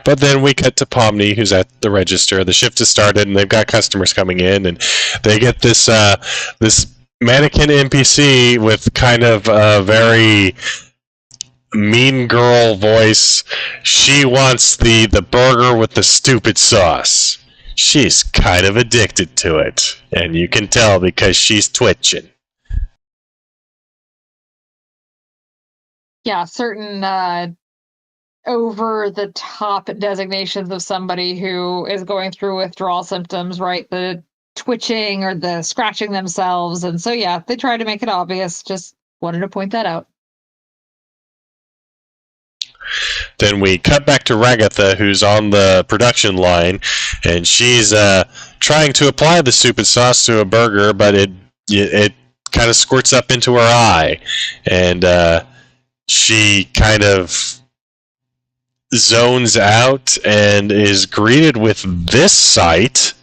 But then we cut to Pomni, who's at the register. The shift has started, and they've got customers coming in, and they get this this mannequin NPC with kind of a very mean girl voice. She wants the burger with the stupid sauce. She's kind of addicted to it, and you can tell because she's twitching. Yeah, certain over the top designations of somebody who is going through withdrawal symptoms, right? The twitching or the scratching themselves. And so, yeah, they try to make it obvious. Just wanted to point that out. Then we cut back to Ragatha, who's on the production line, and she's trying to apply the stupid sauce to a burger, but it kind of squirts up into her eye, and she kind of zones out and is greeted with this sight,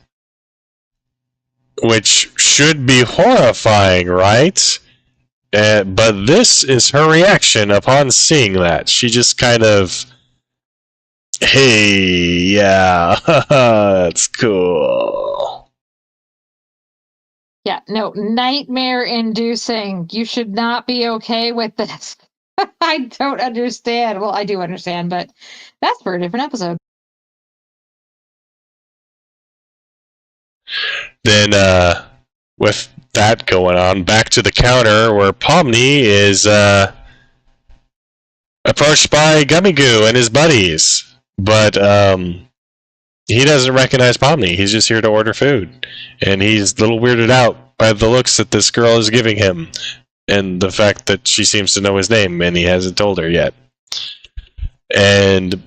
which should be horrifying, right? But this is her reaction upon seeing that. She just kind of, hey, yeah, that's cool. Yeah, no, nightmare inducing. You should not be okay with this. I don't understand. Well, I do understand, but that's for a different episode. Then, with that going on, back to the counter where Pomni is approached by Gummy Goo and his buddies, but he doesn't recognize Pomni. He's just here to order food, and he's a little weirded out by the looks that this girl is giving him, and the fact that she seems to know his name and he hasn't told her yet. And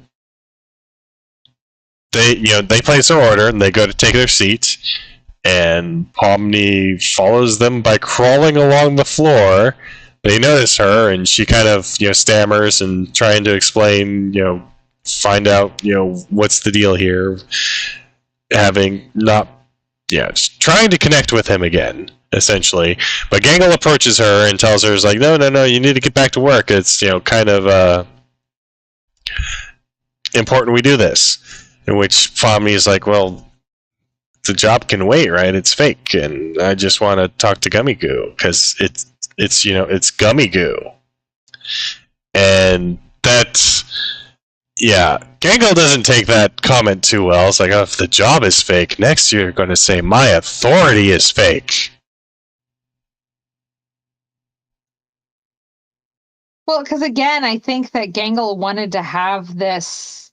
they place their order and they go to take their seat, and Pomni follows them by crawling along the floor. They notice her, and she kind of stammers and trying to explain, find out what's the deal here, having not trying to connect with him again, essentially. But Gangle approaches her and tells her, is like, no, you need to get back to work. It's kind of important we do this. In which Pomni is like, well, the job can wait, right? It's fake, and I just want to talk to Gummy Goo because it's Gummy Goo, and that's Gangle doesn't take that comment too well. It's like, oh, if the job is fake, next you're going to say my authority is fake. Well, because again, I think that Gangle wanted to have this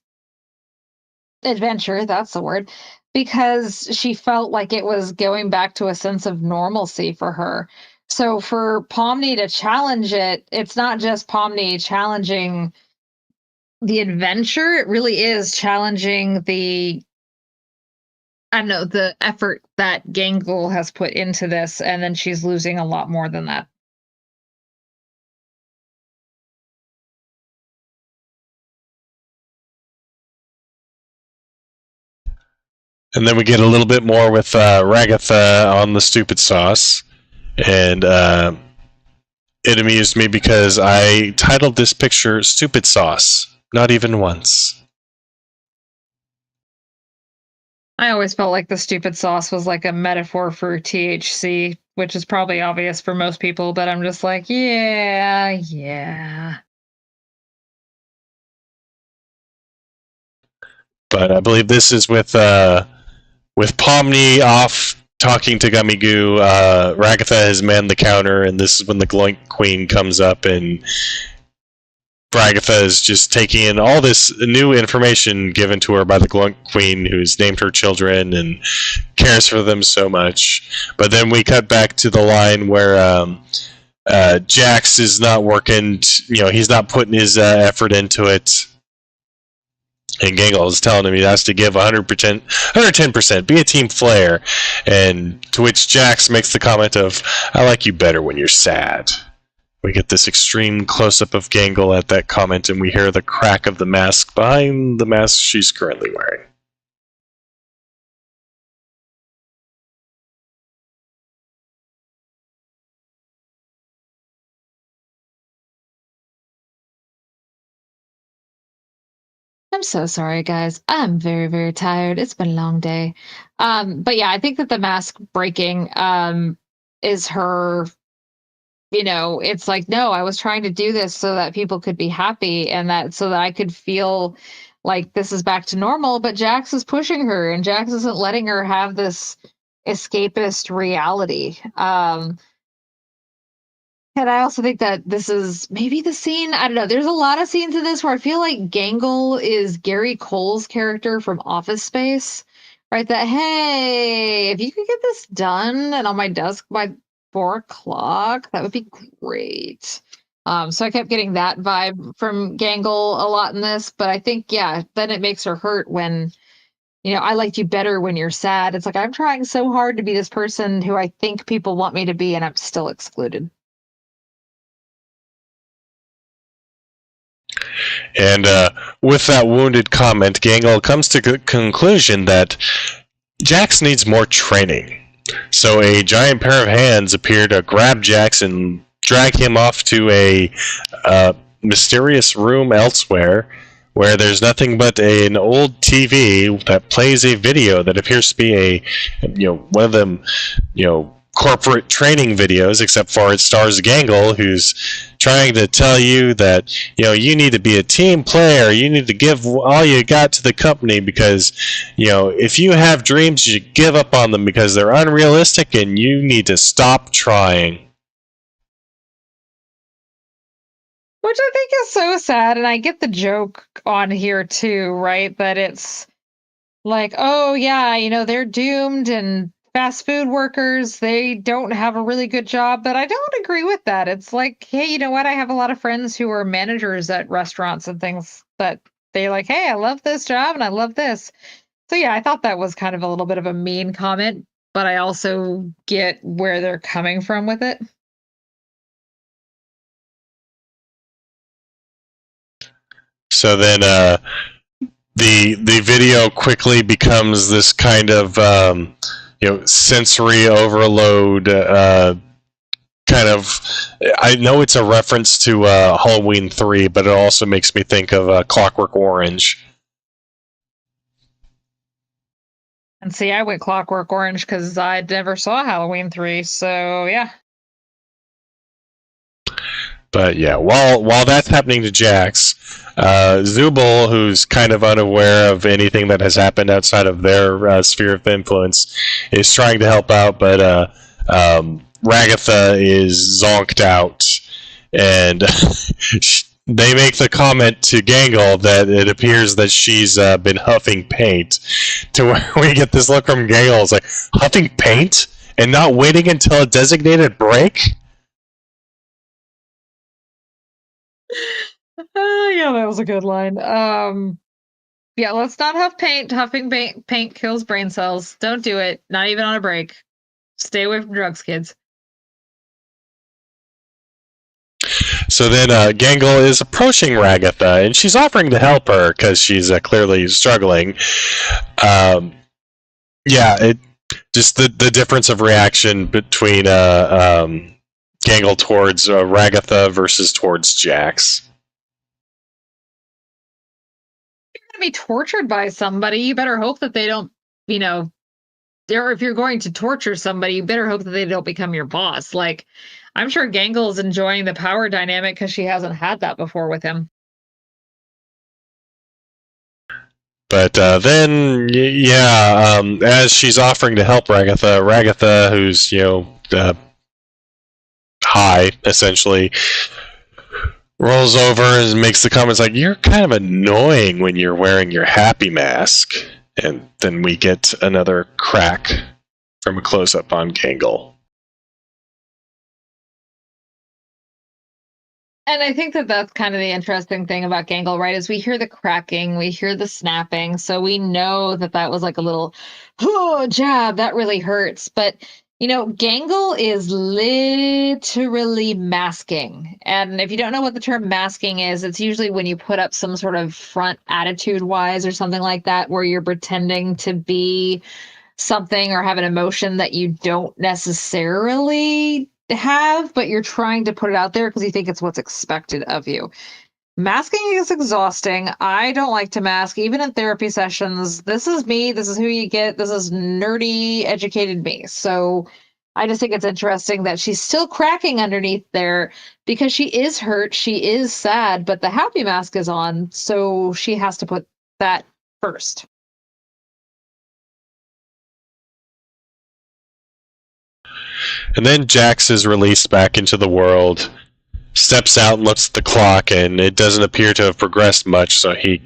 adventure, that's the word, because she felt like it was going back to a sense of normalcy for her. So for Pomni to challenge it, it's not just Pomni challenging the adventure, it really is challenging the effort that Gangle has put into this, and then she's losing a lot more than that. And then we get a little bit more with Ragatha on the stupid sauce. And it amused me because I titled this picture Stupid Sauce, not even once. I always felt like the stupid sauce was like a metaphor for THC, which is probably obvious for most people, but I'm just like, yeah. But I believe this is with Pomni off talking to Gummy Goo. Ragatha has manned the counter, and this is when the Gloink Queen comes up, and Ragatha is just taking in all this new information given to her by the Gloink Queen, who's named her children and cares for them so much. But then we cut back to the line where Jax is not working. He's not putting his effort into it. And Gangle is telling him he has to give 100%, 110%, be a team player. And to which Jax makes the comment of, I like you better when you're sad. We get this extreme close-up of Gangle at that comment, and we hear the crack of the mask behind the mask she's currently wearing. I'm so sorry, guys. I'm very, very tired. It's been a long day. But yeah, I think that the mask breaking is her, it's like, no, I was trying to do this so that people could be happy and that so that I could feel like this is back to normal. But Jax is pushing her and Jax isn't letting her have this escapist reality. And I also think that this is maybe the scene. I don't know. There's a lot of scenes in this where I feel like Gangle is Gary Cole's character from Office Space, right? That, hey, if you could get this done and on my desk by 4 o'clock, that would be great. So I kept getting that vibe from Gangle a lot in this. But I think, yeah, then it makes her hurt when, I liked you better when you're sad. It's like, I'm trying so hard to be this person who I think people want me to be, and I'm still excluded. And with that wounded comment, Gangle comes to the conclusion that Jax needs more training. So a giant pair of hands appear to grab Jax and drag him off to a mysterious room elsewhere, where there's nothing but an old TV that plays a video that appears to be one of them, corporate training videos, except for it stars Gangle, who's trying to tell you that, you need to be a team player, you need to give all you got to the company, because, if you have dreams, you should give up on them because they're unrealistic and you need to stop trying. Which I think is so sad, and I get the joke on here too, right? That it's like, oh yeah, they're doomed and fast food workers, they don't have a really good job, but I don't agree with that. It's like, hey, you know what? I have a lot of friends who are managers at restaurants and things that they're like, hey, I love this job and I love this. So yeah, I thought that was kind of a little bit of a mean comment, but I also get where they're coming from with it. So then the video quickly becomes this kind of sensory overload kind of. I know it's a reference to Halloween 3, but it also makes me think of Clockwork Orange. And see, I went Clockwork Orange because I never saw Halloween 3, so yeah. But yeah, while that's happening to Jax, Zubul, who's kind of unaware of anything that has happened outside of their sphere of influence, is trying to help out, but Ragatha is zonked out, and they make the comment to Gangle that it appears that she's been huffing paint, to where we get this look from Gangle. It's like, huffing paint? And not waiting until a designated break? Yeah, that was a good line. Yeah, let's not huff paint. Huffing paint kills brain cells. Don't do it. Not even on a break. Stay away from drugs, kids. So then Gangle is approaching Ragatha, and she's offering to help her because she's clearly struggling. Just the difference of reaction between Gangle towards Ragatha versus towards Jax. If you're going to be tortured by somebody, you better hope that they don't, or if you're going to torture somebody, you better hope that they don't become your boss. Like, I'm sure Gangle is enjoying the power dynamic because she hasn't had that before with him. But then, as she's offering to help Ragatha, who's, high, essentially, rolls over and makes the comments like, you're kind of annoying when you're wearing your happy mask. And then we get another crack from a close-up on Gangle. And I think that that's kind of the interesting thing about Gangle, right? Is we hear the cracking, we hear the snapping, so we know that that was like a little, jab, that really hurts. But, Gangle is literally masking. And if you don't know what the term masking is, it's usually when you put up some sort of front attitude-wise or something like that, where you're pretending to be something or have an emotion that you don't necessarily have, but you're trying to put it out there because you think it's what's expected of you. Masking is exhausting. I don't like to mask, even in therapy sessions. This is me. This is who you get. This is nerdy, educated me. So I just think it's interesting that she's still cracking underneath there because she is hurt. She is sad, but the happy mask is on. So she has to put that first. And then Jax is released back into the world, steps out and looks at the clock, and it doesn't appear to have progressed much, so he,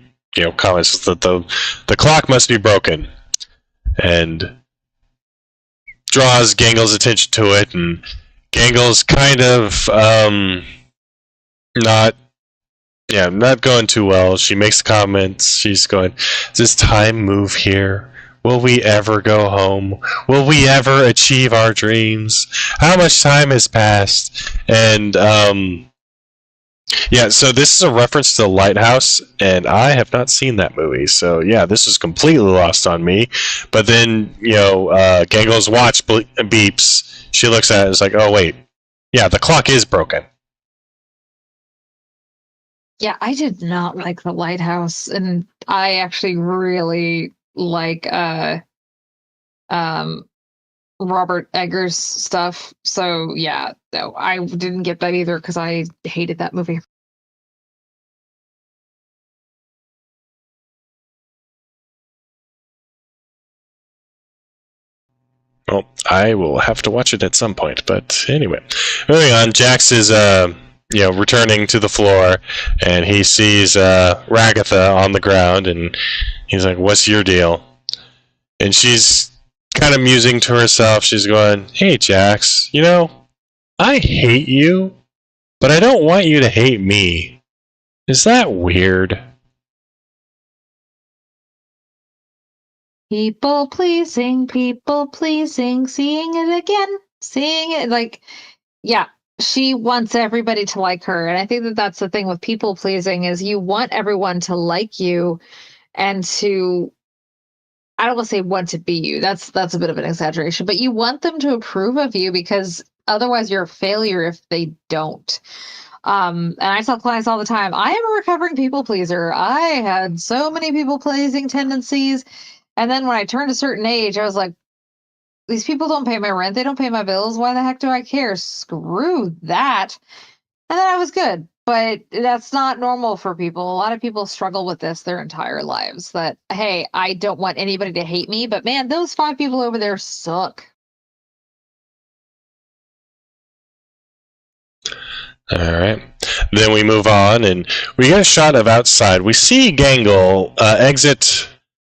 comments that the clock must be broken. And draws Gangle's attention to it, and Gangle's kind of not going too well. She makes comments. She's going, "Does time move here? Will we ever go home? Will we ever achieve our dreams? How much time has passed?" And so this is a reference to The Lighthouse, and I have not seen that movie. So yeah, this is completely lost on me. But then, Gangle's watch beeps. She looks at it and is like, "Oh wait, yeah, the clock is broken." Yeah, I did not like The Lighthouse, and I actually really like Robert Eggers stuff. So yeah, no, I didn't get that either because I hated that movie. Well, I will have to watch it at some point. But anyway, moving on. Jax is returning to the floor, and he sees Ragatha on the ground, and he's like, "What's your deal?" And she's kind of musing to herself. She's going, "Hey, Jax, I hate you, but I don't want you to hate me. Is that weird?" People pleasing, seeing it again, seeing it like, yeah, she wants everybody to like her. And I think that that's the thing with people pleasing is you want everyone to like you and to, I don't want to say want to be you. That's a bit of an exaggeration, but you want them to approve of you because otherwise you're a failure if they don't. And I tell clients all the time, I am a recovering people pleaser. I had so many people pleasing tendencies. And then when I turned a certain age, I was like, these people don't pay my rent. They don't pay my bills. Why the heck do I care? Screw that. And then I was good. But that's not normal for people. A lot of people struggle with this their entire lives that, hey, I don't want anybody to hate me, but man, those 5 people over there suck. All right. Then we move on, and we get a shot of outside. We see Gangle exit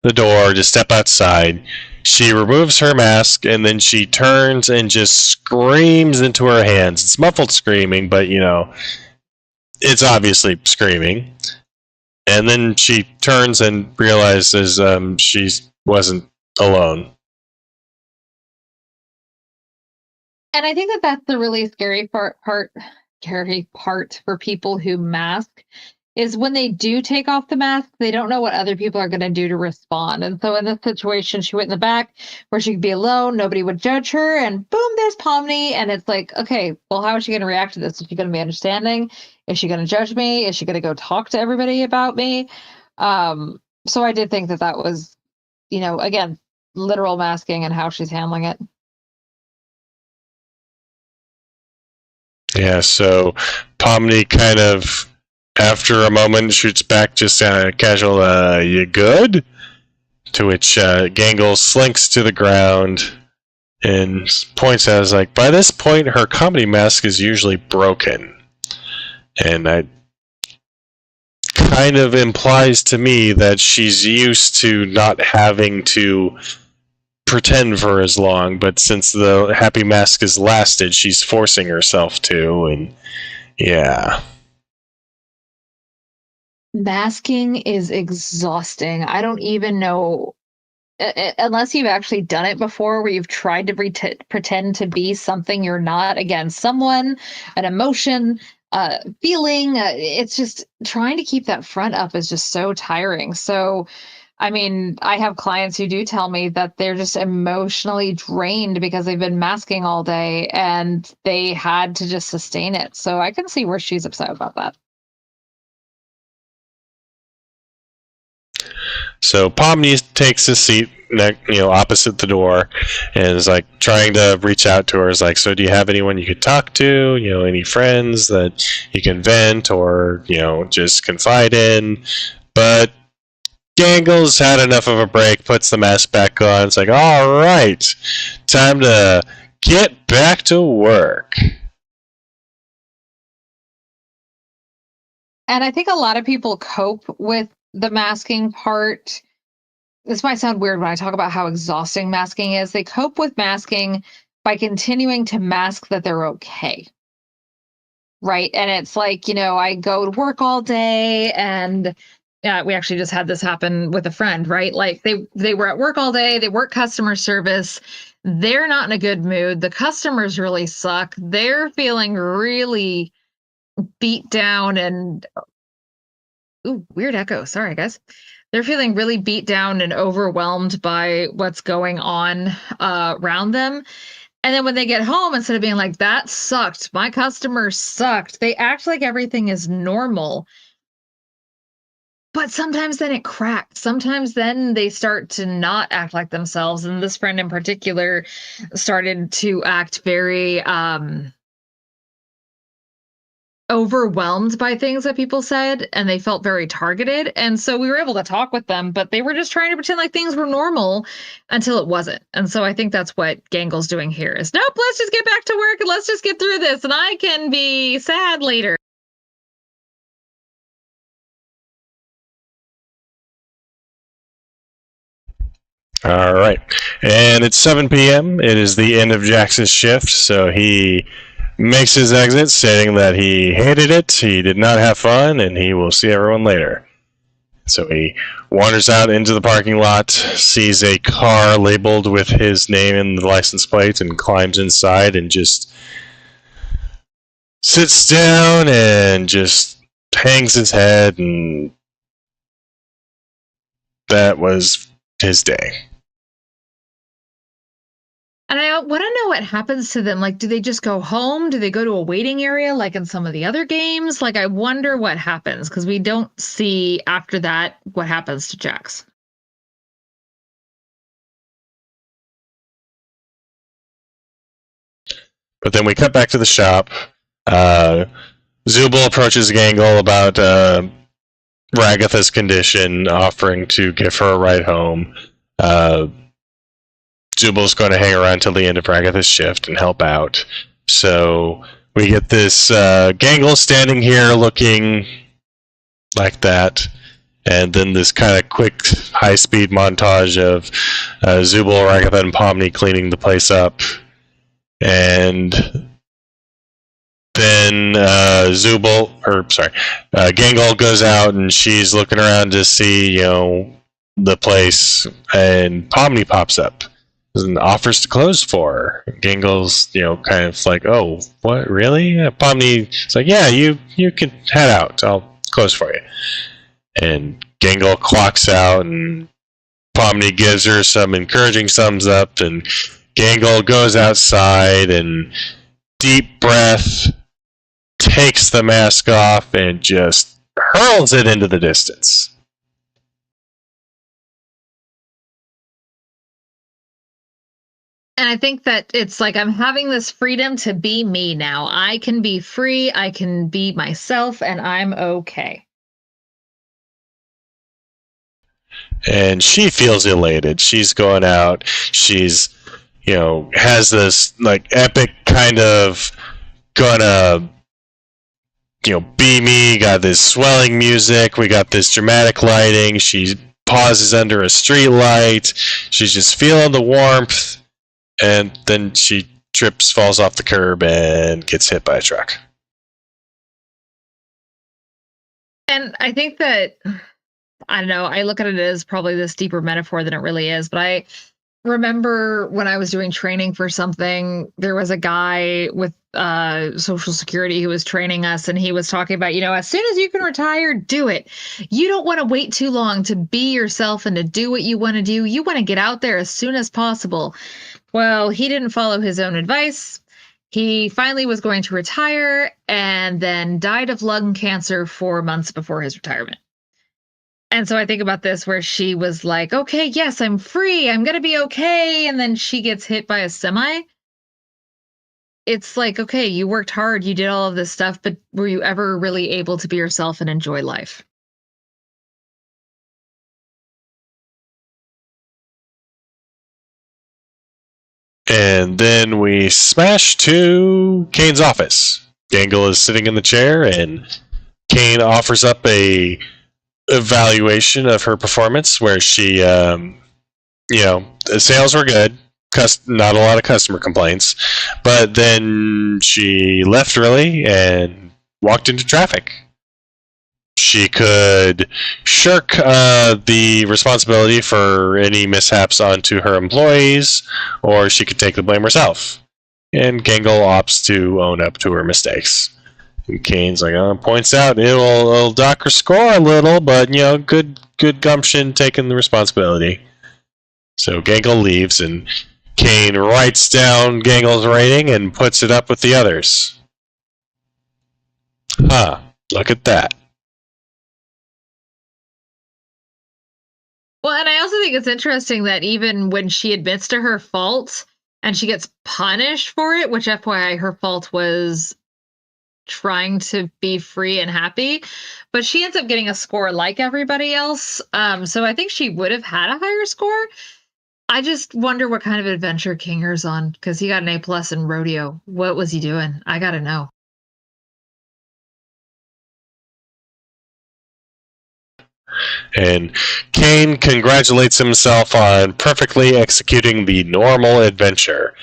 the door to step outside. She removes her mask, and then she turns and just screams into her hands. It's muffled screaming, but, it's obviously screaming. And then she turns and realizes she wasn't alone. And I think that that's the really scary part for people who mask is when they do take off the mask, they don't know what other people are going to do to respond. And so in this situation, she went in the back where she could be alone, nobody would judge her, and boom, there's Pomni. And it's like, okay, well, how is she going to react to this? Is she going to be understanding? Is she going to judge me? Is she going to go talk to everybody about me? So I did think that that was, again, literal masking and how she's handling it. Yeah, so Pomni kind of, after a moment, shoots back just casual, "You good?" To which Gangle slinks to the ground and points out, as like, by this point, her comedy mask is usually broken. And that kind of implies to me that she's used to not having to pretend for as long, but since the happy mask has lasted, she's forcing herself to, and yeah. Masking is exhausting. I don't even know, unless you've actually done it before, where you've tried to pretend to be something you're not. Again, someone, an emotion, feeling. It's just trying to keep that front up is just so tiring. So, I mean, I have clients who do tell me that they're just emotionally drained because they've been masking all day and they had to just sustain it. So I can see where she's upset about that. So Pomni takes a seat, opposite the door, and is like trying to reach out to her. Is like, so do you have anyone you could talk to? Any friends that you can vent or just confide in? But Gangle's had enough of a break. Puts the mask back on. It's like, all right, time to get back to work. And I think a lot of people cope with the masking part. This might sound weird when I talk about how exhausting masking is. They cope with masking by continuing to mask that they're okay. Right. And it's like, I go to work all day and we actually just had this happen with a friend, right? Like they were at work all day, they work customer service. They're not in a good mood. The customers really suck. They're feeling really beat down and ooh, weird echo. Sorry, guys. They're feeling really beat down and overwhelmed by what's going on around them. And then when they get home, instead of being like, that sucked, my customer sucked, they act like everything is normal. But sometimes then it cracks. Sometimes then they start to not act like themselves. And this friend in particular started to act very overwhelmed by things that people said, and they felt very targeted. And so we were able to talk with them, but they were just trying to pretend like things were normal until it wasn't. And so I think that's what Gangle's doing here is, nope, let's just get back to work and let's just get through this and I can be sad later. All right. And it's 7 p.m. It is the end of Jax's shift, so he makes his exit, stating that he hated it, he did not have fun, and he will see everyone later. So he wanders out into the parking lot, sees a car labeled with his name in the license plate, and climbs inside and just sits down and just hangs his head, and that was his day. And I want to know what happens to them. Like, do they just go home? Do they go to a waiting area like in some of the other games? Like, I wonder what happens because we don't see after that what happens to Jax. But then we cut back to the shop. Zubul approaches Gangle about Ragatha's condition, offering to give her a ride home. Zubul's going to hang around till the end of Ragatha's shift and help out. So we get this Gangle standing here looking like that, and then this kind of quick, high-speed montage of Zubul, Ragatha, and Pomni cleaning the place up. And then Gangle goes out and she's looking around to see, the place, and Pomni pops up and offers to close for her. Gangle's, kind of like, oh, what, really? Pomni's like, yeah, you can head out. I'll close for you. And Gangle clocks out, and Pomni gives her some encouraging thumbs up, and Gangle goes outside and deep breath, takes the mask off, and just hurls it into the distance. And I think that it's like I'm having this freedom to be me now. I can be free, I can be myself, and I'm okay. And she feels elated. She's going out. She's, has this like epic kind of gonna, be me. Got this swelling music. We got this dramatic lighting. She pauses under a street light. She's just feeling the warmth. And then she trips, falls off the curb, and gets hit by a truck. And I think that, I don't know, I look at it as probably this deeper metaphor than it really is. But I remember when I was doing training for something, there was a guy with Social Security who was training us, and he was talking about, as soon as you can retire, do it. You don't want to wait too long to be yourself and to do what you want to do. You want to get out there as soon as possible. Well, he didn't follow his own advice. He finally was going to retire and then died of lung cancer 4 months before his retirement. And so I think about this where she was like, okay, yes, I'm free. I'm going to be okay. And then she gets hit by a semi. It's like, okay, you worked hard. You did all of this stuff, but were you ever really able to be yourself and enjoy life? And then we smash to Kane's office. Gangle is sitting in the chair, and Kane offers up a evaluation of her performance, where she, the sales were good, not a lot of customer complaints, but then she left early and walked into traffic. She could shirk the responsibility for any mishaps onto her employees, or she could take the blame herself. And Gangle opts to own up to her mistakes. And Kane's like, points out it'll dock her score a little, but good gumption taking the responsibility. So Gangle leaves, and Kane writes down Gangle's rating and puts it up with the others. Look at that. Well, and I also think it's interesting that even when she admits to her fault and she gets punished for it, which FYI, her fault was trying to be free and happy, but she ends up getting a score like everybody else. So I think she would have had a higher score. I just wonder what kind of adventure Kinger's on, because he got an A+ in rodeo. What was he doing? I gotta know. And Kane congratulates himself on perfectly executing the normal adventure,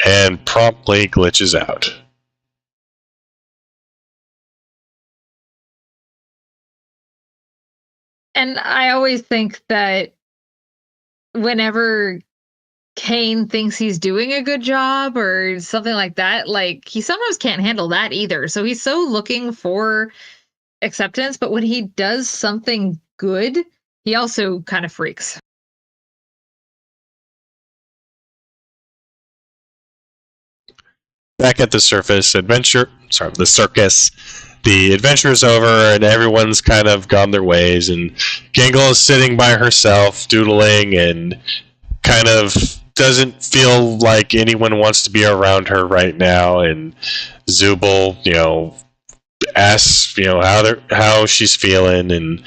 and promptly glitches out. And I always think that whenever Kane thinks he's doing a good job or something like that, like, he sometimes can't handle that either. So he's so looking for acceptance, but when he does something good, he also kind of freaks. Back at the circus, the adventure is over, and everyone's kind of gone their ways, and Gangle is sitting by herself, doodling, and kind of doesn't feel like anyone wants to be around her right now. And Zubul, asks, how she's feeling, and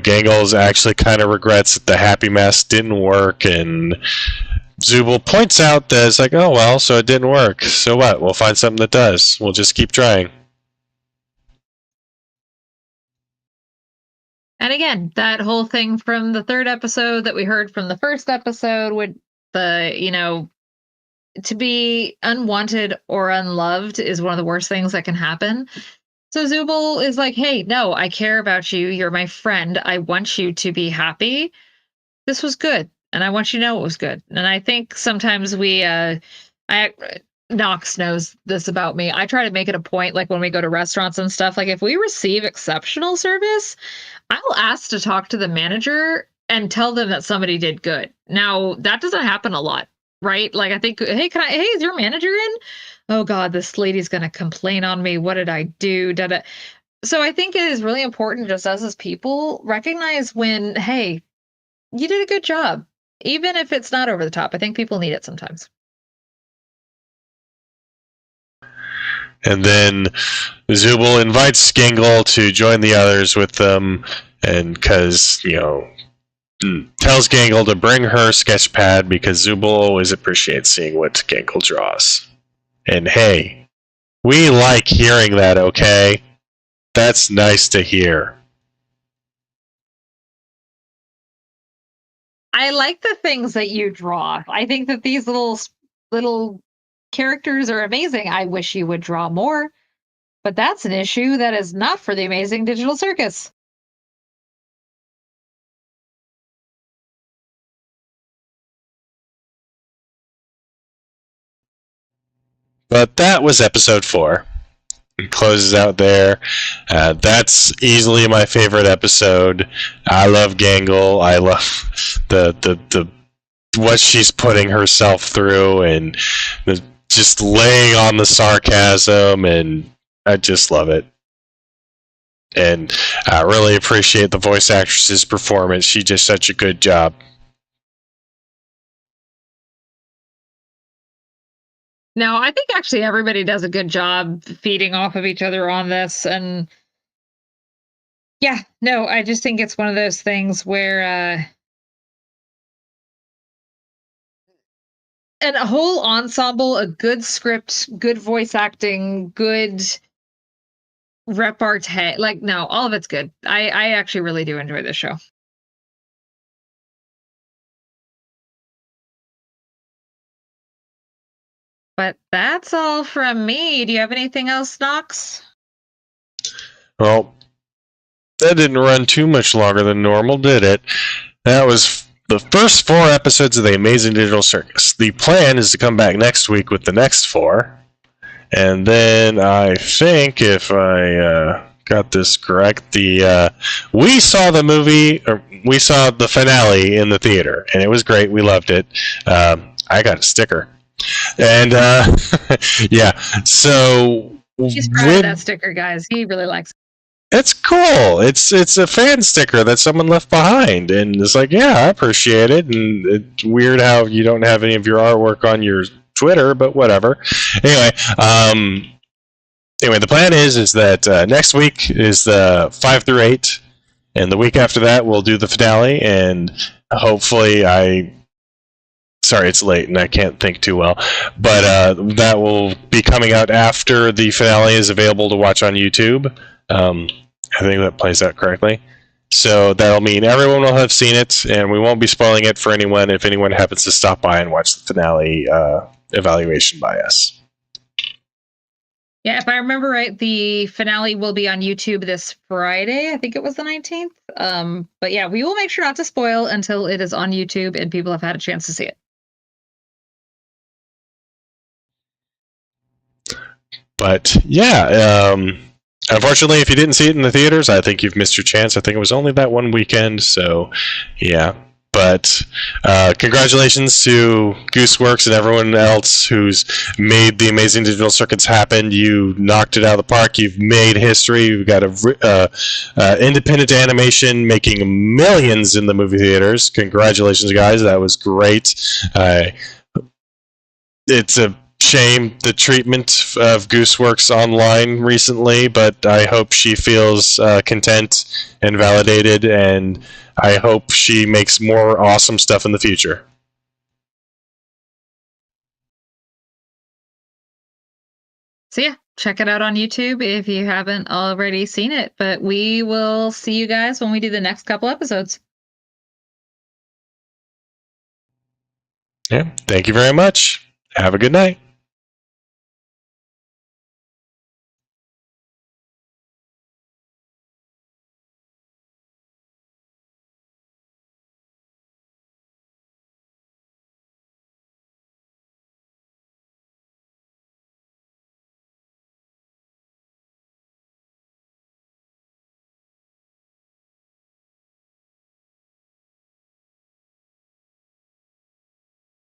Gangles actually kind of regrets that the happy mask didn't work, and Zubul points out that it's like, oh well, so it didn't work. So what? We'll find something that does. We'll just keep trying. And again, that whole thing from the third episode that we heard from the first episode with to be unwanted or unloved is one of the worst things that can happen. So Zubul is like, hey, no, I care about you. You're my friend. I want you to be happy. This was good. And I want you to know it was good. And I think sometimes Nox knows this about me. I try to make it a point, like when we go to restaurants and stuff, like if we receive exceptional service, I'll ask to talk to the manager and tell them that somebody did good. Now, that doesn't happen a lot, right? Like, I think, hey, is your manager in? Oh God, this lady's going to complain on me. What did I do? So I think it is really important, just us as people, recognize when, hey, you did a good job, even if it's not over the top. I think people need it sometimes. And then Zubul invites Gangle to join the others with them, and because, tells Gangle to bring her sketch pad because Zubul always appreciates seeing what Gangle draws. And hey, we like hearing that, okay? That's nice to hear. I like the things that you draw. I think that these little characters are amazing. I wish you would draw more, but that's an issue that is not for the Amazing Digital Circus. But that was episode 4. It closes out there. That's easily my favorite episode. I love Gangle. I love the what she's putting herself through, and just laying on the sarcasm, and I just love it. And I really appreciate the voice actress's performance. She did such a good job. No, I think actually everybody does a good job feeding off of each other on this. And yeah, no, I just think it's one of those things where and a whole ensemble, a good script, good voice acting, good repartee. Like, no, all of it's good. I actually really do enjoy this show. But that's all from me. Do you have anything else, Nox? Well, that didn't run too much longer than normal, did it? That was the first 4 episodes of the Amazing Digital Circus. The plan is to come back next week with the next 4. And then I think, if I got this correct, we saw the movie, or we saw the finale in the theater, and it was great. We loved it. I got a sticker. And yeah, so He's proud of that sticker, guys. He really likes it. It's cool. It's a fan sticker that someone left behind, and it's like, yeah, I appreciate it. And it's weird how you don't have any of your artwork on your Twitter, but whatever. Anyway, the plan is that next week is the 5 through 8, and the week after that we'll do the finale, and hopefully Sorry, it's late and I can't think too well, but that will be coming out after the finale is available to watch on YouTube. I think that plays out correctly. So that'll mean everyone will have seen it, and we won't be spoiling it for anyone if anyone happens to stop by and watch the finale evaluation by us. Yeah, if I remember right, the finale will be on YouTube this Friday. I think it was the 19th. But yeah, we will make sure not to spoil until it is on YouTube and people have had a chance to see it. But yeah, unfortunately, if you didn't see it in the theaters, I think you've missed your chance. I think it was only that one weekend, so yeah. But congratulations to Gooseworks and everyone else who's made the Amazing Digital Circuits happen. You knocked it out of the park. You've made history. You've got a independent animation making millions in the movie theaters. Congratulations, guys. That was great. It's a shame the treatment of Gooseworks online recently, but I hope she feels content and validated, and I hope she makes more awesome stuff in the future. So yeah, check it out on YouTube if you haven't already seen it, but we will see you guys when we do the next couple episodes. Yeah, thank you very much. Have a good night.